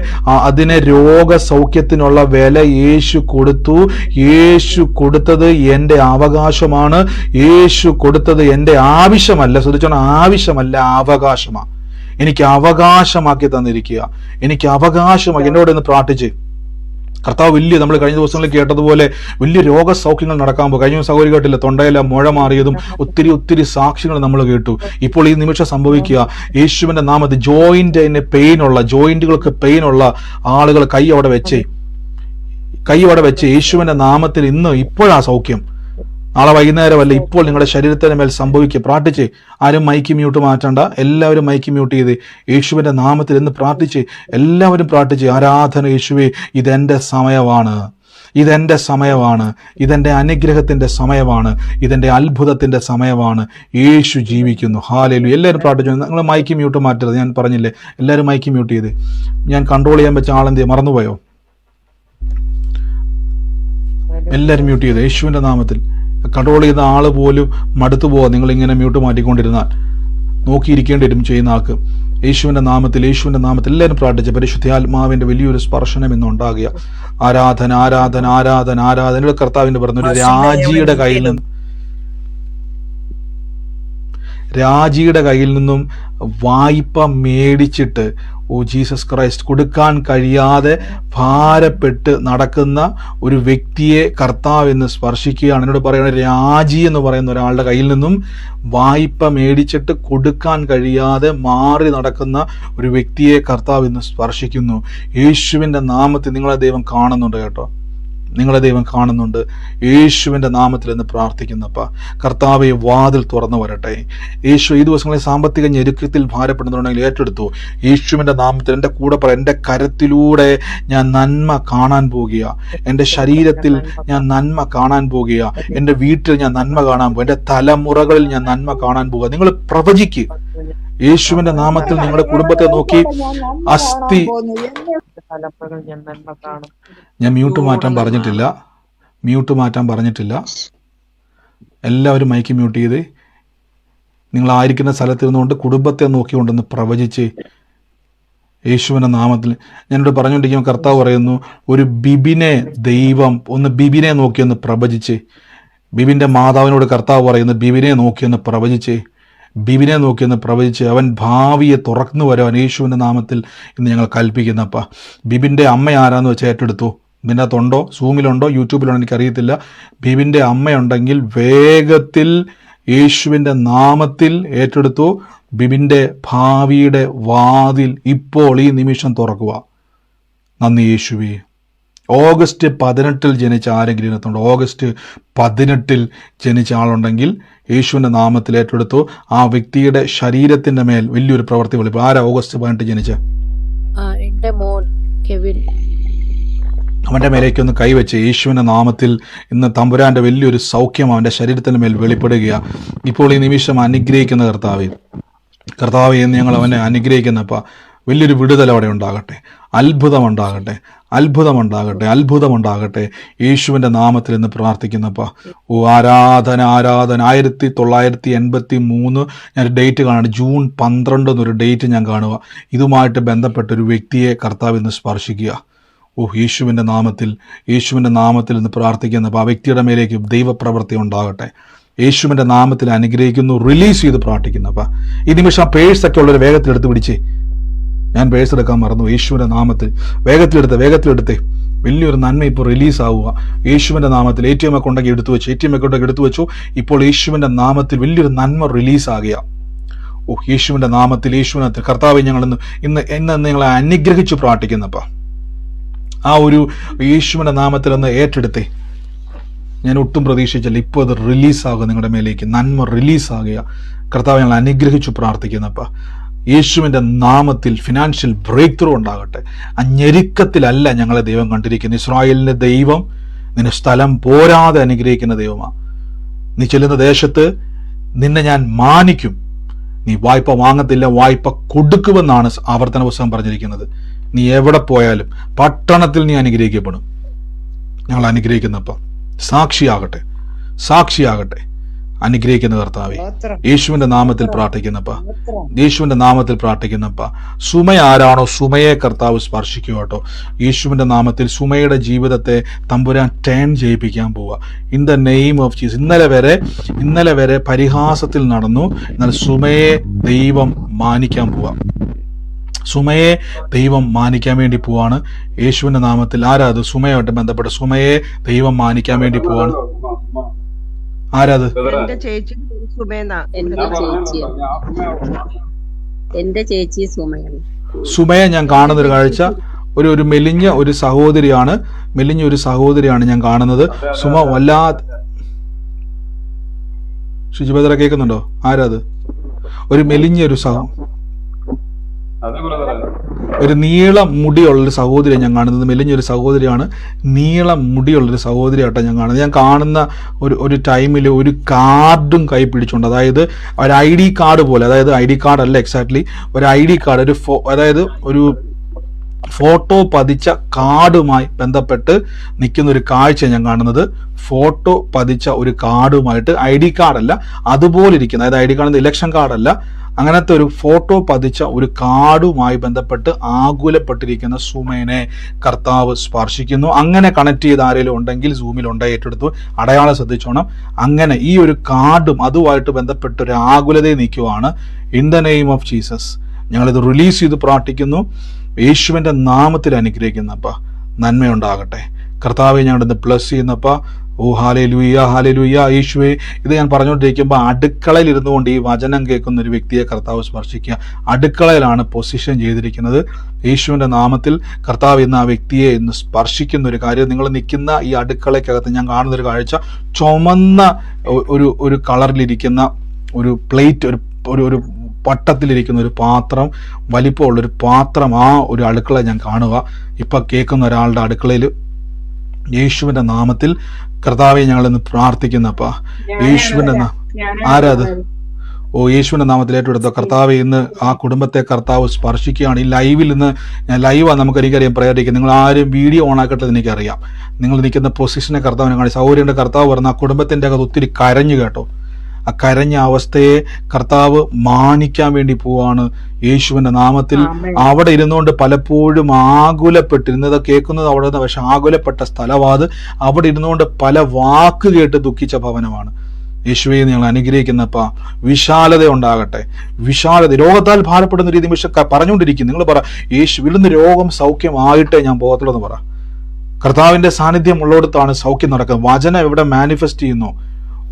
അതിനെ രോഗസൗഖ്യത്തിനുള്ള വില യേശു കൊടുത്തു. യേശു കൊടുത്തത് എൻ്റെ അവകാശമാണ്. യേശു കൊടുത്തത് എൻ്റെ ആവശ്യമല്ല. ശ്രദ്ധിച്ചോണം, ആവശ്യമല്ല, അവകാശമാണ്. എനിക്ക് അവകാശമാക്കി തന്നിരിക്കുക. എനിക്ക് അവകാശമാക്കി. എന്നോട് ഒന്ന് പ്രാർത്ഥിച്ച് കർത്താവ് വലിയ, നമ്മൾ കഴിഞ്ഞ ദിവസങ്ങളിൽ കേട്ടതുപോലെ വലിയ രോഗസൗഖ്യങ്ങൾ നടക്കാൻ പോകും. കഴിഞ്ഞ സൗകര്യം കേട്ടില്ല, തൊണ്ടയിലെ മുഴ മാറിയതും ഒത്തിരി സാക്ഷ്യങ്ങൾ നമ്മൾ കേട്ടു. ഇപ്പോൾ ഈ നിമിഷം സംഭവിക്കുക, യേശുവിന്റെ നാമത്തിൽ ജോയിന്റുകൾക്ക് പെയിനുള്ള ആളുകൾ കൈ അവിടെ വെച്ച് യേശുവിന്റെ നാമത്തിൽ ഇപ്പോഴാ സൗഖ്യം. നാളെ വൈകുന്നേരമല്ല, ഇപ്പോൾ നിങ്ങളുടെ ശരീരത്തിന് മേൽ സംഭവിക്കുക. പ്രാർത്ഥിച്ച്, ആരും മൈക്ക് മ്യൂട്ട് മാറ്റണ്ട, എല്ലാവരും മൈക്ക് മ്യൂട്ട് ചെയ്ത് യേശുവിന്റെ നാമത്തിൽ ഇന്ന് പ്രാർത്ഥിച്ച്, എല്ലാവരും പ്രാർത്ഥിച്ച്, ആരാധന യേശുവേ, ഇതെന്റെ സമയമാണ്, ഇതെന്റെ സമയമാണ്, ഇതെന്റെ അനുഗ്രഹത്തിന്റെ സമയമാണ്, ഇതെന്റെ അത്ഭുതത്തിന്റെ സമയമാണ്. യേശു ജീവിക്കുന്നു. ഹല്ലേലൂയ. എല്ലാവരും പ്രാർത്ഥിച്ചു. നിങ്ങൾ മൈക്ക് മ്യൂട്ട് മാറ്റരുത്, ഞാൻ പറഞ്ഞില്ലേ, എല്ലാവരും മൈക്ക് മ്യൂട്ട് ചെയ്ത്. ഞാൻ കൺട്രോൾ ചെയ്യാൻ വെച്ച ആളെന്ത് മറന്നുപോയോ? എല്ലാവരും മ്യൂട്ട് ചെയ്ത്. യേശുവിന്റെ നാമത്തിൽ കൺട്രോൾ ചെയ്യുന്ന ആള് പോലും മടുത്തു പോവാ നിങ്ങൾ ഇങ്ങനെ മ്യൂട്ട് മാറ്റിക്കൊണ്ടിരുന്നാൽ. നോക്കിയിരിക്കേണ്ടി വരും ചെയ്യുന്ന ആൾക്ക്. യേശുവിന്റെ നാമത്തിൽ എല്ലാവരും പ്രാർത്ഥിച്ച പരിശുദ്ധാത്മാവിന്റെ വലിയൊരു സ്പർശനം ഇന്ന് ഉണ്ടാകുക. ആരാധന ആരാധന ആരാധന ആരാധന. കർത്താവിന്റെ പറഞ്ഞൊരു രാജിയുടെ കയ്യിൽ നിന്നും വായ്പ മേടിച്ചിട്ട്, ഓ ജീസസ് ക്രൈസ്റ്റ്, കൊടുക്കാൻ കഴിയാതെ ഭാരപ്പെട്ട് നടക്കുന്ന ഒരു വ്യക്തിയെ കർത്താവ് എന്ന് സ്പർശിക്കുകയാണ്. എന്നോട് പറയുന്ന രാജി എന്ന് പറയുന്ന ഒരാളുടെ കയ്യിൽ നിന്നും വായ്പ മേടിച്ചിട്ട് കൊടുക്കാൻ കഴിയാതെ മാറി നടക്കുന്ന ഒരു വ്യക്തിയെ കർത്താവ് ഇന്ന് സ്പർശിക്കുന്നു. യേശുവിന്റെ നാമത്തിൽ നിങ്ങളെ ദൈവം കാണുന്നുണ്ട് കേട്ടോ, നിങ്ങളെ ദൈവം കാണുന്നുണ്ട്. യേശുവിന്റെ നാമത്തിൽ എന്ന് പ്രാർത്ഥിക്കുന്നപ്പ കർത്താവെ വാതിൽ തുറന്നു വരട്ടെ. യേശു ഈ ദിവസങ്ങളിൽ സാമ്പത്തിക ഞെരുക്കത്തിൽ ഭാരപ്പെടുന്നുണ്ടെങ്കിൽ ഏറ്റെടുത്തു. യേശുവിന്റെ നാമത്തിൽ എൻ്റെ കൂടെ പറ, എൻ്റെ കരത്തിലൂടെ ഞാൻ നന്മ കാണാൻ പോകുക, എൻ്റെ ശരീരത്തിൽ ഞാൻ നന്മ കാണാൻ പോകുക, എൻ്റെ വീട്ടിൽ ഞാൻ നന്മ കാണാൻ പോകുക, എൻ്റെ തലമുറകളിൽ ഞാൻ നന്മ കാണാൻ പോകുക. നിങ്ങൾ പ്രവചിക്ക്. യേശുവിന്റെ നാമത്തിൽ നിങ്ങളുടെ കുടുംബത്തെ നോക്കി അസ്ഥി. ഞാൻ മ്യൂട്ട് മാറ്റാൻ പറഞ്ഞിട്ടില്ല. എല്ലാവരും മൈക്ക് മ്യൂട്ട് ചെയ്ത് നിങ്ങളായിരിക്കുന്ന സ്ഥലത്തിരുന്നുകൊണ്ട് കുടുംബത്തെ നോക്കിക്കൊണ്ടെന്ന് പ്രവചിച്ച് യേശുവിന്റെ നാമത്തിൽ. ഞാനിവിടെ പറഞ്ഞുകൊണ്ടിരിക്കുമ്പോൾ കർത്താവ് പറയുന്നു, ഒരു ബിബിനെ നോക്കിയെന്ന് പ്രവചിച്ച്. ബിബിന്റെ മാതാവിനോട് കർത്താവ് പറയുന്നു, ബിബിനെ നോക്കിയെന്ന് പ്രവചിച്ച് അവൻ ഭാവിയെ തുറന്നു വരാൻ യേശുവിന്റെ നാമത്തിൽ ഇന്ന് ഞങ്ങൾ കൽപ്പിക്കുന്നപ്പ. ബിബിന്റെ അമ്മ ആരാന്ന് വെച്ചാൽ ഏറ്റെടുത്തു. ഇതിൻ്റെ അകത്തുണ്ടോ, സൂമിലുണ്ടോ, യൂട്യൂബിലുണ്ടോ എനിക്കറിയത്തില്ല. ബിബിന്റെ അമ്മയുണ്ടെങ്കിൽ വേഗത്തിൽ യേശുവിന്റെ നാമത്തിൽ ഏറ്റെടുത്തു. ബിബിന്റെ ഭാവിയുടെ വാതിൽ ഇപ്പോൾ ഈ നിമിഷം തുറക്കുക. നന്ദി യേശുവേ. ഓഗസ്റ്റ് 18 ജനിച്ച ആരെങ്കിലും എത്തുന്നുണ്ട്? ഓഗസ്റ്റ് 18 ജനിച്ച ആളുണ്ടെങ്കിൽ യേശുവിന്റെ നാമത്തിൽ ഏറ്റെടുത്തു. ആ വ്യക്തിയുടെ ശരീരത്തിന്റെ മേൽ വലിയൊരു പ്രവൃത്തി വെളിപ്പെടും. ആരാ ഓഗസ്റ്റ് 18 ജനിച്ച? എന്റെ മോൻ കെവിൻ. അവന്റെ മേലേക്ക് കൈവച്ച് യേശുവിന്റെ നാമത്തിൽ ഇന്ന് തമ്പുരാന്റെ വലിയൊരു സൗഖ്യം അവന്റെ ശരീരത്തിന്റെ മേൽ വെളിപ്പെടുകയാണ്. ഇപ്പോൾ ഈ നിമിഷം അനുഗ്രഹിക്കുന്ന കർത്താവെ എന്ന് ഞങ്ങൾ അവനെ അനുഗ്രഹിക്കുന്നപ്പ വലിയൊരു വിടുതൽ അവിടെ ഉണ്ടാകട്ടെ, അത്ഭുതമുണ്ടാകട്ടെ. യേശുവിന്റെ നാമത്തിൽ ഇന്ന് പ്രാർത്ഥിക്കുന്നപ്പ. ഓ ആരാധന. 1983 ഞാനൊരു ഡേറ്റ് കാണുക, ജൂൺ 12 എന്നൊരു ഡേറ്റ് ഞാൻ കാണുക. ഇതുമായിട്ട് ബന്ധപ്പെട്ട ഒരു വ്യക്തിയെ കർത്താവ് ഇന്ന് സ്പർശിക്കുക. ഓ യേശുവിന്റെ നാമത്തിൽ ഇന്ന് പ്രാർത്ഥിക്കുന്നപ്പ ആ വ്യക്തിയുടെ മേലേക്ക് ദൈവപ്രവൃത്തി ഉണ്ടാകട്ടെ. യേശുവിന്റെ നാമത്തിൽ അനുഗ്രഹിക്കുന്നു, റിലീസ് ചെയ്ത് പ്രാർത്ഥിക്കുന്നപ്പ. ഈ നിമിഷം ആ പേഴ്സൊക്കെ ഉള്ളൊരു വേഗത്തിലെടുത്ത് പിടിച്ചേ. ഞാൻ പേഴ്സ് എടുക്കാൻ മറന്നു. യേശുവിന്റെ നാമത്തിൽ വേഗത്തിലെടുത്തേ. വലിയൊരു നന്മ ഇപ്പോൾ റിലീസ് ആവുക യേശുവിന്റെ നാമത്തിൽ. ATM അക്കൗണ്ടൊക്കെ എടുത്തു വെച്ചു. ഇപ്പോൾ യേശുവിന്റെ നാമത്തിൽ വലിയൊരു നന്മ റിലീസ് ആകുക. ഓ യേശുവിന്റെ നാമത്തിൽ കർത്താവെ ഞങ്ങൾ ഇന്ന് നിങ്ങളെ അനുഗ്രഹിച്ചു പ്രാർത്ഥിക്കുന്നപ്പ. ആ ഒരു യേശുവിന്റെ നാമത്തിൽ ഒന്ന് ഏറ്റെടുത്തേ. ഞാൻ ഒട്ടും പ്രതീക്ഷിച്ചില്ല. ഇപ്പോൾ അത് റിലീസാകുക, നിങ്ങളുടെ മേലേക്ക് നന്മ റിലീസാകുക. കർത്താവ് ഞങ്ങൾ അനുഗ്രഹിച്ചു പ്രാർത്ഥിക്കുന്നപ്പ. യേശുവിന്റെ നാമത്തിൽ ഫിനാൻഷ്യൽ ബ്രേക്ക് ത്രൂ ഉണ്ടാകട്ടെ. ആ ഞെരുക്കത്തിലല്ല ഞങ്ങളെ ദൈവം കണ്ടിരിക്കുന്നത്. ഇസ്രായേലിന്റെ ദൈവം നിന്നെ സ്ഥലം പോരാതെ അനുഗ്രഹിക്കുന്ന ദൈവമാണ്. നീ ചെല്ലുന്ന ദേശത്ത് നിന്നെ ഞാൻ മാനിക്കും. നീ വായ്പ വാങ്ങത്തില്ല, വായ്പ കൊടുക്കുമെന്നാണ് ആവർത്തന പുസ്തകം പറഞ്ഞിരിക്കുന്നത്. നീ എവിടെ പോയാലും പട്ടണത്തിൽ നീ അനുഗ്രഹിക്കപ്പെടും. ഞങ്ങൾ അനുഗ്രഹിക്കുന്നപ്പ സാക്ഷിയാകട്ടെ. അനുഗ്രഹിക്കുന്ന കർത്താവെ യേശുവിന്റെ നാമത്തിൽ പ്രാർത്ഥിക്കുന്നപ്പ. സുമ ആരാണോ, സുമയെ കർത്താവ് സ്പർശിക്കുക കേട്ടോ. യേശുവിന്റെ നാമത്തിൽ സുമയുടെ ജീവിതത്തെ തമ്പുരാൻ ടേൺ ചെയ്യിപ്പിക്കാൻ പോവുക. In the name of Jesus. ഇന്നലെ വരെ പരിഹാസത്തിൽ നടന്നു, എന്നാൽ സുമയെ ദൈവം മാനിക്കാൻ പോവുക. സുമയെ ദൈവം മാനിക്കാൻ വേണ്ടി പോവാണ്. യേശുവിന്റെ നാമത്തിൽ. ആരാത്? സുമയായിട്ട് ബന്ധപ്പെട്ട് സുമയെ ദൈവം മാനിക്കാൻ വേണ്ടി പോവാണ്. ആരാത്? എന്റെ ചേച്ചി സുമേന. എന്റെ ചേച്ചി സുമയാണ്. സുമയെ ഞാൻ കാണുന്ന ഒരു കാഴ്ച ഒരു മെലിഞ്ഞ ഒരു സഹോദരിയാണ്. മെലിഞ്ഞ ഒരു സഹോദരിയാണ് ഞാൻ കാണുന്നത്. സുമ വല്ലാതെ. ശുചിഭദ്ര കേൾക്കുന്നുണ്ടോ? ആരാത്? ഒരു മെലിഞ്ഞൊരു ഒരു നീളം മുടിയുള്ളൊരു സഹോദരിയാണ് ഞാൻ കാണുന്നത്. മെലിഞ്ഞൊരു സഹോദരിയാണ്, നീളം മുടിയുള്ളൊരു സഹോദരിയായിട്ടാണ് ഞാൻ കാണുന്നത്. ഞാൻ കാണുന്ന ഒരു ടൈമിൽ ഒരു കാർഡും കൈ പിടിച്ചുകൊണ്ട്, അതായത് ഒരു ID കാർഡ് പോലെ, അതായത് ID കാർഡ് അല്ല എക്സാക്ട്ലി, ഒരു ID കാർഡ്, അതായത് ഒരു ഫോട്ടോ പതിച്ച കാർഡുമായി ബന്ധപ്പെട്ട് നിൽക്കുന്ന ഒരു കാഴ്ച ഞാൻ കാണുന്നത്. ഫോട്ടോ പതിച്ച ഒരു കാർഡുമായിട്ട്, ID കാർഡല്ല, അതുപോലെ ഇരിക്കുന്ന, അതായത് ID കാർഡ് ഇലക്ഷൻ കാർഡല്ല, അങ്ങനത്തെ ഒരു ഫോട്ടോ പതിച്ച ഒരു കാർഡുമായി ബന്ധപ്പെട്ട് ആകുലപ്പെട്ടിരിക്കുന്ന സുമേനെ കർത്താവ് സ്പർശിക്കുന്നു. അങ്ങനെ കണക്ട് ചെയ്ത് ആരെങ്കിലും ഉണ്ടെങ്കിൽ സൂമിലുണ്ട്, ഏറ്റെടുത്തു, അടയാളം ശ്രദ്ധിച്ചോണം. അങ്ങനെ ഈ ഒരു കാർഡും അതുമായിട്ട് ബന്ധപ്പെട്ട് ഒരു ആകുലതയെ നീക്കുവാണ്. In the name of Jesus ഞങ്ങളിത് റിലീസ് ചെയ്ത് പ്രാർത്ഥിക്കുന്നു. യേശുവിന്റെ നാമത്തിൽ അനുഗ്രഹിക്കുന്നപ്പ നന്മയുണ്ടാകട്ടെ. കർത്താവെ ഞങ്ങളിന്ന് ബ്ലസ് ചെയ്യുന്നപ്പ. ഓ ഹല്ലേലൂയ, ഹല്ലേലൂയ. യേശുവേ, ഇത് ഞാൻ പറഞ്ഞുകൊണ്ടിരിക്കുമ്പോൾ അടുക്കളയിൽ ഇരുന്നു കൊണ്ട് ഈ വചനം കേൾക്കുന്ന ഒരു വ്യക്തിയെ കർത്താവ് സ്പർശിക്കുക. അടുക്കളയിലാണ് പൊസിഷൻ ചെയ്തിരിക്കുന്നത്. യേശുവിന്റെ നാമത്തിൽ കർത്താവ് ഇന്ന് ആ വ്യക്തിയെ ഇന്ന് സ്പർശിക്കുന്ന ഒരു കാര്യം. നിങ്ങൾ നിൽക്കുന്ന ഈ അടുക്കളയ്ക്കകത്ത് ഞാൻ കാണുന്ന ഒരു കാഴ്ച, ചുമന്ന ഒരു കളറിലിരിക്കുന്ന ഒരു പ്ലേറ്റ്, ഒരു വട്ടത്തിലിരിക്കുന്ന ഒരു പാത്രം, വലിപ്പമുള്ളൊരു പാത്രം, ആ ഒരു അടുക്കള ഞാൻ കാണുക. ഇപ്പൊ കേൾക്കുന്ന ഒരാളുടെ അടുക്കളയിൽ യേശുവിന്റെ നാമത്തിൽ കർത്താവെ ഞങ്ങളിന്ന് പ്രാർത്ഥിക്കുന്നപ്പ. യേശുവിന്റെ ആരാത്? ഓ, യേശുവിന്റെ നാമത്തിൽ ഏറ്റെടുത്തോ. കർത്താവെ ഇന്ന് ആ കുടുംബത്തെ കർത്താവ് സ്പർശിക്കുകയാണ്. ഈ ലൈവിൽ ഇന്ന് ഞാൻ ലൈവാണ്, എനിക്കറിയാം പ്രയറിക്കും. നിങ്ങൾ ആരും വീഡിയോ ഓൺ ആക്കട്ടെന്ന് എനിക്കറിയാം. നിങ്ങൾ നിൽക്കുന്ന പൊസിഷനെ കർത്താവിനെ കാണി. സൗകര്യന്റെ കർത്താവ് പറഞ്ഞ ആ കുടുംബത്തിന്റെ അകത്ത് ഒത്തിരി കരഞ്ഞു കേട്ടോ. ആ കരഞ്ഞ അവസ്ഥയെ കർത്താവ് മാനിക്കാൻ വേണ്ടി പോവാണ് യേശുവിന്റെ നാമത്തിൽ. അവിടെ ഇരുന്നുകൊണ്ട് പലപ്പോഴും ആകുലപ്പെട്ടിരുന്നത് കേൾക്കുന്നത് അവിടെ നിന്ന്, പക്ഷെ ആകുലപ്പെട്ട സ്ഥലവാത്. അവിടെ ഇരുന്നുകൊണ്ട് പല വാക്ക് കേട്ട് ദുഃഖിച്ച ഭവനമാണ്. യേശുവെ ഞങ്ങൾ അനുഗ്രഹിക്കുന്നപ്പ. വിശാലത ഉണ്ടാകട്ടെ, വിശാലത. രോഗത്താൽ ഭാരപ്പെടുന്ന രീതി പറഞ്ഞുകൊണ്ടിരിക്കും. നിങ്ങൾ പറ, യേശുവിൽ നിന്ന് രോഗം സൗഖ്യമായിട്ടേ ഞാൻ പോകത്തുള്ളൂ എന്ന് പറ. കർത്താവിന്റെ സാന്നിധ്യം ഉള്ളിടത്താണ് സൗഖ്യം നടക്കുന്നത്. വചനം എവിടെ മാനിഫെസ്റ്റ് ചെയ്യുന്നു,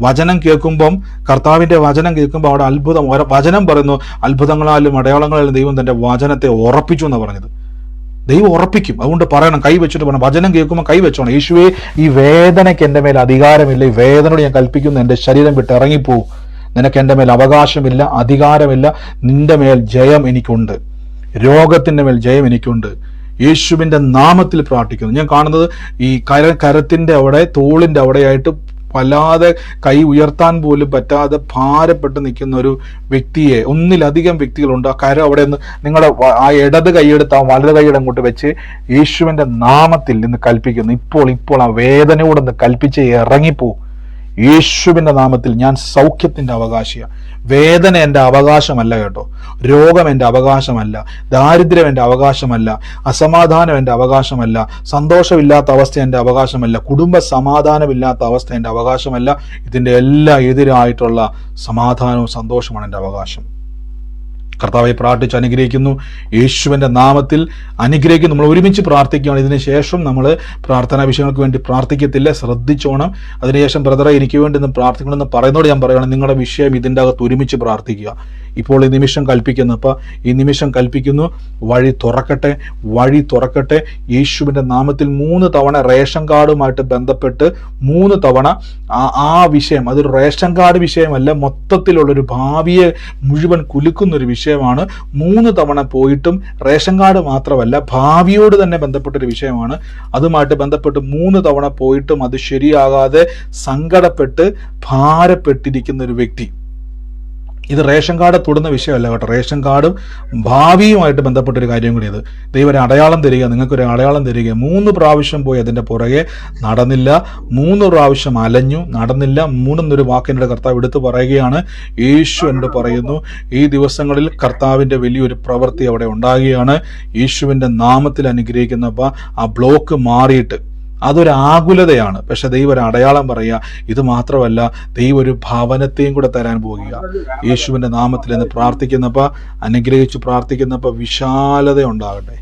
വചനം കേൾക്കുമ്പം, കർത്താവിന്റെ വചനം കേൾക്കുമ്പോൾ അവിടെ അത്ഭുതം. വചനം പറയുന്നു, അത്ഭുതങ്ങളാലും അടയാളങ്ങളാലും ദൈവം തന്റെ വചനത്തെ ഉറപ്പിച്ചു എന്നാണ് പറഞ്ഞത്. ദൈവം ഉറപ്പിക്കും. അതുകൊണ്ട് പറയണം, കൈ വെച്ചിട്ട് പറയണം. വചനം കേൾക്കുമ്പോൾ കൈ വെച്ചോണം. യേശുവേ, ഈ വേദനയ്ക്ക് എൻ്റെ മേൽ അധികാരമില്ല. ഈ വേദനയോട് ഞാൻ കൽപ്പിക്കുന്നു, എൻ്റെ ശരീരം വിട്ട് ഇറങ്ങിപ്പോവും. നിനക്ക് എൻ്റെ മേൽ അവകാശമില്ല, അധികാരമില്ല. നിന്റെ മേൽ ജയം എനിക്കുണ്ട്, രോഗത്തിന്റെ മേൽ ജയം എനിക്കുണ്ട്. യേശുവിന്റെ നാമത്തിൽ പ്രാർത്ഥിക്കുന്നു. ഞാൻ കാണുന്നത് ഈ കരത്തിന്റെ അവിടെ, തോളിന്റെ അവിടെയായിട്ട് വല്ലാതെ കൈ ഉയർത്താൻ പോലും പറ്റാതെ ഭാരപ്പെട്ട് നിൽക്കുന്ന ഒരു വ്യക്തിയെ, ഒന്നിലധികം വ്യക്തികളുണ്ട്. ആ കര അവിടെ നിന്ന് നിങ്ങളുടെ ആ ഇടത് കൈയെടുത്ത് ആ വലത് കൈയുടെ അങ്ങോട്ട് വെച്ച് യേശുവിന്റെ നാമത്തിൽ നിന്ന് കൽപ്പിക്കുന്നു. ഇപ്പോൾ ആ വേദനയോടെ നിന്ന് കൽപ്പിച്ച് ഇറങ്ങിപ്പോ. യേശുവിന്റെ നാമത്തിൽ ഞാൻ സൗഖ്യത്തിന്റെ അവകാശിയാണ്. വേദന എൻ്റെ അവകാശമല്ല കേട്ടോ. രോഗം എൻ്റെ അവകാശമല്ല. ദാരിദ്ര്യം എൻ്റെ അവകാശമല്ല. അസമാധാനം എൻ്റെ അവകാശമല്ല. സന്തോഷമില്ലാത്ത അവസ്ഥ എൻ്റെ അവകാശമല്ല. കുടുംബ സമാധാനമില്ലാത്ത അവസ്ഥ എൻ്റെ അവകാശമല്ല. ഇതിൻ്റെ എല്ലാം എതിരായിട്ടുള്ള സമാധാനവും സന്തോഷമാണ് എൻ്റെ അവകാശം. കർത്താവെ പ്രാർത്ഥിച്ച് അനുഗ്രഹിക്കുന്നു. യേശുവിന്റെ നാമത്തിൽ അനുഗ്രഹിക്കുന്നു. നമ്മൾ ഒരുമിച്ച് പ്രാർത്ഥിക്കുകയാണ്. ഇതിനുശേഷം നമ്മൾ പ്രാർത്ഥനാ വിഷയങ്ങൾക്ക് വേണ്ടി പ്രാർത്ഥിക്കത്തില്ല, ശ്രദ്ധിച്ചോണം. അതിനുശേഷം ബ്രദറെ എനിക്ക് വേണ്ടി ഒന്ന് പ്രാർത്ഥിക്കണമെന്ന് പറയുന്നതോട് ഞാൻ പറയണം, നിങ്ങളുടെ വിഷയം ഇതിൻ്റെ അകത്ത് ഒരുമിച്ച് പ്രാർത്ഥിക്കുക. ഇപ്പോൾ ഈ നിമിഷം കൽപ്പിക്കുന്നു. അപ്പോൾ ഈ നിമിഷം കൽപ്പിക്കുന്നു, വഴി തുറക്കട്ടെ, വഴി തുറക്കട്ടെ. യേശുവിന്റെ നാമത്തിൽ 3 തവണ റേഷൻ കാർഡുമായിട്ട് ബന്ധപ്പെട്ട് 3 തവണ ആ വിഷയം, അതൊരു റേഷൻ കാർഡ് വിഷയമല്ല, മൊത്തത്തിലുള്ളൊരു ഭാവിയെ മുഴുവൻ കുലുക്കുന്നൊരു വിഷയമാണ്. 3 തവണ പോയിട്ടും റേഷൻ കാർഡ് മാത്രമല്ല, ഭാവിയോട് തന്നെ ബന്ധപ്പെട്ടൊരു വിഷയമാണ്. അതുമായിട്ട് ബന്ധപ്പെട്ട് 3 തവണ പോയിട്ടും അത് ശരിയാകാതെ സങ്കടപ്പെട്ട് ഭാരപ്പെട്ടിരിക്കുന്ന ഒരു വ്യക്തി. ഇത് റേഷൻ കാർഡ് തൊടുന്ന വിഷയമല്ല കേട്ടോ. റേഷൻ കാർഡും ഭാവിയുമായിട്ട് ബന്ധപ്പെട്ടൊരു കാര്യം കൂടി ഇത്. ദൈവം ഒരു അടയാളം തരിക, നിങ്ങൾക്കൊരു അടയാളം തരിക. 3 പ്രാവശ്യം പോയി അതിൻ്റെ പുറകെ നടന്നില്ല. 3 പ്രാവശ്യം അലഞ്ഞു, നടന്നില്ല. 3 വാക്കിൻ്റെ കർത്താവ് എടുത്തു പറയുകയാണ്. യേശു എന്ന് പറയുന്നു, ഈ ദിവസങ്ങളിൽ കർത്താവിൻ്റെ വലിയൊരു പ്രവൃത്തി അവിടെ ഉണ്ടാകുകയാണ്. യേശുവിൻ്റെ നാമത്തിൽ അനുഗ്രഹിക്കുന്നപ്പോൾ ആ ബ്ലോക്ക് മാറിയിട്ട് അതൊരു ആകുലതയാണ്. പക്ഷെ ദൈവം ഒരു അടയാളം പറയുക, ഇത് മാത്രമല്ല, ദൈവം ഒരു ഭവനത്തെയും കൂടെ തരാൻ പോകുക. യേശുവിന്റെ നാമത്തിൽ എന്ന് പ്രാർത്ഥിക്കുന്നപ്പോൾ, അനുഗ്രഹിച്ചു പ്രാർത്ഥിക്കുന്നപ്പോൾ വിശാലത ഉണ്ടാകട്ടെ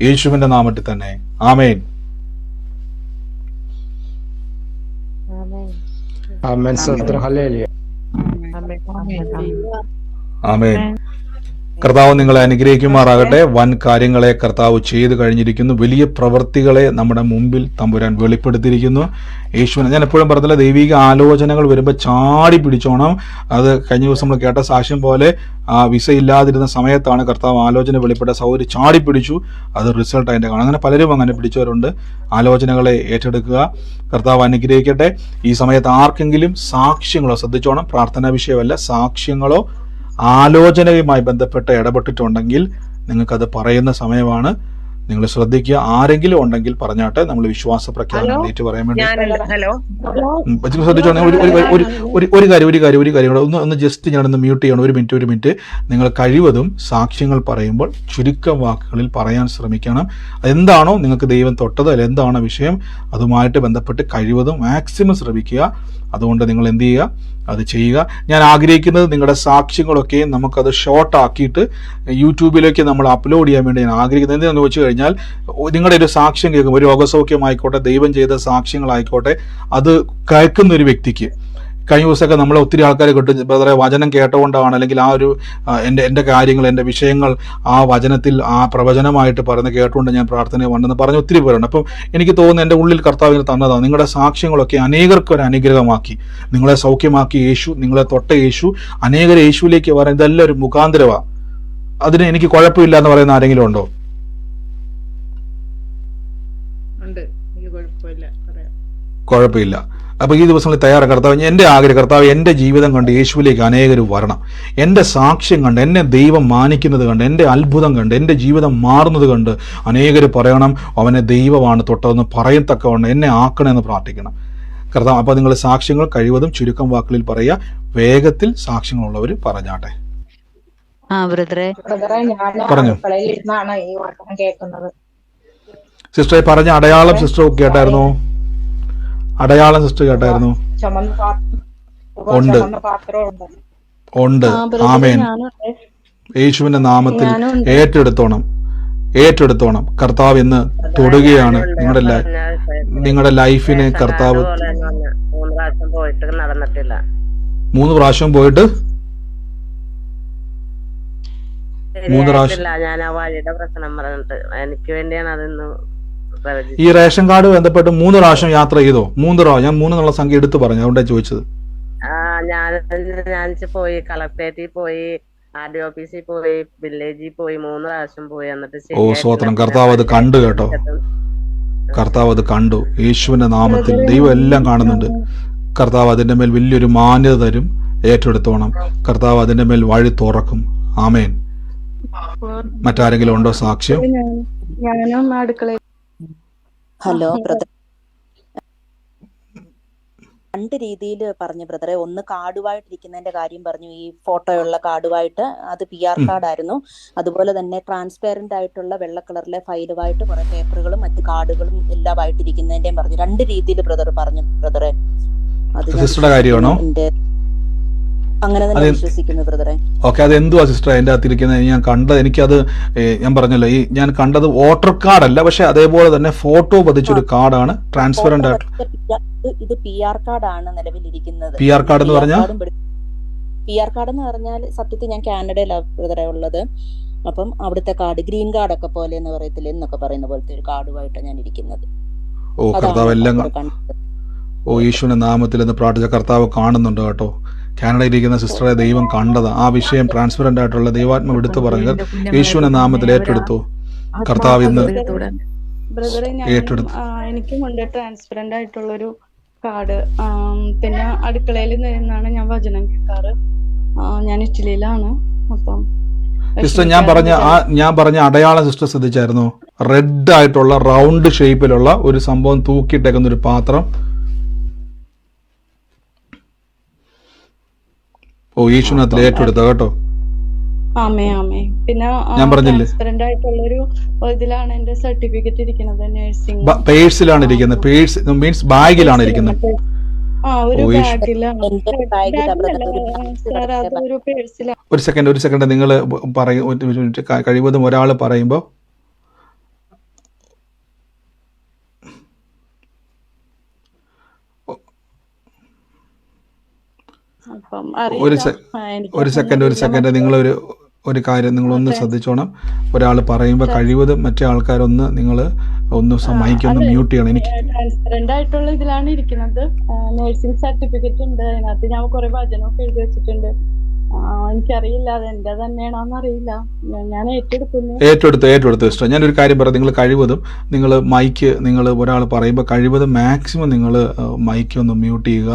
യേശുവിന്റെ നാമത്തിൽ തന്നെ. ആമേൻ. ആമേൻ. സ്തോത്രം. ഹല്ലേലൂയ. ആമേൻ. കർത്താവ് നിങ്ങളെ അനുഗ്രഹിക്കുമാറാകട്ടെ. വൻ കാര്യങ്ങളെ കർത്താവ് ചെയ്തു കഴിഞ്ഞിരിക്കുന്നു. വലിയ പ്രവൃത്തികളെ നമ്മുടെ മുമ്പിൽ തമ്പുരാൻ വെളിപ്പെടുത്തിയിരിക്കുന്നു. യേശുവിനെ ഞാൻ എപ്പോഴും പറഞ്ഞില്ല, ദൈവിക ആലോചനകൾ വരുമ്പോൾ ചാടി പിടിച്ചോണം. അത് കഴിഞ്ഞ ദിവസം നമ്മൾ കേട്ട സാക്ഷ്യം പോലെ വിസ ഇല്ലാതിരുന്ന സമയത്താണ് കർത്താവ് ആലോചന വെളിപ്പെട്ട സൗകര്യം ചാടി പിടിച്ചു. അത് റിസൾട്ട് അതിൻ്റെ കാണാം. അങ്ങനെ പലരും അങ്ങനെ പിടിച്ചവരുണ്ട്. ആലോചനകളെ ഏറ്റെടുക്കുക. കർത്താവ് അനുഗ്രഹിക്കട്ടെ. ഈ സമയത്ത് ആർക്കെങ്കിലും സാക്ഷ്യങ്ങളോ, ശ്രദ്ധിച്ചോണം, പ്രാർത്ഥനാ വിഷയമല്ല, സാക്ഷ്യങ്ങളോ ആലോചനയുമായി ബന്ധപ്പെട്ട് ഇടപെട്ടിട്ടുണ്ടെങ്കിൽ നിങ്ങൾക്കത് പറയുന്ന സമയമാണ്. നിങ്ങൾ ശ്രദ്ധിക്കുക. ആരെങ്കിലും ഉണ്ടെങ്കിൽ പറഞ്ഞാട്ടെ, നമ്മൾ വിശ്വാസ പ്രഖ്യാപനം ഏറ്റു പറയാൻ വേണ്ടി. ഹലോ ശ്രദ്ധിച്ചോ. ഒരു കാര്യം ഒന്ന് ജസ്റ്റ് ഞാനൊന്ന് മ്യൂട്ട് ചെയ്യണം. ഒരു മിനിറ്റ്. നിങ്ങൾ കഴിവതും സാക്ഷ്യങ്ങൾ പറയുമ്പോൾ ചുരുക്കം വാക്കുകളിൽ പറയാൻ ശ്രമിക്കണം. എന്താണോ നിങ്ങൾക്ക് ദൈവം തൊട്ടത്, അല്ല എന്താണോ വിഷയം, അതുമായിട്ട് ബന്ധപ്പെട്ട് കഴിവതും മാക്സിമം ശ്രമിക്കുക. അതുകൊണ്ട് നിങ്ങൾ എന്ത് ചെയ്യുക, അത് ചെയ്യുക. ഞാൻ ആഗ്രഹിക്കുന്നത് നിങ്ങളുടെ സാക്ഷ്യങ്ങളൊക്കെ നമുക്കത് ഷോർട്ട് ആക്കിയിട്ട് യൂട്യൂബിലേക്ക് നമ്മൾ അപ്ലോഡ് ചെയ്യാൻ വേണ്ടി ഞാൻ ആഗ്രഹിക്കുന്നത്. എന്തിനാന്ന് വെച്ച് കഴിഞ്ഞാൽ, നിങ്ങളുടെ ഒരു സാക്ഷ്യം കേൾക്കും, ഒരു രോഗസൗഖ്യമായിക്കോട്ടെ, ദൈവം ചെയ്ത സാക്ഷ്യങ്ങളായിക്കോട്ടെ, അത് കേൾക്കുന്ന ഒരു വ്യക്തിക്ക്, കഴിഞ്ഞ ദിവസമൊക്കെ നമ്മൾ ഒത്തിരി ആൾക്കാർ കിട്ടും, ബ്രദറെ വചനം കേട്ടുകൊണ്ടാണ്, അല്ലെങ്കിൽ ആ ഒരു എൻ്റെ കാര്യങ്ങൾ, എൻ്റെ വിഷയങ്ങൾ ആ വചനത്തിൽ ആ പ്രവചനമായിട്ട് പറഞ്ഞ് കേട്ടുകൊണ്ട് ഞാൻ പ്രാർത്ഥന വന്നെന്ന് പറഞ്ഞ് ഒത്തിരി പേരുണ്ട്. അപ്പം എനിക്ക് തോന്നുന്നു എൻ്റെ ഉള്ളിൽ കർത്താവിന് തന്നതാണ്. നിങ്ങളുടെ സാക്ഷ്യങ്ങളൊക്കെ അനേകർക്ക് ഒരു അനുഗ്രഹമാക്കി, നിങ്ങളെ സൗഖ്യമാക്കി യേശു, നിങ്ങളെ തൊട്ട യേശു, അനേകരെ യേശുവിലേക്ക് വരാൻ ഇതെല്ലാം ഒരു മുഖാന്തരമാണ്. അതിന് എനിക്ക് കുഴപ്പമില്ല എന്ന് പറയുന്ന ആരെങ്കിലും ഉണ്ടോ? കുഴപ്പമില്ല. അപ്പോൾ ഈ ദിവസങ്ങളിൽ തയ്യാറാണ്. കർത്താവ്, എൻ്റെ ആഗ്രഹം, കർത്താവ് എൻ്റെ ജീവിതം കണ്ട് യേശുവിലേക്ക് അനേകർ വരണം. എൻ്റെ സാക്ഷ്യം കണ്ട്, എന്നെ ദൈവം മാനിക്കുന്നത് കണ്ട്, എൻ്റെ അത്ഭുതം കണ്ട്, എൻ്റെ ജീവിതം മാറുന്നത് കണ്ട് അനേകർ പറയണം, അവനെ ദൈവമാണ് തൊട്ടതെന്ന് പറയത്തക്കവണ്ണം എന്നെ ആക്കണമെന്ന് പ്രാർത്ഥിക്കണം കർത്താവ്. അപ്പോൾ നിങ്ങൾ സാക്ഷ്യങ്ങൾ കഴിവതും ചുരുക്കം വാക്കുകളിൽ പറയുക. വേഗത്തിൽ സാക്ഷ്യങ്ങളുള്ളവർ പറഞ്ഞാട്ടെ. പറഞ്ഞു സിസ്റ്ററെ, പറഞ്ഞ അടയാളം സിസ്റ്റർ കേട്ടായിരുന്നോ? അടയാളം സിസ്റ്റർ കേട്ടായിരുന്നു? ഉണ്ട്. ആമേൻ. യേശുവിന്റെ നാമത്തിൽ ഏറ്റെടുത്തോണം. കർത്താവ് ഇന്ന് തൊടുകയാണ് നിങ്ങളുടെ ലൈഫിനെ. കർത്താവ് 3 പ്രാവശ്യം പോയിട്ട് 3 പ്രാവശ്യം ഞാൻ ആ വഴിയുടെ പ്രശ്നം പറഞ്ഞിട്ട് എനിക്ക് വേണ്ടിയാണ് അതൊന്ന്. ഈ റേഷൻ കാർഡ് ബന്ധപ്പെട്ട് 3 പ്രാവശ്യം യാത്ര ചെയ്തോ? 3 പ്രാവശ്യം. ഞാൻ 3 എന്നുള്ള സംഖ്യ എടുത്തു പറഞ്ഞു, അതുകൊണ്ടാണ് ചോദിച്ചത്. ഞാൻ പോയി, കളക്ടറേറ്റിൽ പോയി, RD ഓഫീസിൽ പോയി, വില്ലേജിൽ പോയി, 3 പ്രാവശ്യം പോയി. എന്നിട്ട് ഓ സ്വത്രം. കർത്താവ് അത് കണ്ടു കേട്ടോ. കർത്താവ് അത് കണ്ടു. യേശുവിന്റെ നാമത്തിൽ ദൈവം എല്ലാം കാണുന്നുണ്ട്. കർത്താവ് അതിന്റെ മേൽ വലിയൊരു മാന്യത തരും. ഏറ്റെടുത്തോണം. കർത്താവ് അതിന്റെ മേൽ വഴി തുറക്കും. ആമേൻ. മറ്റാരെങ്കിലും ഉണ്ടോ സാക്ഷ്യം? ഹലോ ബ്രദർ, 2 രീതിയിൽ പറഞ്ഞു ബ്രദറെ. ഒന്ന് കാർഡുമായിട്ടിരിക്കുന്നതിന്റെ കാര്യം പറഞ്ഞു, ഈ ഫോട്ടോയുള്ള കാർഡുമായിട്ട്. അത് PR കാർഡായിരുന്നു. അതുപോലെ തന്നെ ട്രാൻസ്പെറന്റ് ആയിട്ടുള്ള വെള്ള കളറിലെ ഫയലുമായിട്ട് കുറെ പേപ്പറുകളും മറ്റു കാർഡുകളും എല്ലാം ആയിട്ടിരിക്കുന്നതിന്റെയും പറഞ്ഞു. 2 രീതിയിൽ ബ്രദർ പറഞ്ഞു ബ്രദറെ. അത് കാര്യമാണോ? അങ്ങനെ തന്നെ വിശ്വസിക്കുന്നു ബ്രദറെ. ഓക്കെ, അത് എന്തുവാ സിസ്റ്റർ അതിന്റെ അകത്തിരിക്കുന്നത്? ഞാൻ കണ്ടത്, എനിക്കത് ഞാൻ പറഞ്ഞല്ലോ, ഞാൻ കണ്ടത് വോട്ടർ കാർഡ് അല്ല, പക്ഷെ അതേപോലെ തന്നെ ഫോട്ടോ പതിച്ചൊരു കാർഡാണ്, ട്രാൻസ്പെറന്റ് ആയിട്ട്. ഇത് PR കാർഡാണ് നിലവിലിരിക്കുന്നത്. PR കാർഡ് എന്ന് പറഞ്ഞാൽ PR കാർഡ് എന്ന് പറഞ്ഞാൽ സത്യത്തിൽ ഞാൻ കാനഡയിലാണ് ബ്രദറെ ഉള്ളത്. അപ്പം അവിടുത്തെ കാർഡ് ഗ്രീൻ കാർഡ് ഒക്കെ പോലെ എന്ന് പറയത്തില്ല എന്നൊക്കെ പറയുന്ന പോലത്തെ ഒരു കാർഡുമായിട്ടാണ് ഞാൻ ഇരിക്കുന്നത്. ഓ കർത്താവ് എല്ലാം. ഓ യേശുവിന്റെ നാമത്തിൽ എന്ന് പ്രാർത്ഥിച്ച കർത്താവ് കാണുന്നുണ്ട് കേട്ടോ. കാനഡയിലിരിക്കുന്ന സിസ്റ്ററെ ദൈവം കണ്ടത്. ആ വിഷയം ട്രാൻസ്പെറന്റ് ആയിട്ടുള്ള ദൈവാത്മ എടുത്തു പറഞ്ഞത് യേശുവിന്റെ നാമത്തിൽ ഏറ്റെടുത്തു. കർത്താവ് ഇന്ന് ഏറ്റെടുത്തു. എനിക്കുമുണ്ട് ട്രാൻസ്പെറന്റ് ആയിട്ടുള്ളൊരു കാർഡ്. പിന്നെ അടുക്കളയിൽ നിന്നാണ് ഞാൻ വചനം കേൾക്കാറ്. ഞാൻ ഇറ്റലിയിലാണ്. അപ്പം സിസ്റ്റർ ഞാൻ പറഞ്ഞ അടയാളം സിസ്റ്റർ ശ്രദ്ധിച്ചായിരുന്നു? റെഡ് ആയിട്ടുള്ള റൗണ്ട് ഷേപ്പിലുള്ള ഒരു സംഭവം തൂക്കിയിട്ടേക്കുന്ന ഒരു പാത്രം. ഓ യേശുവിനകത്തിൽ ഏറ്റെടുത്ത കേട്ടോ. ആമേ ആമേ. പിന്നെ ഞാൻ പറഞ്ഞില്ലേ ട്രാൻസ്പെറന്റ് ആയിട്ടുള്ളൊരു ഇതിലാണ് എന്റെ സർട്ടിഫിക്കറ്റ് ഇരിക്കുന്നത്, നഴ്സിംഗ് പേഴ്സിലാണ് ഇരിക്കുന്നത്. പേഴ്സ് മീൻസ് ബാഗിലാണ് ഇരിക്കുന്നത്. ഒരു ഓ യേശു ബാഗിലാണ്. എന്റെ ബാഗിലാ ബ്രദർ, ബാഗിലല്ല ഒരു ബാഗ് സാർ, അത് ബ്രദറെ. ഒരു പേഴ്സിലാണ്. ഒരു സെക്കൻഡ് നിങ്ങൾ പറയും, ഒരു മിനിറ്റ്. കഴിവതും ഒരാൾ പറയുമ്പോൾ അപ്പം ഒരു അറിയില്ല, ഒരു സെക്കൻഡ് ഒരു കാര്യം നിങ്ങളൊന്ന് ശ്രദ്ധിച്ചോണം. ഒരാൾ പറയുമ്പോൾ കഴിവതും മറ്റേ ആൾക്കാരൊന്ന് നിങ്ങൾ ഒന്ന് മൈക്കൊന്ന് മ്യൂട്ട് ചെയ്യണം. എനിക്ക് ട്രാൻസ്പെറന്റ് ആയിട്ടുള്ള ഇതിലാണ് ഇരിക്കുന്നത്. നഴ്സിംഗ് സർട്ടിഫിക്കറ്റ് ഉണ്ട്, അതിനകത്ത് ഞാൻ കുറെ വചനമൊക്കെ എഴുതി വെച്ചിട്ടുണ്ട്. എനിക്കറിയില്ല അത് എന്റെ തന്നെയാണോന്ന് അറിയില്ല. ഞാൻ ഏറ്റെടുത്തു സിസ്റ്റർ. ഞാനൊരു കാര്യം പറയാം. നിങ്ങൾ കഴിവതും നിങ്ങൾ മൈക്ക് ഒരാൾ പറയുമ്പോൾ കഴിവതും മാക്സിമം നിങ്ങൾ മൈക്ക് ഒന്ന് മ്യൂട്ട് ചെയ്യുക.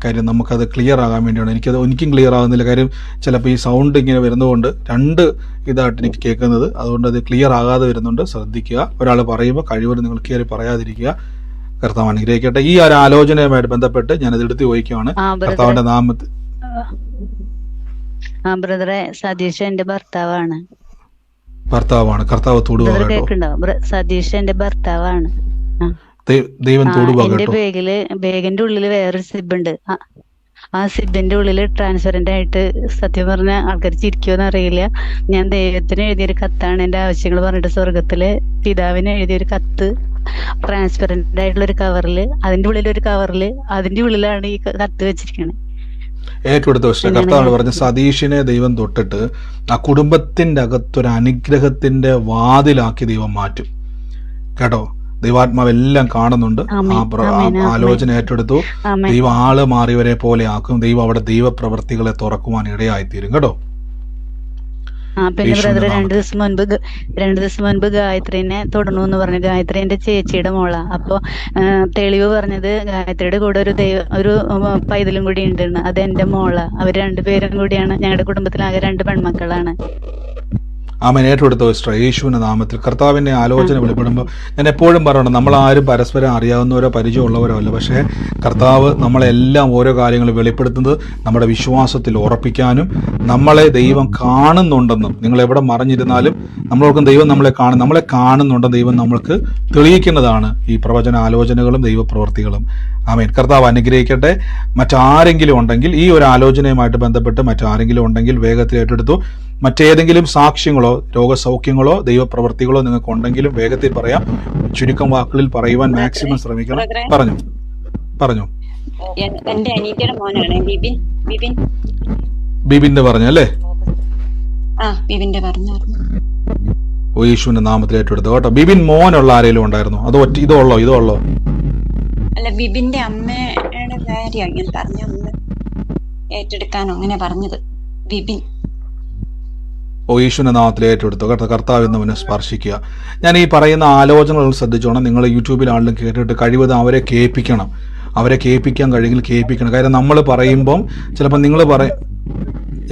കാര്യം നമുക്കത് ക്ലിയർ ആകാൻ വേണ്ടിയാണ്. എനിക്കും ക്ലിയർ ആകുന്നില്ല. കാര്യം ചിലപ്പോൾ ഈ സൗണ്ട് ഇങ്ങനെ വരുന്നതുകൊണ്ട് രണ്ട് ഇതായിട്ട് എനിക്ക് കേൾക്കുന്നത്, അതുകൊണ്ട് അത് ക്ലിയർ ആകാതെ വരുന്നുണ്ട്. ശ്രദ്ധിക്കുക. ഒരാൾ പറയുമ്പോൾ കഴിവതും നിങ്ങൾ കയറി പറയാതിരിക്കുക. കർത്താവ് അനുഗ്രഹിക്കട്ടെ. ഈ ഒരു ആലോചനയുമായിട്ട് ബന്ധപ്പെട്ട് ഞാനത് എടുത്ത് ചോദിക്കുകയാണ് കർത്താവിന്റെ നാമത്തിൽ. ബ്രദറെ, സതീഷ് എന്റെ ഭർത്താവാണ്. കർത്താവ് തൊടുക കേട്ടോ. സതീഷ് എന്റെ ഭർത്താവാണ്. ദൈവം തൊടുക എന്റെ കേട്ടോ. ബാഗിന്റെ ഉള്ളില് വേറൊരു സിബ് ഉണ്ട്. ആ സിബിന്റെ ഉള്ളില് ട്രാൻസ്പെറന്റ് ആയിട്ട്, സത്യം പറഞ്ഞ ആൾക്കാർ ചിരിക്കുമെന്ന് അറിയില്ല, ഞാൻ ദൈവത്തിന് എഴുതിയൊരു കത്താണ്. എന്റെ ആവശ്യങ്ങൾ പറഞ്ഞിട്ട് സ്വർഗത്തിലെ പിതാവിന് എഴുതിയൊരു കത്ത് ട്രാൻസ്പെറന്റ് ആയിട്ടുള്ള ഒരു കവറില്, അതിന്റെ ഉള്ളിലൊരു കവറില്, അതിന്റെ ഉള്ളിലാണ് ഈ കത്ത് വെച്ചിരിക്കുന്നത്. ഏറ്റെടുത്ത പക്ഷേ കർത്താവ് പറഞ്ഞ സതീഷിനെ ദൈവം തൊട്ടിട്ട് ആ കുടുംബത്തിന്റെ അകത്തൊരു അനുഗ്രഹത്തിന്റെ വാതിലാക്കി ദൈവം മാറ്റും കേട്ടോ. ദൈവാത്മാവ് എല്ലാം കാണുന്നുണ്ട്. ആലോചന ഏറ്റെടുത്തു. ദൈവം ആള് മാറിയവരെ പോലെ ആക്കും. ദൈവം അവിടെ ദൈവപ്രവൃത്തികളെ തുറക്കുവാൻ ഇടയായിത്തീരും കേട്ടോ. പിന്നെ ബ്രദർ, രണ്ടു ദിവസം മുൻപ് ഗായത്രീനെ തൊടണമെന്ന് പറഞ്ഞു. ഗായത്രി എന്റെ ചേച്ചിയുടെ മോളാ. അപ്പൊ തെളിവ് പറഞ്ഞത് ഗായത്രിയുടെ കൂടെ ഒരു പൈതലും കൂടി ഉണ്ടെന്ന്. അത് എന്റെ മോളാ. അവര് രണ്ടുപേരും കൂടിയാണ്. ഞങ്ങളുടെ കുടുംബത്തിലാകെ 2 പെൺമക്കളാണ്. ആമേൻ. ഏറ്റെടുത്ത സിസ്റ്റർ, യേശുവിന്റെ നാമത്തിൽ കർത്താവിന്റെ ആലോചന വെളിപ്പെടുമ്പോൾ ഞാൻ എപ്പോഴും പറയണം, നമ്മളാരും പരസ്പരം അറിയാവുന്നവരോ പരിചയമുള്ളവരോ അല്ല. പക്ഷേ കർത്താവ് നമ്മളെല്ലാം ഓരോ കാര്യങ്ങൾ വെളിപ്പെടുത്തുന്നത് നമ്മുടെ വിശ്വാസത്തിൽ ഉറപ്പിക്കാനും നമ്മളെ ദൈവം കാണുന്നുണ്ടെന്നും, നിങ്ങൾ എവിടെ മറിഞ്ഞിരുന്നാലും നമ്മളോർക്കും ദൈവം നമ്മളെ കാണുന്നുണ്ടെന്ന് ദൈവം നമ്മൾക്ക് തെളിയിക്കുന്നതാണ് ഈ പ്രവചന ആലോചനകളും ദൈവപ്രവർത്തികളും. ആമേൻ. കർത്താവ് അനുഗ്രഹിക്കട്ടെ. മറ്റാരെങ്കിലും ഉണ്ടെങ്കിൽ, ഈ ഒരു ആലോചനയുമായിട്ട് ബന്ധപ്പെട്ട് മറ്റാരെങ്കിലും ഉണ്ടെങ്കിൽ വേഗത്തിൽ ഏറ്റെടുത്തു. മറ്റേതെങ്കിലും സാക്ഷ്യങ്ങളോ രോഗസൗഖ്യങ്ങളോ ദൈവപ്രവർത്തികളോ നിങ്ങൾക്ക് ഉണ്ടെങ്കിലും വേഗത്തിൽ പറയാം. ചുരുക്കം വാക്കുകളിൽ പറയുവാൻ മാക്സിമം ശ്രമിക്കണം. പറഞ്ഞു. എന്റെ അനിയത്തിയുടെ മോനാണ് ബിബിന്റെ പറഞ്ഞു അല്ലേ? ബിബിന്റെ പറഞ്ഞു. ഓ യേശുവിന്റെ നാമത്തിൽ ഏറ്റെടുത്തു കേട്ടോ. ബിബിൻ മോനുള്ള ആരെങ്കിലും ഉണ്ടായിരുന്നോ? അതോ ഇതോ ഉള്ളോ? അല്ല, ബിബിന്റെ അമ്മയുടെ കാര്യം ഞാൻ പറഞ്ഞു, ഏറ്റെടുക്കാനോ അങ്ങനെ പറഞ്ഞത്. ബിബിൻ ഓ യേശുവിന്റെ നാമത്തിൽ ഏറ്റെടുത്തു കേട്ടോ. കർത്താവ് എന്നവനെ സ്പർശിക്കുക. ഞാൻ ഈ പറയുന്ന ആലോചനകൾ ശ്രദ്ധിച്ചോണം. നിങ്ങൾ യൂട്യൂബിലാണെങ്കിലും കേട്ടിട്ട് കഴിവതും അവരെ കേൾപ്പിക്കാൻ കഴിയെങ്കിൽ കേൾപ്പിക്കണം. കാര്യം നമ്മൾ പറയുമ്പം ചിലപ്പോൾ നിങ്ങൾ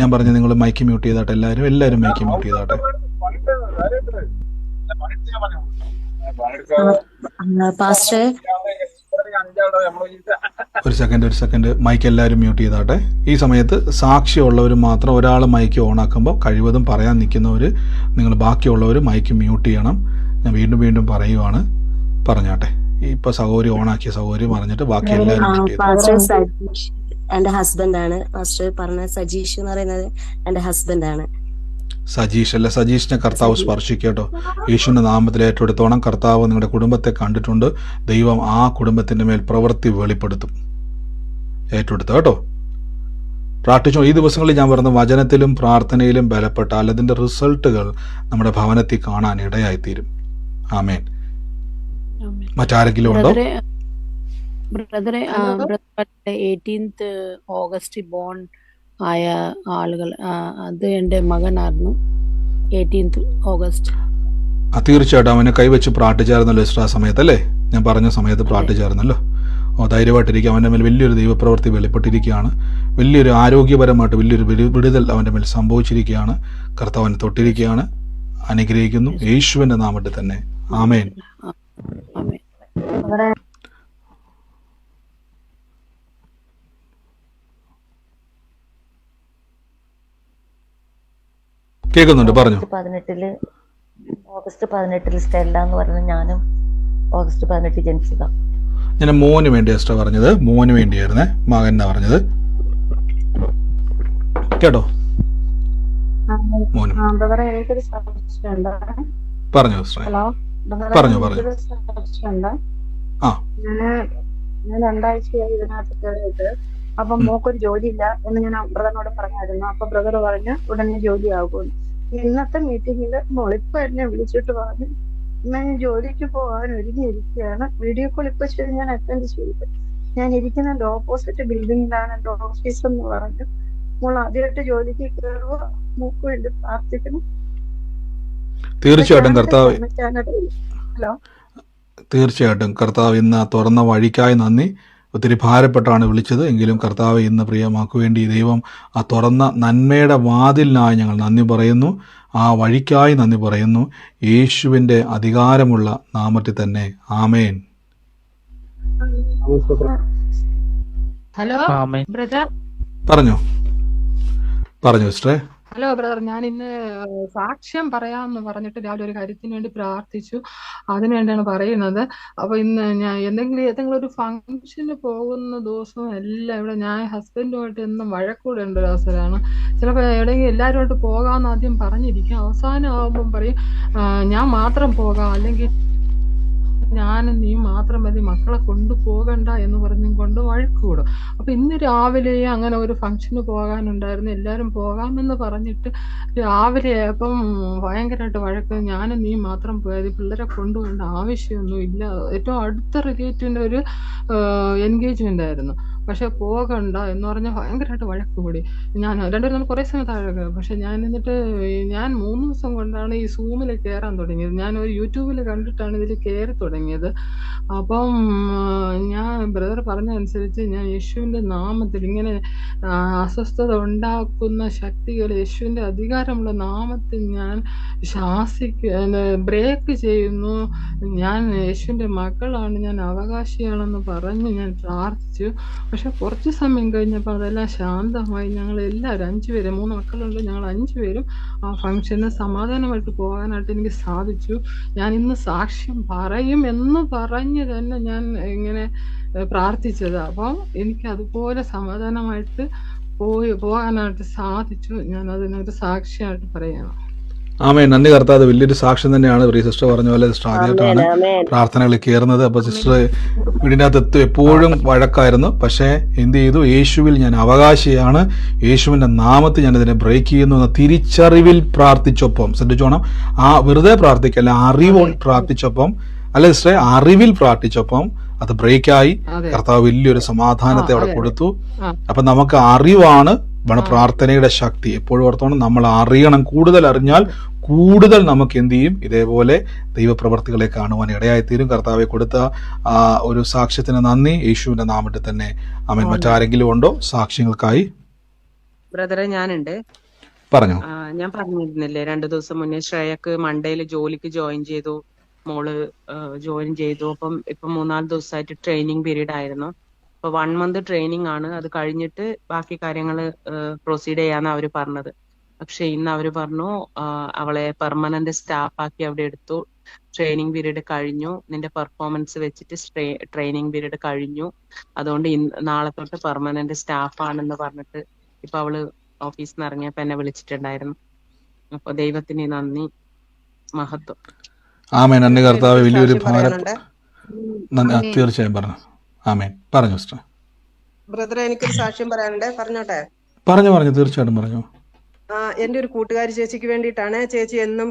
ഞാൻ പറഞ്ഞു നിങ്ങൾ മൈക്ക് മ്യൂട്ട് ചെയ്താട്ടെ. എല്ലാവരും മൈക്ക് മ്യൂട്ട് ചെയ്താട്ടെ. ഒരു സെക്കൻഡ് മൈക്ക് എല്ലാവരും മ്യൂട്ട് ചെയ്താട്ടെ. ഈ സമയത്ത് സാക്ഷിയുള്ളവർ മാത്രം ഒരാൾ മൈക്ക് ഓണാക്കുമ്പോൾ കഴിവതും പറയാൻ നിൽക്കുന്നവർ, നിങ്ങൾ ബാക്കിയുള്ളവർ മൈക്ക് മ്യൂട്ട് ചെയ്യണം. ഞാൻ വീണ്ടും പറയുവാണ്, പറഞ്ഞാട്ടെ. ഇപ്പൊ സഹോദരി ഓണാക്കിയ സഹോദരി പറഞ്ഞിട്ട് ബാക്കി എല്ലാവരും എന്റെ ഹസ്ബൻഡാണ്. മാസ്റ്റർ പറഞ്ഞ സജീഷ് എന്ന് പറയുന്നത് എന്റെ ഹസ്ബൻഡാണ്. സജീഷ് അല്ല, സജീഷിനെ കർത്താവ് സ്പർശിക്കട്ടോ. യേശുവിന്റെ നാമത്തിൽ ഏറ്റെടുത്തോണം. കർത്താവ് നിങ്ങളുടെ കുടുംബത്തെ കണ്ടിട്ടുണ്ട്. ദൈവം ആ കുടുംബത്തിന്റെ മേൽ പ്രവൃത്തി വെളിപ്പെടുത്തും. ഏറ്റെടുത്തു കേട്ടോ. പ്രാർത്ഥിച്ചു. ഈ ദിവസങ്ങളിൽ ഞാൻ പറഞ്ഞ വചനത്തിലും പ്രാർത്ഥനയിലും ബലപ്പെട്ടാൽ അതിന്റെ റിസൾട്ടുകൾ നമ്മുടെ ഭവനത്തിൽ കാണാൻ ഇടയായിത്തീരും. ആമേൻ. മറ്റാരെങ്കിലും ഉണ്ടോ? ബ്രദറെ, 18th ഓഗസ്റ്റ് ബോൺ ആയ ആളുകൾ, അത് എൻ്റെ മകനായിരുന്നു. 18th August. തീർച്ചയായിട്ടും അവനെ കൈവച്ച് പ്രാർത്ഥിച്ചായിരുന്നല്ലോ ആ സമയത്തല്ലേ? ഞാൻ പറഞ്ഞ സമയത്ത് പ്രാർത്ഥിച്ചായിരുന്നല്ലോ. ധൈര്യമായിട്ടിരിക്കുക. അവൻ്റെ മേൽ വലിയൊരു ദൈവപ്രവൃത്തി വെളിപ്പെട്ടിരിക്കുകയാണ്. വലിയൊരു ആരോഗ്യപരമായിട്ട് വലിയൊരു വിടുതൽ അവൻ്റെ മേൽ സംഭവിച്ചിരിക്കുകയാണ്. കർത്താവിനെ തൊട്ടിരിക്കുകയാണ്. അനുഗ്രഹിക്കുന്നു യേശുവിന്റെ നാമത്തിൽ തന്നെ. ആമേൻ. കേൾക്കുന്നുണ്ട്, പറഞ്ഞു. ഓഗസ്റ്റ് 18 സ്റ്റെല്ല എന്ന് പറയുന്ന ഞാനും ഓഗസ്റ്റ് 18 ജനിച്ചതാ. ഞാൻ മോന് വേണ്ടി സിസ്റ്റർ പറഞ്ഞത്, മോന് വേണ്ടിയായിരുന്നേ, മകൻ എന്നാ പറഞ്ഞത് കേട്ടോ. മോന് ബ്രദറെ എനിക്കൊരു സംശയമുണ്ട്. പറഞ്ഞു സിസ്റ്ററെ, ഹലോ പറഞ്ഞു. സംശയമുണ്ട്. ആ, ഞാൻ 2 ആഴ്ചയായി ഇതിനകത്ത് കയറിയിട്ട്. അപ്പൊ മോക്കൊരു ജോലിയില്ല എന്ന് ഞാൻ ബ്രദറിനോട് പറഞ്ഞായിരുന്നു. അപ്പൊ ബ്രദർ പറഞ്ഞു ഉടനെ ജോലി ആകുമെന്ന്. ഇന്നത്തെ മീറ്റിംഗിൽ മോളിപ്പോ എന്നെ വിളിച്ചിട്ട് പറഞ്ഞു ഞാൻ ജോലിക്ക് പോകാൻ ഒരുങ്ങിയിരിക്കുകയാണ്. വീഡിയോ കോൾ ഇപ്പൊ ശരി ഞാൻ അറ്റൻഡ് ചെയ്തു. ഞാൻ ഇരിക്കുന്നതിന്റെ ഓപ്പോസിറ്റ് ബിൽഡിംഗിലാണ് എന്റെ ഓഫീസ് എന്ന് പറഞ്ഞു. മോൾ ആദ്യമായിട്ട് ജോലിക്ക് കയറുക, മോക്ക് വേണ്ടി പ്രാർത്ഥിക്കണം. തീർച്ചയായിട്ടും കർത്താവ്, ഹലോ തീർച്ചയായിട്ടും കർത്താവ് ഇന്ന് ആ തുറന്ന വഴിക്കായി നന്ദി. ഒത്തിരി ഭാരപ്പെട്ടാണ് വിളിച്ചത്, എങ്കിലും കർത്താവ് ഇന്ന് പ്രിയമാക്കു വേണ്ടി ദൈവം ആ തുറന്ന നന്മയുടെ വാതിലിനായി ഞങ്ങൾ നന്ദി പറയുന്നു. ആ വഴിക്കായി നന്ദി പറയുന്നു. യേശുവിൻ്റെ അധികാരമുള്ള നാമത്തിൽ തന്നെ ആമേൻ. Hello brother. പറഞ്ഞു സിസ്റ്ററെ. ഹലോ ബ്രദർ, ഞാൻ ഇന്ന് സാക്ഷ്യം പറയാമെന്ന് പറഞ്ഞിട്ട് രാവിലെ ഒരു കാര്യത്തിന് വേണ്ടി പ്രാർത്ഥിച്ചു. അതിനുവേണ്ടിയാണ് പറയുന്നത്. അപ്പൊ ഇന്ന് ഞാൻ ഏതെങ്കിലും ഒരു ഫംഗ്ഷന് പോകുന്ന ദിവസവും എല്ലാം ഇവിടെ ഞാൻ ഹസ്ബൻഡുമായിട്ട് എന്നും വഴക്കൂടേണ്ട ഒരു അവസരമാണ്. ചിലപ്പോൾ എവിടെയെങ്കിലും എല്ലാവരുമായിട്ട് പോകാമെന്ന് ആദ്യം പറഞ്ഞിരിക്കും, അവസാനം ആകുമ്പം പറയും ഞാൻ മാത്രം പോകാം, അല്ലെങ്കിൽ ഞാനും നീ മാത്രം മതി, മക്കളെ കൊണ്ടുപോകണ്ട എന്ന് പറഞ്ഞും കൊണ്ട് വഴക്കൂടും. അപ്പൊ ഇന്ന് രാവിലെ അങ്ങനെ ഒരു ഫംഗ്ഷന് പോകാനുണ്ടായിരുന്നു. എല്ലാരും പോകാമെന്ന് പറഞ്ഞിട്ട് രാവിലെ ആയപ്പം ഭയങ്കരമായിട്ട് വഴക്ക്. ഞാനും നീ മാത്രം പോയത്, പിള്ളേരെ കൊണ്ടുപോകേണ്ട ആവശ്യമൊന്നും ഇല്ല. ഏറ്റവും അടുത്ത റിലേറ്റീവിന്റെ ഒരു എൻഗേജ്മെന്റ് ആയിരുന്നു, പക്ഷെ പോകണ്ട എന്ന് പറഞ്ഞാൽ ഭയങ്കരമായിട്ട് വഴക്ക് കൂടി. ഞാൻ രണ്ടുപേരും നമ്മൾ കുറെ സമയം താഴെ. പക്ഷെ ഞാൻ 3 ദിവസം കൊണ്ടാണ് ഈ സൂമിൽ കയറാൻ തുടങ്ങിയത്. ഞാൻ ഒരു യൂട്യൂബിൽ കണ്ടിട്ടാണ് ഇതിൽ കയറി തുടങ്ങിയത്. അപ്പം ഞാൻ ബ്രദർ പറഞ്ഞ അനുസരിച്ച് ഞാൻ യേശുവിന്റെ നാമത്തിൽ ഇങ്ങനെ അസ്വസ്ഥത ഉണ്ടാക്കുന്ന ശക്തികൾ യേശുവിന്റെ അധികാരമുള്ള നാമത്തിൽ ഞാൻ ബ്രേക്ക് ചെയ്യുന്നു. ഞാൻ യേശുവിന്റെ മക്കളാണ്, ഞാൻ അവകാശിയാണെന്ന് പറഞ്ഞ് ഞാൻ പ്രാർത്ഥിച്ചു. പക്ഷെ കുറച്ച് സമയം കഴിഞ്ഞപ്പോൾ അതെല്ലാം ശാന്തമായി. ഞങ്ങൾ എല്ലാവരും 5 പേര്, 3 മക്കളുണ്ട്, ഞങ്ങൾ 5 പേരും ആ ഫംഗ്ഷന് സമാധാനമായിട്ട് പോകാനായിട്ട് എനിക്ക് സാധിച്ചു. ഞാൻ ഇന്ന് സാക്ഷ്യം പറയും എന്ന് പറഞ്ഞ് തന്നെ ഞാൻ ഇങ്ങനെ പ്രാർത്ഥിച്ചത്. അപ്പം എനിക്ക് അതുപോലെ സമാധാനമായിട്ട് പോകാനായിട്ട് സാധിച്ചു. ഞാൻ അതിനൊരു സാക്ഷിയായിട്ട് പറയണം. ആമേൻ. നന്ദി കർത്താവ്. വലിയൊരു സാക്ഷ്യം തന്നെയാണ്. പ്രിയ സിസ്റ്റർ പറഞ്ഞ പോലെ സിസ്റ്റർ ആദ്യമായിട്ടാണ് പ്രാർത്ഥനകളിൽ കയറുന്നത്. അപ്പോൾ സിസ്റ്റർ വീടിൻ്റെ അകത്ത് എപ്പോഴും വഴക്കായിരുന്നു. പക്ഷേ എന്ത് ചെയ്തു? യേശുവിൽ ഞാൻ അവകാശിയാണ്, യേശുവിൻ്റെ നാമത്തിൽ ഞാനിതിനെ ബ്രേക്ക് ചെയ്യുന്നു എന്ന തിരിച്ചറിവിൽ പ്രാർത്ഥിച്ചൊപ്പം, ശ്രദ്ധിച്ചോണം, ആ വെറുതെ പ്രാർത്ഥിക്കല്ല, അറിവോൾ പ്രാർത്ഥിച്ചൊപ്പം, അല്ലെ സിസ്റ്ററെ, അറിവിൽ പ്രാർത്ഥിച്ചൊപ്പം അത് ബ്രേക്കായി. കർത്താവ് വലിയൊരു സമാധാനത്തെ അവിടെ കൊടുത്തു. അപ്പൊ നമുക്ക് അറിവാണ് പ്രാർത്ഥനയുടെ ശക്തി. എപ്പോഴും ഓർത്തോണം, നമ്മൾ അറിയണം. കൂടുതൽ അറിഞ്ഞാൽ കൂടുതൽ നമുക്ക് എന്ത് ചെയ്യും? ഇതേപോലെ ദൈവപ്രവർത്തികളെ കാണുവാൻ ഇടയായിത്തീരും. കർത്താവെ കൊടുത്ത ഒരു സാക്ഷ്യത്തിന് നന്ദി. യേശുവിന്റെ നാമത്തിൽ തന്നെ ആമേൻ. മറ്റാരെങ്കിലും ഉണ്ടോ സാക്ഷ്യങ്ങൾക്കായി? ബ്രദറെ, ഞാനുണ്ട്. പറഞ്ഞു. ഞാൻ പറഞ്ഞിരുന്നില്ലേ 2 ദിവസം മുന്നേ ശ്രേയക്ക് മൺഡേയിൽ ജോലിക്ക് ജോയിൻ ചെയ്തു, മോള് ജോയിൻ ചെയ്തു. അപ്പം ഇപ്പൊ 3-4 ദിവസമായിട്ട് ട്രെയിനിങ് പീരീഡ് ആയിരുന്നു. അപ്പൊ 1 month ട്രെയിനിങ് ആണ്. അത് കഴിഞ്ഞിട്ട് ബാക്കി കാര്യങ്ങൾ പ്രൊസീഡ് ചെയ്യാന്ന് അവര് പറഞ്ഞത്. പക്ഷെ ഇന്ന് അവര് പറഞ്ഞു അവളെ പെർമനന്റ് സ്റ്റാഫ് ആക്കി അവിടെ എടുത്തു. ട്രെയിനിങ് പീരീഡ് കഴിഞ്ഞു, നിന്റെ പെർഫോമൻസ് വെച്ചിട്ട് ട്രെയിനിങ് പീരീഡ് കഴിഞ്ഞു, അതുകൊണ്ട് നാളെ തൊട്ട് പെർമനന്റ് സ്റ്റാഫ് ആണെന്ന് പറഞ്ഞിട്ട് ഇപ്പൊ അവള് ഓഫീസിൽ നിന്ന് ഇറങ്ങിയപ്പോ എന്നെ വിളിച്ചിട്ടുണ്ടായിരുന്നു. അപ്പൊ ദൈവത്തിന് നന്ദി, മഹത്വം. ആമേൻ. നന്ദി കർത്താവ്. വലിയൊരു ഭാരം. തീർച്ചയായും പറഞ്ഞു. ആമേൻ. പറഞ്ഞു സിസ്റ്റർ. ബ്രദറെ, എനിക്കൊരു സാക്ഷ്യം പറയാനുണ്ട്, പറഞ്ഞോട്ടെ? പറഞ്ഞു. തീർച്ചയായിട്ടും പറഞ്ഞു. എന്റെ ഒരു കൂട്ടുകാരി ചേച്ചിക്ക് വേണ്ടിയിട്ടാണ്. ചേച്ചി എന്നും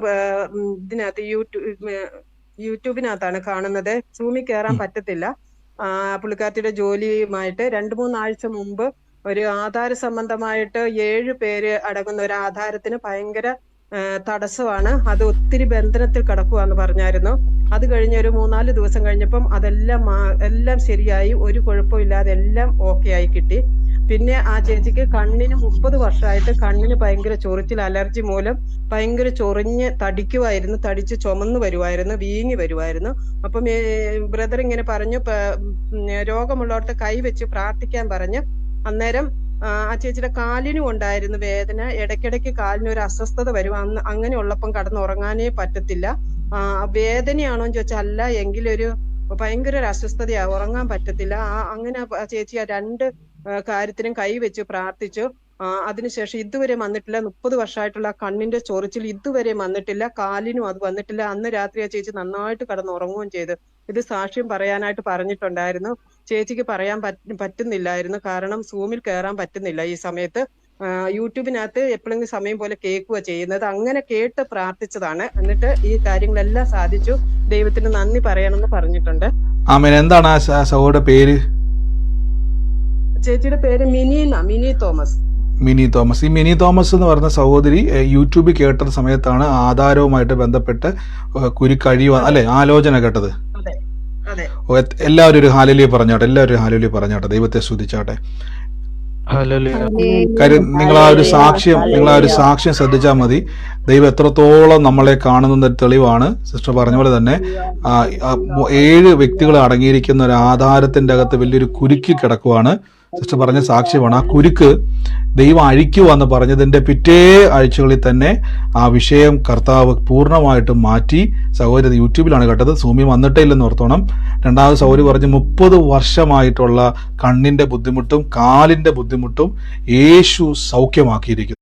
ഇതിനകത്ത് യൂട്യൂബിനകത്താണ് കാണുന്നത്. സൂമിൽ കയറാൻ പറ്റത്തില്ല. പുള്ളിക്കാരിയുടെ ജോലിയുമായിട്ട് 2-3 ആഴ്ച മുമ്പ് ഒരു ആധാര സംബന്ധമായിട്ട് 7 പേര് അടങ്ങുന്ന ഒരു ആധാരത്തിന് ഭയങ്കര തടസ്സമാണ്. അത് ഒത്തിരി ബന്ധനത്തിൽ കിടക്കുവാന്ന് പറഞ്ഞായിരുന്നു. അത് കഴിഞ്ഞ് ഒരു 3-4 ദിവസം കഴിഞ്ഞപ്പം എല്ലാം ശരിയായി, ഒരു കുഴപ്പമില്ലാതെ എല്ലാം ഓക്കെ ആയി കിട്ടി. പിന്നെ ആ ചേച്ചിക്ക് കണ്ണിന് 30 വർഷമായിട്ട് കണ്ണിന് ഭയങ്കര ചൊറിച്ചിൽ, അലർജി മൂലം ഭയങ്കര ചൊറിഞ്ഞ് തടിക്കുമായിരുന്നു, തടിച്ച് ചുമന്ന് വരുമായിരുന്നു, വീങ്ങി വരുമായിരുന്നു. അപ്പം ബ്രദർ ഇങ്ങനെ പറഞ്ഞു, രോഗമുള്ളവർക്ക് കൈ വെച്ച് പ്രാർത്ഥിക്കാൻ പറഞ്ഞ്. അന്നേരം ആ ചേച്ചിയുടെ കാലിനും ഉണ്ടായിരുന്നു വേദന, ഇടയ്ക്കിടയ്ക്ക് കാലിന് ഒരു അസ്വസ്ഥത വരും. അന്ന് അങ്ങനെയുള്ളപ്പം കിടന്നുറങ്ങാനേ പറ്റത്തില്ല. വേദനയാണോ എന്ന് ചോദിച്ചാൽ അല്ല, എങ്കിലൊരു ഭയങ്കര ഒരു അസ്വസ്ഥതയാ, ഉറങ്ങാൻ പറ്റത്തില്ല. അങ്ങനെ ആ ചേച്ചി ആ രണ്ട് കാര്യത്തിനും കൈവച്ച് പ്രാർത്ഥിച്ചു. അതിനുശേഷം ഇതുവരെ വന്നിട്ടില്ല. 30 വർഷമായിട്ടുള്ള കണ്ണിന്റെ ചൊറിച്ചിൽ ഇതുവരെ വന്നിട്ടില്ല, കാലിനും അത് വന്നിട്ടില്ല. അന്ന് രാത്രി ആ ചേച്ചി നന്നായിട്ട് കിടന്നുറങ്ങുകയും ചെയ്തു. ഇത് സാക്ഷ്യം പറയാനായിട്ട് പറഞ്ഞിട്ടുണ്ടായിരുന്നു. ചേച്ചിക്ക് പറയാൻ പറ്റുന്നില്ലായിരുന്നു, കാരണം സൂമിൽ കയറാൻ പറ്റുന്നില്ല ഈ സമയത്ത്. യൂട്യൂബിനകത്ത് എപ്പോഴെങ്കിലും സമയം പോലെ കേൾക്കുക ചെയ്യുന്നത്. അങ്ങനെ കേട്ട് പ്രാർത്ഥിച്ചതാണ്. എന്നിട്ട് ഈ കാര്യങ്ങളെല്ലാം സാധിച്ചു. ദൈവത്തിന് നന്ദി പറയണമെന്ന് പറഞ്ഞിട്ടുണ്ട്. ആമേൻ. എന്താണ് ആ സഹോദരിയുടെ പേര്? ചേച്ചിയുടെ പേര് മിനി തോമസ്. Mini Thomas. ഈ മിനി തോമസ് എന്ന് പറഞ്ഞ സഹോദരി യൂട്യൂബിൽ കേട്ട സമയത്താണ് ആധാരവുമായിട്ട് ബന്ധപ്പെട്ട് കുരുക്കഴിയുക അല്ലെ ആലോചന കേട്ടത്. എല്ലാവരും ഒരു ഹാലലി പറഞ്ഞാട്ടെ. ദൈവത്തെ സ്തുതിച്ചാട്ടെ. കാര്യം നിങ്ങൾ ആ ഒരു സാക്ഷ്യം ശ്രദ്ധിച്ചാൽ മതി. ദൈവം എത്രത്തോളം നമ്മളെ കാണുന്ന തെളിവാണ്. സിസ്റ്റർ പറഞ്ഞ പോലെ തന്നെ 7 വ്യക്തികൾ അടങ്ങിയിരിക്കുന്ന ഒരു ആധാരത്തിന്റെ അകത്ത് വലിയൊരു കുരുക്കി കിടക്കുവാണ്. സിസ്റ്റർ പറഞ്ഞ സാക്ഷ്യമാണ്. ആ കുരുക്ക് ദൈവം അഴിക്കുവാന്ന് പറഞ്ഞതിന്റെ പിറ്റേ ആഴ്ചകളിൽ തന്നെ ആ വിഷയം കർത്താവ് പൂർണ്ണമായിട്ടും മാറ്റി. സഹോദരി യൂട്യൂബിലാണ് കേട്ടത്, സൂമിൽ വന്നിട്ടേ ഇല്ലെന്ന് ഓർത്തോണം. രണ്ടാമത് സഹോദരി പറഞ്ഞ് 30 വർഷമായിട്ടുള്ള കണ്ണിന്റെ ബുദ്ധിമുട്ടും കാലിന്റെ ബുദ്ധിമുട്ടും യേശു സൗഖ്യമാക്കിയിരിക്കുന്നു.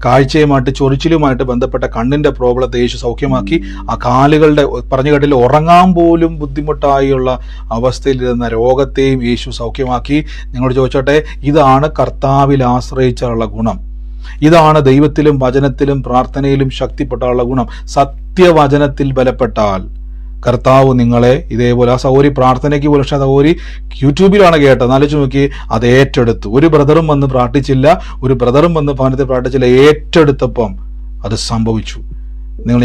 കാഴ്ചയുമായിട്ട് ചൊറിച്ചിലുമായിട്ട് ബന്ധപ്പെട്ട കണ്ണിന്റെ പ്രോബ്ലത്തെ യേശു സൗഖ്യമാക്കി. ആ കാലുകളുടെ പറഞ്ഞു കേട്ടില്ല, ഉറങ്ങാൻ പോലും ബുദ്ധിമുട്ടായുള്ള അവസ്ഥയിലിരുന്ന രോഗത്തെയും യേശു സൗഖ്യമാക്കി. നിങ്ങളോട് ചോദിച്ചോട്ടെ, ഇതാണ് കർത്താവിൽ ആശ്രയിച്ചുള്ള ഗുണം. ഇതാണ് ദൈവത്തിലും വചനത്തിലും പ്രാർത്ഥനയിലും ശക്തിപ്പെട്ടാനുള്ള ഗുണം. സത്യവചനത്തിൽ ബലപ്പെട്ടാൽ കർത്താവ് നിങ്ങളെ ഇതേപോലെ, ആ സൗരി പ്രാർത്ഥനയ്ക്ക് പോലെ, പക്ഷെ സൗരി യൂട്യൂബിലാണ് കേട്ടത്, ആലോചിച്ച് നോക്കി, അത് ഏറ്റെടുത്തു. ഒരു ബ്രദറും വന്ന് പ്രാർത്ഥിച്ചില്ല, ഒരു ബ്രദറും വന്ന് ഭവനത്തിൽ പ്രാർത്ഥിച്ചില്ല, ഏറ്റെടുത്തപ്പം അത് സംഭവിച്ചു.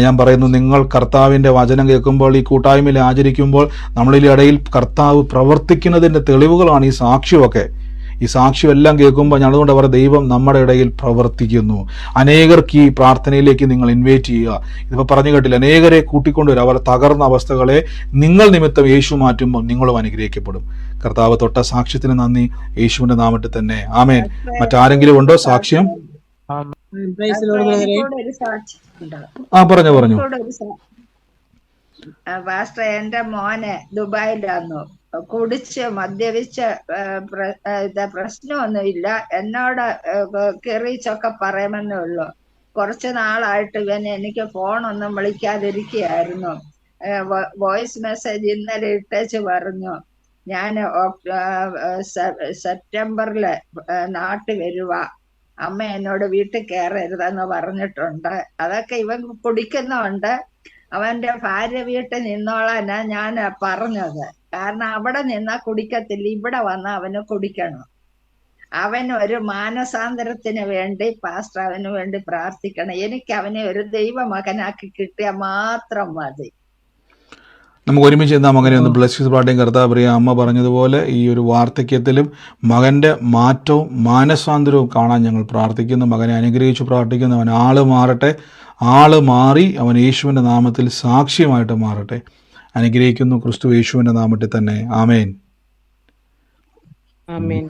ഞാൻ പറയുന്നു, നിങ്ങൾ കർത്താവിന്റെ വചനം കേൾക്കുമ്പോൾ, ഈ കൂട്ടായ്മയിൽ ആചരിക്കുമ്പോൾ, നമ്മളിൽ ഇടയിൽ കർത്താവ് പ്രവർത്തിക്കുന്നതിന്റെ തെളിവുകളാണ് ഈ സാക്ഷ്യമൊക്കെ. ഈ സാക്ഷ്യം എല്ലാം കേൾക്കുമ്പോൾ ഞാനതുകൊണ്ട് അവരുടെ ദൈവം നമ്മുടെ ഇടയിൽ പ്രവർത്തിക്കുന്നു. അനേകർക്ക് ഈ പ്രാർത്ഥനയിലേക്ക് നിങ്ങൾ ഇൻവൈറ്റ് ചെയ്യുക. ഇതിപ്പോൾ പറഞ്ഞു കേട്ടില്ല, അനേകരെ കൂട്ടിക്കൊണ്ടുവരും. അവർ തകർന്ന അവസ്ഥകളെ നിങ്ങൾ നിമിത്തം യേശു മാറ്റുമ്പോൾ നിങ്ങളും അനുഗ്രഹിക്കപ്പെടും. കർത്താവ് തൊട്ട സാക്ഷ്യത്തിന് നന്ദി, യേശുവിന്റെ നാമത്തിൽ തന്നെ ആമേൻ. മറ്റാരെങ്കിലും ഉണ്ടോ സാക്ഷ്യം? പറഞ്ഞു. പാസ്റ്റർ, എന്റെ മോനെ ദുബായിലാന്നു, കുടിച്ച് മദ്യപിച്ച് പ്രശ്നമൊന്നുമില്ല, എന്നോട് കെറിച്ചൊക്കെ പറയുമെന്നേ ഉള്ളു. കുറച്ചു നാളായിട്ട് ഇവൻ എനിക്ക് ഫോണൊന്നും വിളിക്കാതിരിക്കുകയായിരുന്നു. വോയിസ് മെസ്സേജ് ഇന്നലെ ഇട്ടേച്ച് പറഞ്ഞു, ഞാൻ സെപ്റ്റംബറില് നാട്ടിൽ വരുക, അമ്മ എന്നോട് വീട്ടിൽ കയറരുതെന്ന് പറഞ്ഞിട്ടുണ്ട്. അതൊക്കെ ഇവൻ കുടിക്കുന്നുണ്ട്. അവന്റെ ഭാര്യ വീട്ടിൽ നിന്നോളാനാ ഞാൻ പറഞ്ഞത്. കാരണം അവിടെ നിന്നാ കുടിക്കത്തില്ല, ഇവിടെ വന്നാ അവന് കുടിക്കണം. അവൻ ഒരു മാനസാന്തരത്തിന് വേണ്ടി പാസ്റ്റർ അവന് വേണ്ടി പ്രാർത്ഥിക്കണം. എനിക്ക് അവനെ ഒരു ദൈവമകനാക്കി കിട്ടിയാൽ മാത്രം മതി. നമുക്ക് ഒരുമിച്ച് എന്താ മകനെ ഒന്ന് ബ്ലെസ് പാട്ടേയും കർത്താവ് പ്രിയ അമ്മ പറഞ്ഞതുപോലെ ഈ ഒരു വാർദ്ധക്യത്തിലും മകന്റെ മാറ്റവും മാനസാന്തരവും കാണാൻ ഞങ്ങൾ പ്രാർത്ഥിക്കുന്നു. മകനെ അനുഗ്രഹിച്ചു പ്രാർത്ഥിക്കുന്നു. അവൻ ആള് മാറി അവൻ യേശുവിന്റെ നാമത്തിൽ സാക്ഷ്യമായിട്ട് മാറട്ടെ. അനുഗ്രഹിക്കുന്നു ക്രിസ്തു യേശുവിന്റെ നാമത്തിൽ തന്നെ. ആമേൻ. ആമേൻ.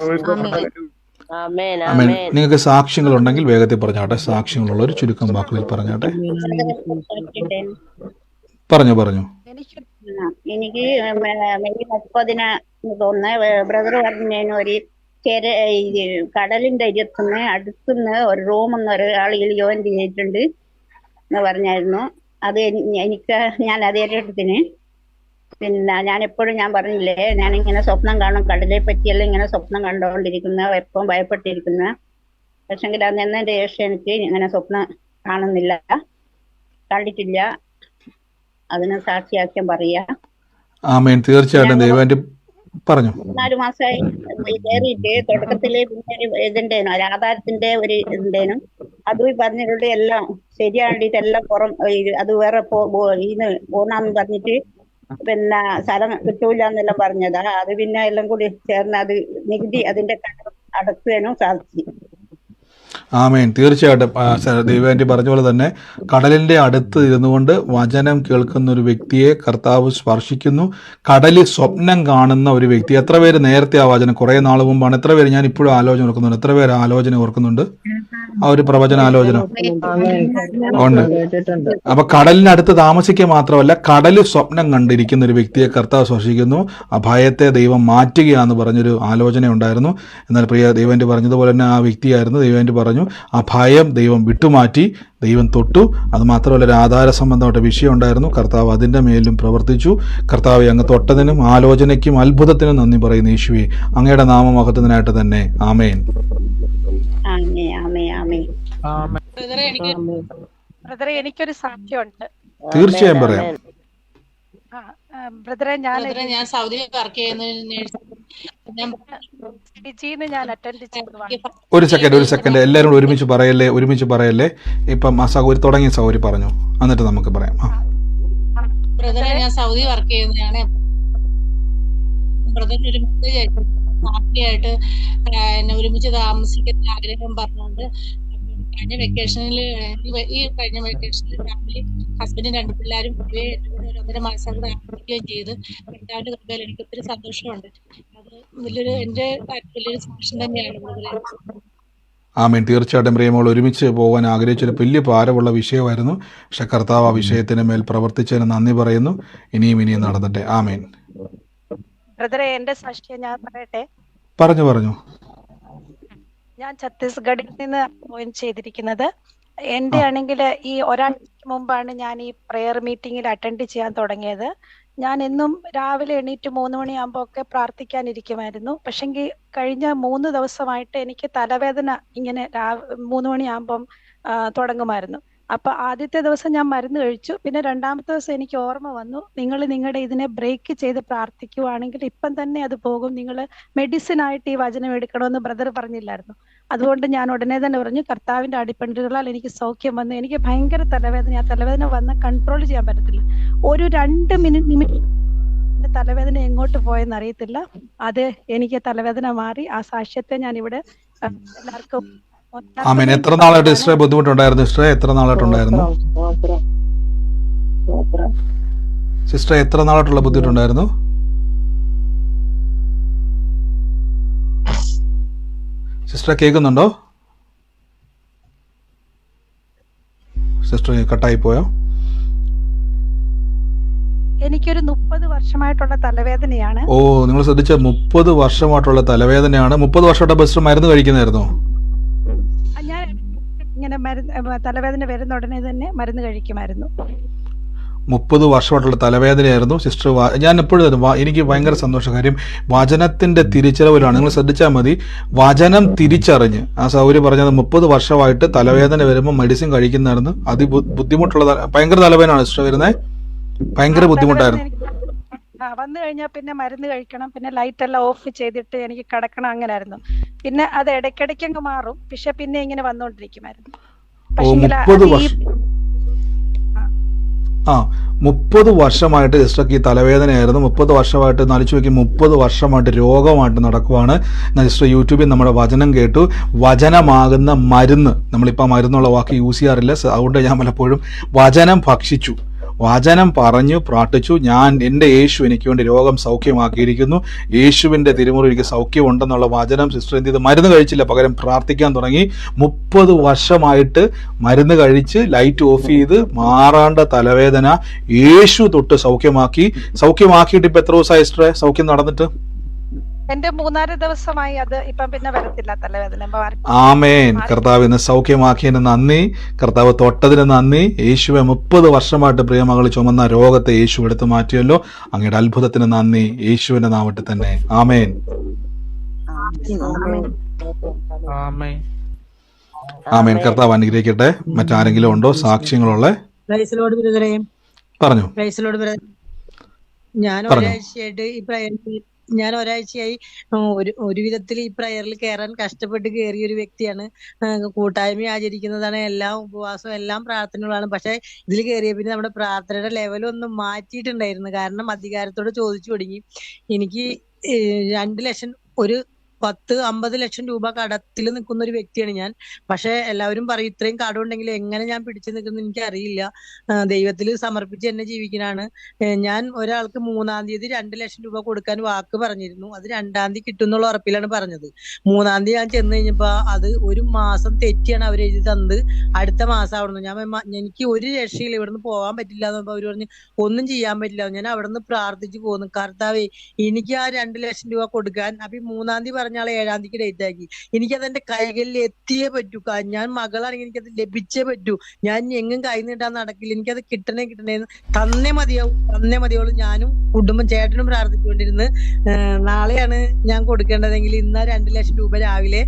നിങ്ങൾക്ക് സാക്ഷ്യങ്ങൾ ഉണ്ടെങ്കിൽ വേഗത്തിൽ പറഞ്ഞാട്ടെ. സാക്ഷ്യങ്ങളുള്ളവർ ചുരുക്കം വാക്കുകളിൽ പറഞ്ഞാട്ടെ. പറഞ്ഞു. എനിക്ക് മെയ് 30 തോന്നുന്നു ബ്രദർ പറഞ്ഞു, ഒരു കടലിന്റെ അടുത്തുനിന്ന് ഒരു റൂമെന്ന് ഒരാൾ ജോയിൻ ചെയ്തിട്ടുണ്ട് എന്ന് പറഞ്ഞായിരുന്നു. അത് ഞാൻ അതേറ്റത്തിന് പിന്നെ ഞാൻ എപ്പോഴും ഞാൻ പറഞ്ഞില്ലേ, ഞാനിങ്ങനെ സ്വപ്നം കാണും, കടലെ പറ്റിയെല്ലാം ഇങ്ങനെ സ്വപ്നം കണ്ടുകൊണ്ടിരിക്കുന്ന, എപ്പം ഭയപ്പെട്ടിരിക്കുന്ന. പക്ഷെങ്കിൽ അത് എന്നതിന്റെ ശേഷം എനിക്ക് ഇങ്ങനെ സ്വപ്നം കാണുന്നില്ല, കണ്ടിട്ടില്ല. അതിന് സാക്ഷിയാക്യം പറയാ. ആമേൻ. തീർച്ചയായിട്ടും ദൈവം പറഞ്ഞു. 4 മാസമായി കയറിയിട്ട് തുടക്കത്തില് പിന്നെ ഇതുണ്ടേനു, ആധാരത്തിന്റെ ഒരു ഇതുണ്ടേനും. അതും പറഞ്ഞിട്ടുണ്ട് എല്ലാം ശരിയാണ്ടിട്ട് എല്ലാം അത് വേറെ പോന്നാന്ന് പറഞ്ഞിട്ട് പിന്നെ സ്ഥലം കിട്ടൂല എന്നെല്ലാം പറഞ്ഞതാ. അത് പിന്നെ എല്ലാം കൂടി ചേർന്ന് അത് നികുതി അതിന്റെ അടക്കുവാനും സാധിച്ചു. ആമേൻ. തീർച്ചയായിട്ടും ദൈവം പറഞ്ഞ പോലെ തന്നെ കടലിന്റെ അടുത്ത് ഇരുന്നുകൊണ്ട് വചനം കേൾക്കുന്ന ഒരു വ്യക്തിയെ കർത്താവ് സ്പർശിക്കുന്നു. കടലിൽ സ്വപ്നം കാണുന്ന ഒരു വ്യക്തി. എത്ര പേര് നേരത്തെ ആ വചനം കുറെ നാൾ മുമ്പാണ്? എത്ര പേര്, ഞാൻ ഇപ്പോഴും ആലോചന ഓർക്കുന്നുണ്ട്, എത്ര പേര് ആലോചന ഓർക്കുന്നുണ്ട്? ആ ഒരു പ്രവചനാലോചന ഉണ്ട്. അപ്പൊ കടലിനടുത്ത് താമസിക്കുക മാത്രമല്ല, കടലിൽ സ്വപ്നം കണ്ടിരിക്കുന്ന ഒരു വ്യക്തിയെ കർത്താവ് സ്പർശിക്കുന്നു. ആ ഭയത്തെ ദൈവം മാറ്റുകയാന്ന് പറഞ്ഞൊരു ആലോചന ഉണ്ടായിരുന്നു. എന്നാൽ പ്രിയ ദൈവം പറഞ്ഞതുപോലെ തന്നെ ആ വ്യക്തിയായിരുന്നു. ദൈവം പറഞ്ഞു ആ ഭയം ദൈവം വിട്ടുമാറ്റി, ദൈവം തൊട്ടു. അത് മാത്രമല്ല, ഒരു ആധാര സംബന്ധമായിട്ട് വിഷയം ഉണ്ടായിരുന്നു. കർത്താവ് അതിൻ്റെ മേലും പ്രവർത്തിച്ചു. കർത്താവ് അങ്ങ് തൊട്ടതിനും ആലോചനയ്ക്കും അത്ഭുതത്തിനും നന്ദി പറയുന്നു. യേശുവേ, അങ്ങയുടെ നാമമഹത്വത്തിനായിട്ട് തന്നെ. ആമേൻ. ബ്രദറെ, എനിക്കൊരു സാക്ഷ്യമുണ്ട്. തീർച്ചയായും പറയാം. ബ്രദറെ, ഞാൻ സൗദി വർക്ക് ചെയ്യുന്ന ഞാൻ അറ്റൻഡ് ചെയ്തു. ഒരു സെക്കൻഡ് എല്ലാവരും കൂടെ ഒരുമിച്ച് പറയല്ലേ. ഇപ്പം ആ സൗകര്യം തുടങ്ങിയ സൗകര്യം പറഞ്ഞു, എന്നിട്ട് നമുക്ക് പറയാം. ബ്രദറെ, ഞാൻ സൗദി വർക്ക് ചെയ്യുന്നതാണ്. ബ്രദറിന് ഒരു മെസ്സേജ് ഫാമിലിയായിട്ട് ഒരുമിച്ച് താമസിക്കുന്ന ആഗ്രഹം പറഞ്ഞുകൊണ്ട് കഴിഞ്ഞ വെക്കേഷനിൽ ഫാമിലി ഹസ്ബൻഡും 2 പിള്ളേരും പൊതുവെ 1.5 മാസം താമസിക്കുകയും ചെയ്ത് കർത്താവിന്റെ കൃപയിൽ എനിക്ക് ഒത്തിരി സന്തോഷമുണ്ട്. അത് എന്റെ വലിയൊരു സാക്ഷ്യം തന്നെയാണ് ബ്രദറെ. ആമേൻ. തീർച്ചയായിട്ടും പ്രിയമോൾ ഒരുമിച്ച് പോകാൻ ആഗ്രഹിച്ചൊരു വലിയ ഭാരമുള്ള വിഷയമായിരുന്നു. പക്ഷെ കർത്താവ് ആ വിഷയത്തിന് മേൽ പ്രവർത്തിച്ചതിന് നന്ദി പറയുന്നു. ഇനിയും നടന്നട്ടെ. ആമേൻ. ബ്രദറെ, എന്റെ സാക്ഷ്യം ഞാൻ പറയട്ടെ. പറഞ്ഞു. ഞാൻ ഛത്തീസ്ഗഡിൽ നിന്ന് ജോയിൻ ചെയ്തിരിക്കുന്നത്. എന്റെ ആണെങ്കിൽ ഈ ഒരാഴ്ചക്ക് മുമ്പാണ് ഞാൻ ഈ പ്രെയർ മീറ്റിംഗിൽ അറ്റൻഡ് ചെയ്യാൻ തുടങ്ങിയത്. ഞാൻ എന്നും രാവിലെ എണീറ്റ് 3 മണിയാകുമ്പോൾ ഒക്കെ പ്രാർത്ഥിക്കാനിരിക്കുമായിരുന്നു. പക്ഷെങ്കിൽ കഴിഞ്ഞ 3 ദിവസമായിട്ട് എനിക്ക് തലവേദന ഇങ്ങനെ 3 മണിയാകുമ്പം തുടങ്ങുമായിരുന്നു. അപ്പൊ ആദ്യത്തെ ദിവസം ഞാൻ മരുന്ന് കഴിച്ചു. പിന്നെ 2ാമത്തെ ദിവസം എനിക്ക് ഓർമ്മ വന്നു, നിങ്ങൾ നിങ്ങളുടെ ഇതിനെ ബ്രേക്ക് ചെയ്ത് പ്രാർത്ഥിക്കുവാണെങ്കിൽ ഇപ്പം തന്നെ അത് പോകും, നിങ്ങൾ മെഡിസിൻ ആയിട്ട് ഈ വചനം എടുക്കണമെന്ന് ബ്രദർ പറഞ്ഞില്ലായിരുന്നു. അതുകൊണ്ട് ഞാൻ ഉടനെ തന്നെ പറഞ്ഞു, കർത്താവിന്റെ അടിപ്പണ്ടുകളാൽ എനിക്ക് സൗഖ്യം വന്നു. എനിക്ക് ഭയങ്കര തലവേദന. ആ തലവേദന വന്ന് കൺട്രോൾ ചെയ്യാൻ പറ്റത്തില്ല. ഒരു 2 നിമിഷം എന്റെ തലവേദന എങ്ങോട്ട് പോയെന്ന് അറിയത്തില്ല. അത് എനിക്ക് തലവേദന മാറി. ആ സാക്ഷ്യത്തെ ഞാൻ ഇവിടെ എല്ലാവർക്കും. ആമേൻ. എത്ര നാളായിട്ട് സിസ്റ്ററെ ബുദ്ധിമുട്ടുണ്ടായിരുന്നു? സിസ്റ്ററെ എത്ര നാളായിട്ടുണ്ടായിരുന്നു? സിസ്റ്ററെ എത്ര നാളായിട്ടുള്ള ബുദ്ധിമുട്ടുണ്ടായിരുന്നു? സിസ്റ്ററെ കേൾക്കുന്നുണ്ടോ? സിസ്റ്റർ കട്ടായി പോയോ? എനിക്കൊരു 30 വർഷമായിട്ടുള്ള തലവേദനയാണ്. ഓ, നിങ്ങൾ ശ്രദ്ധിച്ച 30 വർഷമായിട്ടുള്ള തലവേദനയാണ്. 30 വർഷമായിട്ട് സിസ്റ്റർ മരുന്ന് കഴിക്കുന്നായിരുന്നോ? ഞാൻ ഇങ്ങനെ തലവേദന വരുന്ന ഉടനെ തന്നെ മരുന്ന് കഴിക്കുമായിരുന്നു. 30 വർഷമായിട്ടുള്ള തലവേദനയായിരുന്നു സിസ്റ്റർ. ഞാൻ എപ്പോഴും എനിക്ക് ഭയങ്കര സന്തോഷം. കാര്യം വചനത്തിന്റെ തിരിച്ചറിവിലാണ്. നിങ്ങൾ ശ്രദ്ധിച്ചാൽ മതി, വചനം തിരിച്ചറിഞ്ഞ് ആ സൗകര്യം പറഞ്ഞത് 30 വർഷമായിട്ട് തലവേദന വരുമ്പോൾ മെഡിസിൻ കഴിക്കുന്നതായിരുന്നു. ബുദ്ധിമുട്ടുള്ള ഭയങ്കര തലവേദനയാണ് സിസ്റ്റർ വരുന്നത്. ഭയങ്കര ബുദ്ധിമുട്ടായിരുന്നു. വന്നു കഴിഞ്ഞാൽ പിന്നെ മരുന്ന് കഴിക്കണം, പിന്നെ ലൈറ്റ് എല്ലാം ഓഫ് ചെയ്തിട്ട് എനിക്ക് കിടക്കണം, അങ്ങനായിരുന്നു. പിന്നെ അത് ഇടയ്ക്കിടയ്ക്ക് അങ്ങ് മാറും, പക്ഷെ പിന്നെ ഇങ്ങനെ വന്നുകൊണ്ടിരിക്കുമായിരുന്നു. 30 വർഷമായിട്ട് സിസ്റ്റർക്ക് ഈ തലവേദനയായിരുന്നു. 30 വർഷമായിട്ട് നാലിച്ചു നോക്കി, 30 വർഷമായിട്ട് രോഗമായിട്ട് നടക്കുവാണ്. സിസ്റ്റർ യൂട്യൂബിൽ നമ്മുടെ വചനം കേട്ടു. വചനമാകുന്ന മരുന്ന്, നമ്മളിപ്പോൾ മരുന്നുള്ള വാക്ക് യൂസ് ചെയ്യാറില്ല, അതുകൊണ്ട് ഞാൻ പലപ്പോഴും വചനം ഭക്ഷിച്ചു, വചനം പറഞ്ഞു പ്രാർത്ഥിച്ചു. എൻ്റെ യേശു എനിക്ക് വേണ്ടി രോഗം സൗഖ്യമാക്കിയിരിക്കുന്നു, യേശുവിൻ്റെ തിരുമുറി എനിക്ക് സൗഖ്യമുണ്ടെന്നുള്ള വചനം സിസ്റ്റർ എന്ത് ചെയ്ത് മരുന്ന് കഴിച്ചില്ല, പകരം പ്രാർത്ഥിക്കാൻ തുടങ്ങി. 30 വർഷമായിട്ട് മരുന്ന് കഴിച്ച് ലൈറ്റ് ഓഫ് ചെയ്ത് മാറാണ്ട തലവേദന യേശു തൊട്ട് സൗഖ്യമാക്കിയിട്ട് ഇപ്പം എത്ര ദിവസമായി സിസ്റ്ററെ സൗഖ്യം നടന്നിട്ട്? എന്റെ 3-4 ദിവസമായി. അത് ഇപ്പം പിന്നെ വരത്തില്ല തലവേദന. ആമേൻ. കർത്താവിന് സൗഖ്യമാക്കിയതിന് നന്ദി, കർത്താവ് തൊട്ടതിന് നന്ദി. യേശുവെ 30 വർഷമായിട്ട് പ്രിയമകൾ ചുമന്ന രോഗത്തെ യേശു എടുത്തു മാറ്റിയല്ലോ. അങ്ങയുടെ അത്ഭുതത്തിന് നന്ദി, യേശുവിന്റെ നാമത്തിൽ തന്നെ. ആമേൻ. ആമേൻ. കർത്താവ് അനുഗ്രഹിക്കട്ടെ. മറ്റാരെങ്കിലും ഉണ്ടോ സാക്ഷ്യങ്ങളുള്ള? പറഞ്ഞു. ഞാൻ ഒരാഴ്ചയായി ഒരു വിധത്തിൽ ഈ പ്രയറിൽ കയറാൻ കഷ്ടപ്പെട്ട് കയറിയ ഒരു വ്യക്തിയാണ്. കൂട്ടായ്മ ആചരിക്കുന്നതാണ്, എല്ലാം ഉപവാസവും എല്ലാം പ്രാർത്ഥനകളാണ്. പക്ഷെ ഇതിൽ കയറിയ പിന്നെ നമ്മുടെ പ്രാർത്ഥനയുടെ ലെവലൊന്നും മാറ്റിയിട്ടുണ്ടായിരുന്നു. കാരണം അധികാരത്തോട് ചോദിച്ചു തുടങ്ങി. എനിക്ക് 2 ലക്ഷം ഒരു 10-50 ലക്ഷം രൂപ കടത്തിൽ നിൽക്കുന്ന ഒരു വ്യക്തിയാണ് ഞാൻ. പക്ഷെ എല്ലാവരും പറയും ഇത്രയും കടമുണ്ടെങ്കിൽ എങ്ങനെ ഞാൻ പിടിച്ചു നിൽക്കുന്നു എനിക്ക് അറിയില്ല. ദൈവത്തിൽ സമർപ്പിച്ച് എന്നെ ജീവിക്കാനാണ്. ഞാൻ ഒരാൾക്ക് 3-ാം തീയതി 2 ലക്ഷം രൂപ കൊടുക്കാൻ വാക്ക് പറഞ്ഞിരുന്നു. അത് 2-ാം തീയതി കിട്ടുന്നുള്ള ഉറപ്പിലാണ് പറഞ്ഞത്. 3-ാം തീയതി ഞാൻ ചെന്ന് കഴിഞ്ഞപ്പോ അത് 1 മാസം തെറ്റിയാണ് അവർ എഴുതി തന്നത്. അടുത്ത മാസം ആവുന്നു. എനിക്ക് ഒരു രക്ഷയില്ല, ഇവിടുന്ന് പോകാൻ പറ്റില്ല എന്ന് അവര് പറഞ്ഞു ഒന്നും ചെയ്യാൻ പറ്റില്ല. ഞാൻ അവിടെ നിന്ന് പ്രാർത്ഥിച്ചു പോന്നു. കർത്താവേ എനിക്ക് ആ 2 ലക്ഷം രൂപ കൊടുക്കാൻ. അപ്പൊ 3-ാം തീയതി പറഞ്ഞ ആളെ 7-ാം തീയതിക്ക് ഡേറ്റ് ആക്കി. എനിക്കത് എന്റെ കൈകളിൽ എത്തിയേ പറ്റൂ. ഞാൻ മകളാണെങ്കിൽ എനിക്കത് ലഭിച്ചേ പറ്റൂ. ഞാൻ എങ്ങും കൈ നീട്ടാൻ നടക്കില്ല. എനിക്കത് കിട്ടണേന്ന് തന്നേ മതിയാവുള്ളൂ. ഞാനും കുടുംബം ചേട്ടനും പ്രാർത്ഥിച്ചുകൊണ്ടിരുന്ന് നാളെയാണ് ഞാൻ കൊടുക്കേണ്ടതെങ്കിൽ ഇന്ന് 2 ലക്ഷം രൂപ രാവിലെ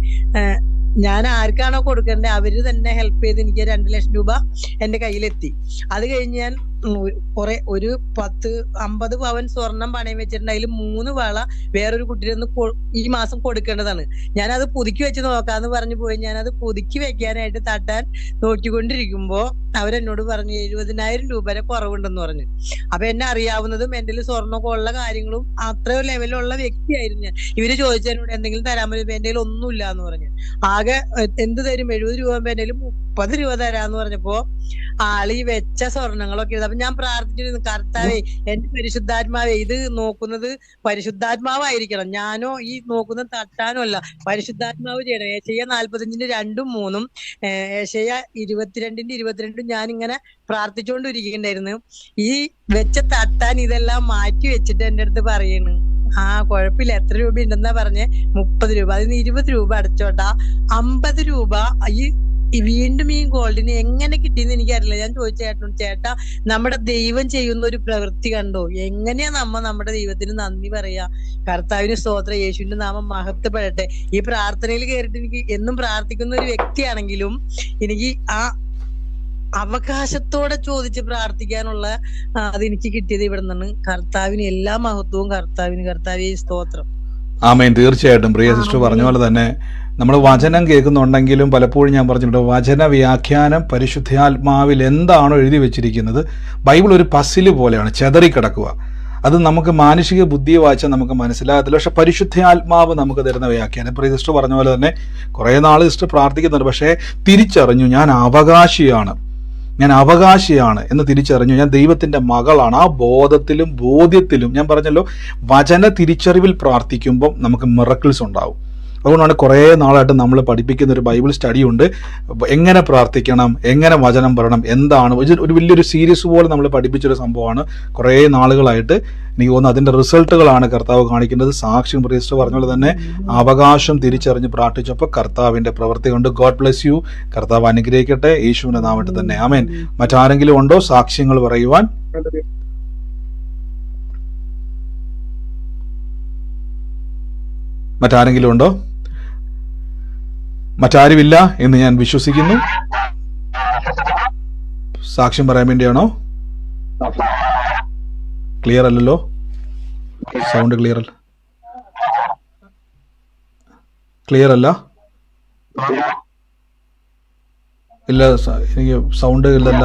ഞാൻ ആർക്കാണോ കൊടുക്കേണ്ടത് അവര് തന്നെ ഹെൽപ്പ് ചെയ്ത് എനിക്ക് 2 ലക്ഷം രൂപ എന്റെ കയ്യിലെത്തി. അത് കഴിഞ്ഞ് ഞാൻ ഒരു 10-50 പവൻ സ്വർണം പണയം വെച്ചിട്ടുണ്ട്. അതിൽ 3 വള വേറൊരു കുട്ടിയിൽ ഈ മാസം കൊടുക്കേണ്ടതാണ്. ഞാനത് പുതുക്കി വെച്ച് നോക്കാന്ന് പറഞ്ഞു പോയി. ഞാനത് പുതുക്കി വെക്കാനായിട്ട് തട്ടാൻ നോക്കിക്കൊണ്ടിരിക്കുമ്പോ അവരെന്നോട് പറഞ്ഞു 70,000 രൂപ വരെ കുറവുണ്ടെന്ന് പറഞ്ഞു. അപ്പൊ എന്നെ അറിയാവുന്നതും എന്റെ സ്വർണ്ണമൊക്കെ ഉള്ള കാര്യങ്ങളും അത്രയോ ലെവലുള്ള വ്യക്തിയായിരുന്നു ഞാൻ. ഇവര് ചോദിച്ചതിനോട് എന്തെങ്കിലും തരാൻ പറ്റും, എന്റെ ഒന്നുമില്ല എന്ന് പറഞ്ഞു. ആകെ എന്ത് തരും, 70 രൂപ എന്റെ 30 രൂപ തരാന്ന് പറഞ്ഞപ്പോ ആളീ വെച്ച സ്വർണങ്ങളൊക്കെ. അപ്പൊ ഞാൻ പ്രാർത്ഥിച്ചിരുന്നു, കർത്താവേ എന്റെ പരിശുദ്ധാത്മാവേ ഇത് നോക്കുന്നത് പരിശുദ്ധാത്മാവായിരിക്കണം, ഞാനോ ഈ നോക്കുന്നത് തട്ടാനോ അല്ല, പരിശുദ്ധാത്മാവ് ചെയ്യണം. ഏശയ്യ 45-ന്റെ 2-ഉം 3-ഉം ഏശയ്യ 22-ന്റെ 22 ഞാൻ ഇങ്ങനെ പ്രാർത്ഥിച്ചുകൊണ്ടിരിക്കണ്ടായിരുന്നു. ഈ വെച്ച തട്ടാൻ ഇതെല്ലാം മാറ്റി വെച്ചിട്ട് എന്റെ അടുത്ത് പറയണ്, കുഴപ്പമില്ല, എത്ര രൂപ ഉണ്ടെന്നാ പറഞ്ഞേ, 30 രൂപ, അതിന് 20 രൂപ അടച്ചോട്ടാ, 50 രൂപ ഈ വീണ്ടും ഈ ഗോൾഡിന് എങ്ങനെ കിട്ടിയെന്ന് എനിക്കറിയില്ല. ഞാൻ ചോദിച്ചു ചേട്ടാ നമ്മുടെ ദൈവം ചെയ്യുന്ന ഒരു പ്രവൃത്തി കണ്ടോ, എങ്ങനെയാ നമ്മുടെ ദൈവത്തിന് നന്ദി പറയാ. കർത്താവിന് സ്തോത്രം, യേശുവിന്റെ നാമം മഹത്വപ്പെടട്ടെ. ഈ പ്രാർത്ഥനയിൽ കയറിയിട്ട് എനിക്ക് എന്നും പ്രാർത്ഥിക്കുന്ന ഒരു വ്യക്തിയാണെങ്കിലും എനിക്ക് ആ അവകാശത്തോടെ ചോദിച്ച് പ്രാർത്ഥിക്കാനുള്ള അതെനിക്ക് കിട്ടിയത് ഇവിടെ നിന്നാണ്. കർത്താവിന് എല്ലാ മഹത്വവും, കർത്താവേ സ്തോത്രം. ആമേൻ. തീർച്ചയായിട്ടും പ്രിയ സിസ്റ്റർ പറഞ്ഞ പോലെ തന്നെ നമ്മൾ വചനം കേൾക്കുന്നുണ്ടെങ്കിലും പലപ്പോഴും ഞാൻ പറഞ്ഞിട്ടുണ്ട്, വചന വ്യാഖ്യാനം പരിശുദ്ധാത്മാവിൽ എന്താണോ എഴുതി വെച്ചിരിക്കുന്നത്, ബൈബിൾ ഒരു പസില് പോലെയാണ്, ചെതറിക്കിടക്കുക. അത് നമുക്ക് മാനുഷിക ബുദ്ധിയെ വായിച്ചാൽ നമുക്ക് മനസ്സിലാകത്തില്ല. പക്ഷെ പരിശുദ്ധാത്മാവ് നമുക്ക് തരുന്ന വ്യാഖ്യാനം, പ്രിയ സിസ്റ്റർ പറഞ്ഞ പോലെ തന്നെ കുറേ നാൾ സിസ്റ്റർ പ്രാർത്ഥിക്കുന്നുണ്ട്, പക്ഷേ തിരിച്ചറിഞ്ഞു ഞാൻ അവകാശിയാണ് എന്ന് തിരിച്ചറിഞ്ഞു. ഞാൻ ദൈവത്തിൻ്റെ മകളാണ്. ആ ബോധത്തിലും ബോധ്യത്തിലും ഞാൻ പറഞ്ഞല്ലോ, വചന തിരിച്ചറിവിൽ പ്രാർത്ഥിക്കുമ്പം നമുക്ക് മിറക്കിൾസ് ഉണ്ടാവും. അതുകൊണ്ടാണ് കുറേ നാളായിട്ട് നമ്മൾ പഠിപ്പിക്കുന്ന ഒരു ബൈബിൾ സ്റ്റഡി ഉണ്ട്, എങ്ങനെ പ്രാർത്ഥിക്കണം, എങ്ങനെ വചനം പറയണം, എന്താണ് ഒരു വലിയൊരു സീരീസ് പോലെ നമ്മൾ പഠിപ്പിച്ചൊരു സംഭവമാണ്. കുറേ നാളുകളായിട്ട് എനിക്ക് തോന്നുന്നു അതിൻ്റെ റിസൾട്ടുകളാണ് കർത്താവ് കാണിക്കുന്നത്. സാക്ഷ്യം പ്രിയസ്റ്റ് പറഞ്ഞ പോലെ തന്നെ അവകാശം തിരിച്ചറിഞ്ഞ് പ്രാർത്ഥിച്ചപ്പോൾ കർത്താവിൻ്റെ പ്രവൃത്തി കൊണ്ട്. God bless you. കർത്താവ് അനുഗ്രഹിക്കട്ടെ. യേശുവിൻ്റെ നാമത്തിൽ തന്നെ ആമേൻ. മറ്റാരെങ്കിലും ഉണ്ടോ സാക്ഷ്യങ്ങൾ പറയുവാൻ? മറ്റാരെങ്കിലും ഉണ്ടോ? മറ്റാരുമില്ല എന്ന് ഞാൻ വിശ്വസിക്കുന്നു. സാക്ഷ്യം പറയാൻ വേണ്ടിയാണോ? ക്ലിയർ അല്ലല്ലോ, സൗണ്ട് ക്ലിയർ അല്ല. ഇല്ല, എനിക്ക് സൗണ്ട് ഇല്ലല്ല,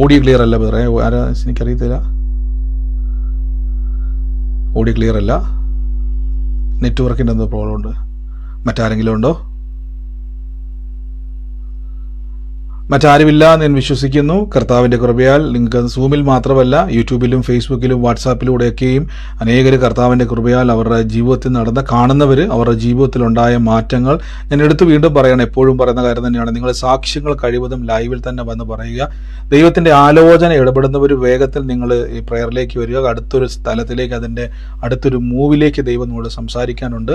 ഓഡിയോ ക്ലിയർ അല്ല. വേറെ ആരാ എനിക്കറിയത്തില്ല, ഓഡിയോ ക്ലിയർ അല്ല, നെറ്റ്വർക്കിൻ്റെ എന്തോ പ്രോബ്ലം ഉണ്ട്. മറ്റാരെങ്കിലും ഉണ്ടോ? മറ്റാരുമില്ല എന്ന് ഞാൻ വിശ്വസിക്കുന്നു. കർത്താവിൻ്റെ കൃപയാൽ നിങ്ങൾക്ക് സൂമിൽ മാത്രമല്ല യൂട്യൂബിലും ഫേസ്ബുക്കിലും വാട്സാപ്പിലൂടെയൊക്കെയും അനേകർ കർത്താവിൻ്റെ കൃപയാൽ അവരുടെ ജീവിതത്തിൽ കാണുന്നവർ അവരുടെ ജീവിതത്തിലുണ്ടായ മാറ്റങ്ങൾ ഞാൻ വീണ്ടും പറയണം, എപ്പോഴും പറയുന്ന കാര്യം തന്നെയാണ്. നിങ്ങൾ സാക്ഷ്യങ്ങൾ കഴിവതും ലൈവിൽ തന്നെ വന്ന് പറയുക. ദൈവത്തിൻ്റെ ആലോചന ഇടപെടുന്നവർ വേഗത്തിൽ നിങ്ങൾ ഈ പ്രയറിലേക്ക് വരിക. അടുത്തൊരു സ്ഥലത്തിലേക്ക്, അതിൻ്റെ അടുത്തൊരു മൂവിലേക്ക് ദൈവം നിങ്ങളോട് സംസാരിക്കാനുണ്ട്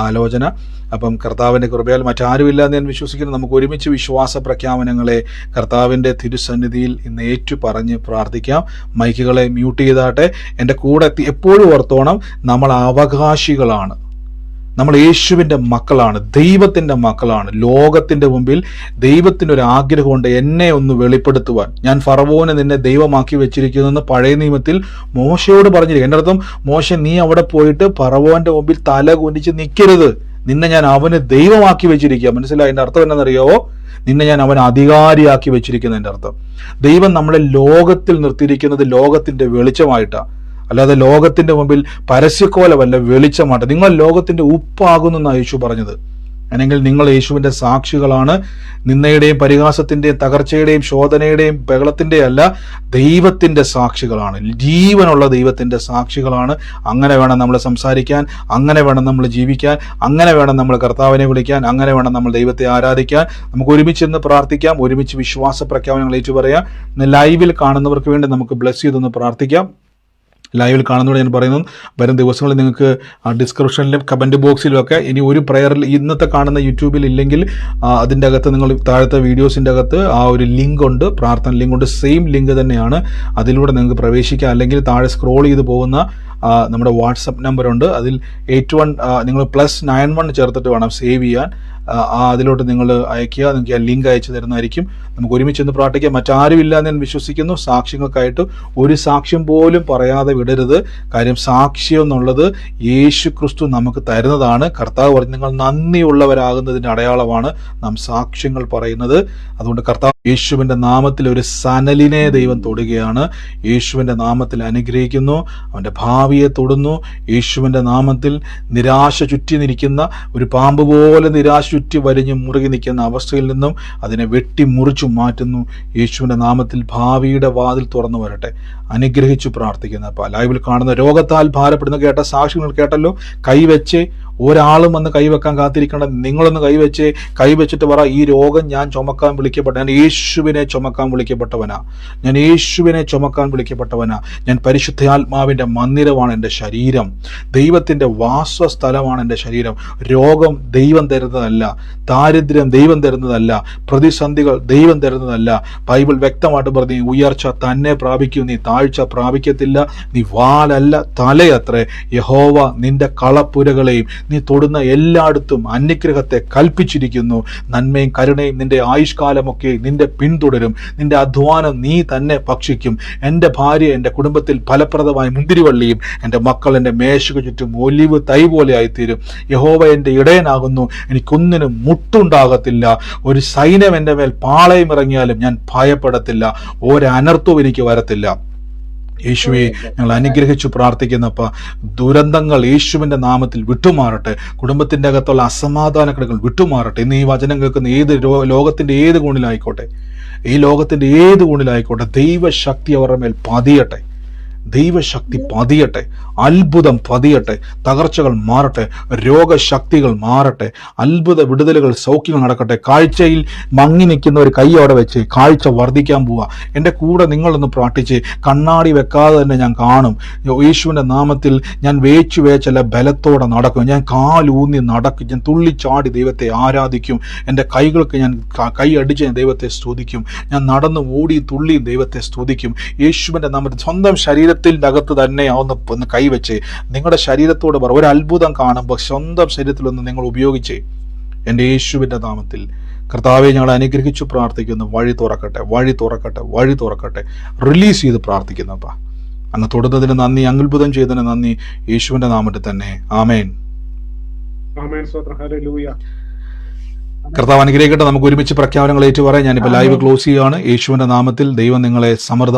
ആലോചന. അപ്പം കർത്താവിൻ്റെ കൃപയാൽ മറ്റാരുമില്ല എന്ന് ഞാൻ വിശ്വസിക്കുന്നു. നമുക്ക് ഒരുമിച്ച് വിശ്വാസ പ്രഖ്യാപനങ്ങളെ കർത്താവിൻ്റെ തിരുസന്നിധിയിൽ ഇന്ന് ഏറ്റു പറഞ്ഞ് പ്രാർത്ഥിക്കാം. മൈക്കുകളെ മ്യൂട്ട് ചെയ്താട്ടെ. എൻ്റെ കൂടെ എപ്പോഴും ഓർത്തോണം, നമ്മൾ അവകാശികളാണ്, നമ്മൾ യേശുവിൻ്റെ മക്കളാണ്, ദൈവത്തിൻ്റെ മക്കളാണ്. ലോകത്തിൻ്റെ മുമ്പിൽ ദൈവത്തിൻ്റെ ഒരു ആഗ്രഹമുണ്ട്, എന്നെ ഒന്ന് വെളിപ്പെടുത്തുവാൻ. ഞാൻ ഫറവോനെ നിന്നെ ദൈവമാക്കി വെച്ചിരിക്കുന്നെന്ന് പഴയ നിയമത്തിൽ മോശയോട് പറഞ്ഞിരിക്കും. എൻ്റെ അർത്ഥം, മോശ നീ അവിടെ പോയിട്ട് ഫറവോന്റെ മുമ്പിൽ തല കുനിച്ച് നിൽക്കരുത്, നിന്നെ ഞാൻ അവന് ദൈവമാക്കി വെച്ചിരിക്കുക. മനസ്സിലായി? എൻ്റെ അർത്ഥം എന്നാണെന്നറിയാവോ? നിന്നെ ഞാൻ അവൻ അധികാരിയാക്കി വെച്ചിരിക്കുന്നതിൻ്റെ അർത്ഥം. ദൈവം നമ്മളെ ലോകത്തിൽ നിർത്തിയിരിക്കുന്നത് ലോകത്തിൻ്റെ വെളിച്ചമായിട്ടാണ്. അല്ലാതെ ലോകത്തിന്റെ മുമ്പിൽ പരസ്യക്കോലമല്ല, വെളിച്ചമാട്ടെ. നിങ്ങൾ ലോകത്തിന്റെ ഉപ്പാകുന്നു എന്നാണ് യേശു പറഞ്ഞത്. അല്ലെങ്കിൽ നിങ്ങൾ യേശുവിന്റെ സാക്ഷികളാണ്. നിന്ദയുടെയും പരിഹാസത്തിന്റെയും തകർച്ചയുടെയും ശോധനയുടെയും ബഹളത്തിന്റെയും അല്ല, ദൈവത്തിന്റെ സാക്ഷികളാണ്. ജീവനുള്ള ദൈവത്തിന്റെ സാക്ഷികളാണ്. അങ്ങനെ വേണം നമ്മൾ സംസാരിക്കാൻ, അങ്ങനെ വേണം നമ്മൾ ജീവിക്കാൻ, അങ്ങനെ വേണം നമ്മൾ കർത്താവിനെ വിളിക്കാൻ, അങ്ങനെ വേണം നമ്മൾ ദൈവത്തെ ആരാധിക്കാൻ. നമുക്ക് ഒരുമിച്ചിരുന്ന് പ്രാർത്ഥിക്കാം, ഒരുമിച്ച് വിശ്വാസ പ്രഖ്യാപനങ്ങൾ ഏറ്റുപറയാം. ലൈവിൽ കാണുന്നവർക്ക് വേണ്ടി നമുക്ക് ബ്ലെസ് ചെയ്തൊന്ന് പ്രാർത്ഥിക്കാം. ലൈവിൽ കാണുന്നതോടെ ഞാൻ പറയുന്നു, വരും ദിവസങ്ങളിൽ നിങ്ങൾക്ക് ഡിസ്ക്രിപ്ഷനിലും കമൻറ്റ് ബോക്സിലും ഒക്കെ ഇനി ഒരു പ്രയറിൽ ഇന്നത്തെ കാണുന്ന യൂട്യൂബിൽ ഇല്ലെങ്കിൽ അതിൻ്റെ അകത്ത് നിങ്ങൾ താഴത്തെ വീഡിയോസിൻ്റെ അകത്ത് ആ ഒരു ലിങ്ക് ഉണ്ട്, പ്രാർത്ഥന ലിങ്ക് ഉണ്ട്. സെയിം ലിങ്ക് തന്നെയാണ്, അതിലൂടെ നിങ്ങൾക്ക് പ്രവേശിക്കാം. അല്ലെങ്കിൽ താഴെ സ്ക്രോൾ ചെയ്ത് പോകുന്ന നമ്മുടെ വാട്സപ്പ് നമ്പറുണ്ട്, അതിൽ 81 നിങ്ങൾ +91 ചേർത്തിട്ട് വേണം സേവ് ചെയ്യാൻ. അതിലോട്ട് നിങ്ങൾ അയക്കുക, നിങ്ങൾക്ക് ആ ലിങ്ക് അയച്ചു തരുന്നതായിരിക്കും. നമുക്ക് ഒരുമിച്ചൊന്ന് പ്രാർത്ഥിക്കാം. മറ്റാരും ഇല്ല എന്ന് ഞാൻ വിശ്വസിക്കുന്നു. സാക്ഷ്യങ്ങൾക്കായിട്ട് ഒരു സാക്ഷ്യം പോലും പറയാതെ വിടരുത്. കാര്യം സാക്ഷ്യം എന്നുള്ളത് യേശു ക്രിസ്തു നമുക്ക് തരുന്നതാണ്. കർത്താവ് പറഞ്ഞു, നിങ്ങൾ നന്ദിയുള്ളവരാകുന്നതിൻ്റെ അടയാളമാണ് നാം സാക്ഷ്യങ്ങൾ പറയുന്നത്. അതുകൊണ്ട് കർത്താവ് യേശുവിൻ്റെ നാമത്തിൽ ഒരു സനലിനെ ദൈവം തൊടുകയാണ്. യേശുവിൻ്റെ നാമത്തിൽ അനുഗ്രഹിക്കുന്നു, അവൻ്റെ ഭാവിയെ തൊടുന്നു. യേശുവിൻ്റെ നാമത്തിൽ നിരാശ ചുറ്റി നിൽക്കുന്ന ഒരു പാമ്പ് പോലെ നിരാശ ചുറ്റി വരിഞ്ഞ് മുറുകി നിൽക്കുന്ന അവസ്ഥയിൽ നിന്നും അതിനെ വെട്ടി മുറിച്ചു മാറ്റുന്നു. യേശുവിൻ്റെ നാമത്തിൽ ഭാവിയുടെ വാതിൽ തുറന്നു വരട്ടെ. അനുഗ്രഹിച്ചു പ്രാർത്ഥിക്കുന്ന ലൈവിൽ കാണുന്ന രോഗത്താൽ ഭാരപ്പെടുന്ന കേട്ട സാക്ഷികൾ കേട്ടല്ലോ. കൈവച്ച് ഒരാളും വന്ന് കൈവെക്കാൻ കാത്തിരിക്കണം. നിങ്ങളൊന്ന് കൈവച്ചിട്ട് പറ, ഈ രോഗം ഞാൻ ചുമക്കാൻ വിളിക്കപ്പെട്ട, ഞാൻ യേശുവിനെ ചുമക്കാൻ വിളിക്കപ്പെട്ടവനാ, ഞാൻ യേശുവിനെ ചുമക്കാൻ വിളിക്കപ്പെട്ടവനാ. ഞാൻ പരിശുദ്ധാത്മാവിൻ്റെ മന്ദിരമാണ് എൻ്റെ ശരീരം, ദൈവത്തിൻ്റെ വാസസ്ഥലമാണ് എൻ്റെ ശരീരം. രോഗം ദൈവം തരുന്നതല്ല, ദാരിദ്ര്യം ദൈവം തരുന്നതല്ല, പ്രതിസന്ധികൾ ദൈവം തരുന്നതല്ല. ബൈബിൾ വ്യക്തമായിട്ട് പറഞ്ഞു, ഉയർച്ച തന്നെ പ്രാപിക്കൂ, നീ താഴ്ച പ്രാപിക്കത്തില്ല. നീ വാലല്ല തലയത്രേ. യഹോവ നിന്റെ കളപ്പുരകളെയും നീ തൊടുന്ന എല്ലായിടത്തും അനുഗ്രഹത്തെ കൽപ്പിച്ചിരിക്കുന്നു. നന്മയും കരുണയും നിന്റെ ആയുഷ്കാലമൊക്കെ നിന്റെ പിന്തുടരും. നിന്റെ അധ്വാനം നീ തന്നെ ഭക്ഷിക്കും. എൻ്റെ ഭാര്യ എൻ്റെ കുടുംബത്തിൽ ഫലപ്രദമായ മുന്തിരിവള്ളിയും എൻ്റെ മക്കൾ എൻ്റെ മേശയ്ക്ക് ചുറ്റും ഒലിവ് തൈ പോലെ ആയിത്തീരും. യഹോവ എൻ്റെ ഇടയനാകുന്നു, എനിക്കൊന്നിനും മുട്ടുണ്ടാകത്തില്ല. ഒരു സൈന്യം എൻ്റെ മേൽ പാളയം ഇറങ്ങിയാലും ഞാൻ ഭയപ്പെടത്തില്ല, ഒരനർത്ഥവും എനിക്ക് വരത്തില്ല. യേശുവെ, ഞങ്ങൾ അനുഗ്രഹിച്ചു പ്രാർത്ഥിക്കുന്നപ്പ ദുരന്തങ്ങൾ യേശുവിൻ്റെ നാമത്തിൽ വിട്ടുമാറട്ടെ. കുടുംബത്തിൻ്റെ അകത്തുള്ള അസമാധാനക്കെടുകൾ വിട്ടുമാറട്ടെ. ഇന്ന് ഈ വചനം കേൾക്കുന്ന ഏത് ലോകത്തിൻ്റെ ഏത് കോണിലായിക്കോട്ടെ, ഈ ലോകത്തിൻ്റെ ഏത് കോണിലായിക്കോട്ടെ, ദൈവശക്തി അവരുടെ മേൽ പതിയട്ടെ, ദൈവശക്തി പതിയട്ടെ, അത്ഭുതം പതിയട്ടെ, തകർച്ചകൾ മാറട്ടെ, രോഗശക്തികൾ മാറട്ടെ, അത്ഭുത വിടുതലുകൾ സൗഖ്യങ്ങൾ നടക്കട്ടെ. കാഴ്ചയിൽ മങ്ങി നിൽക്കുന്ന ഒരു കൈയോടെ വെച്ച് കാഴ്ച വർദ്ധിക്കാൻ പോവുക. എൻ്റെ കൂടെ നിങ്ങളൊന്ന് പ്രാർത്ഥിച്ച് കണ്ണാടി വെക്കാതെ തന്നെ ഞാൻ കാണും. യേശുവിൻ്റെ നാമത്തിൽ ഞാൻ വേച്ചല്ല ബലത്തോടെ നടക്കും. ഞാൻ കാലൂന്നി നടക്കും. ഞാൻ തുള്ളിച്ചാടി ദൈവത്തെ ആരാധിക്കും. എൻ്റെ കൈകൾക്ക് ഞാൻ കൈ അടിച്ച് ഞാൻ ദൈവത്തെ സ്തുതിക്കും. ഞാൻ നടന്ന് ഓടി തുള്ളി ദൈവത്തെ സ്തുതിക്കും. യേശുവിൻ്റെ നാമത്തിൽ സ്വന്തം ശരീരത്തിൻ്റെ അകത്ത് തന്നെ ഒന്ന് കൈവച്ച് നിങ്ങളുടെ ശരീരത്തോട് പറ. ഒരു അത്ഭുതം കാണുമ്പോൾ സ്വന്തം ശരീരത്തിലൊന്ന് നിങ്ങൾ ഉപയോഗിച്ചേ. എൻ്റെ യേശുവിൻ്റെ നാമത്തിൽ കർത്താവെ, ഞങ്ങൾ അനുഗ്രഹിച്ചു പ്രാർത്ഥിക്കുന്നു. വഴി തുറക്കട്ടെ, വഴി തുറക്കട്ടെ, വഴി തുറക്കട്ടെ. റിലീസ് ചെയ്ത് പ്രാർത്ഥിക്കുന്നപ്പ അങ്ങ് തൊടുന്നതിന് നന്ദി, അത്ഭുതം ചെയ്തതിന് നന്ദി. യേശുവിൻ്റെ നാമത്തിൽ തന്നെ ആമേൻ. കർത്താവ് അനുഗ്രഹിക്കട്ടെ. നമുക്ക് ഒരുമിച്ച് പ്രഖ്യാപനങ്ങൾ ഏറ്റുപറയാം. ഞാനിപ്പോൾ ലൈവ് ക്ലോസ് ചെയ്യുകയാണ്. യേശുവിൻ്റെ നാമത്തിൽ ദൈവം നിങ്ങളെ സമൃദ്ധ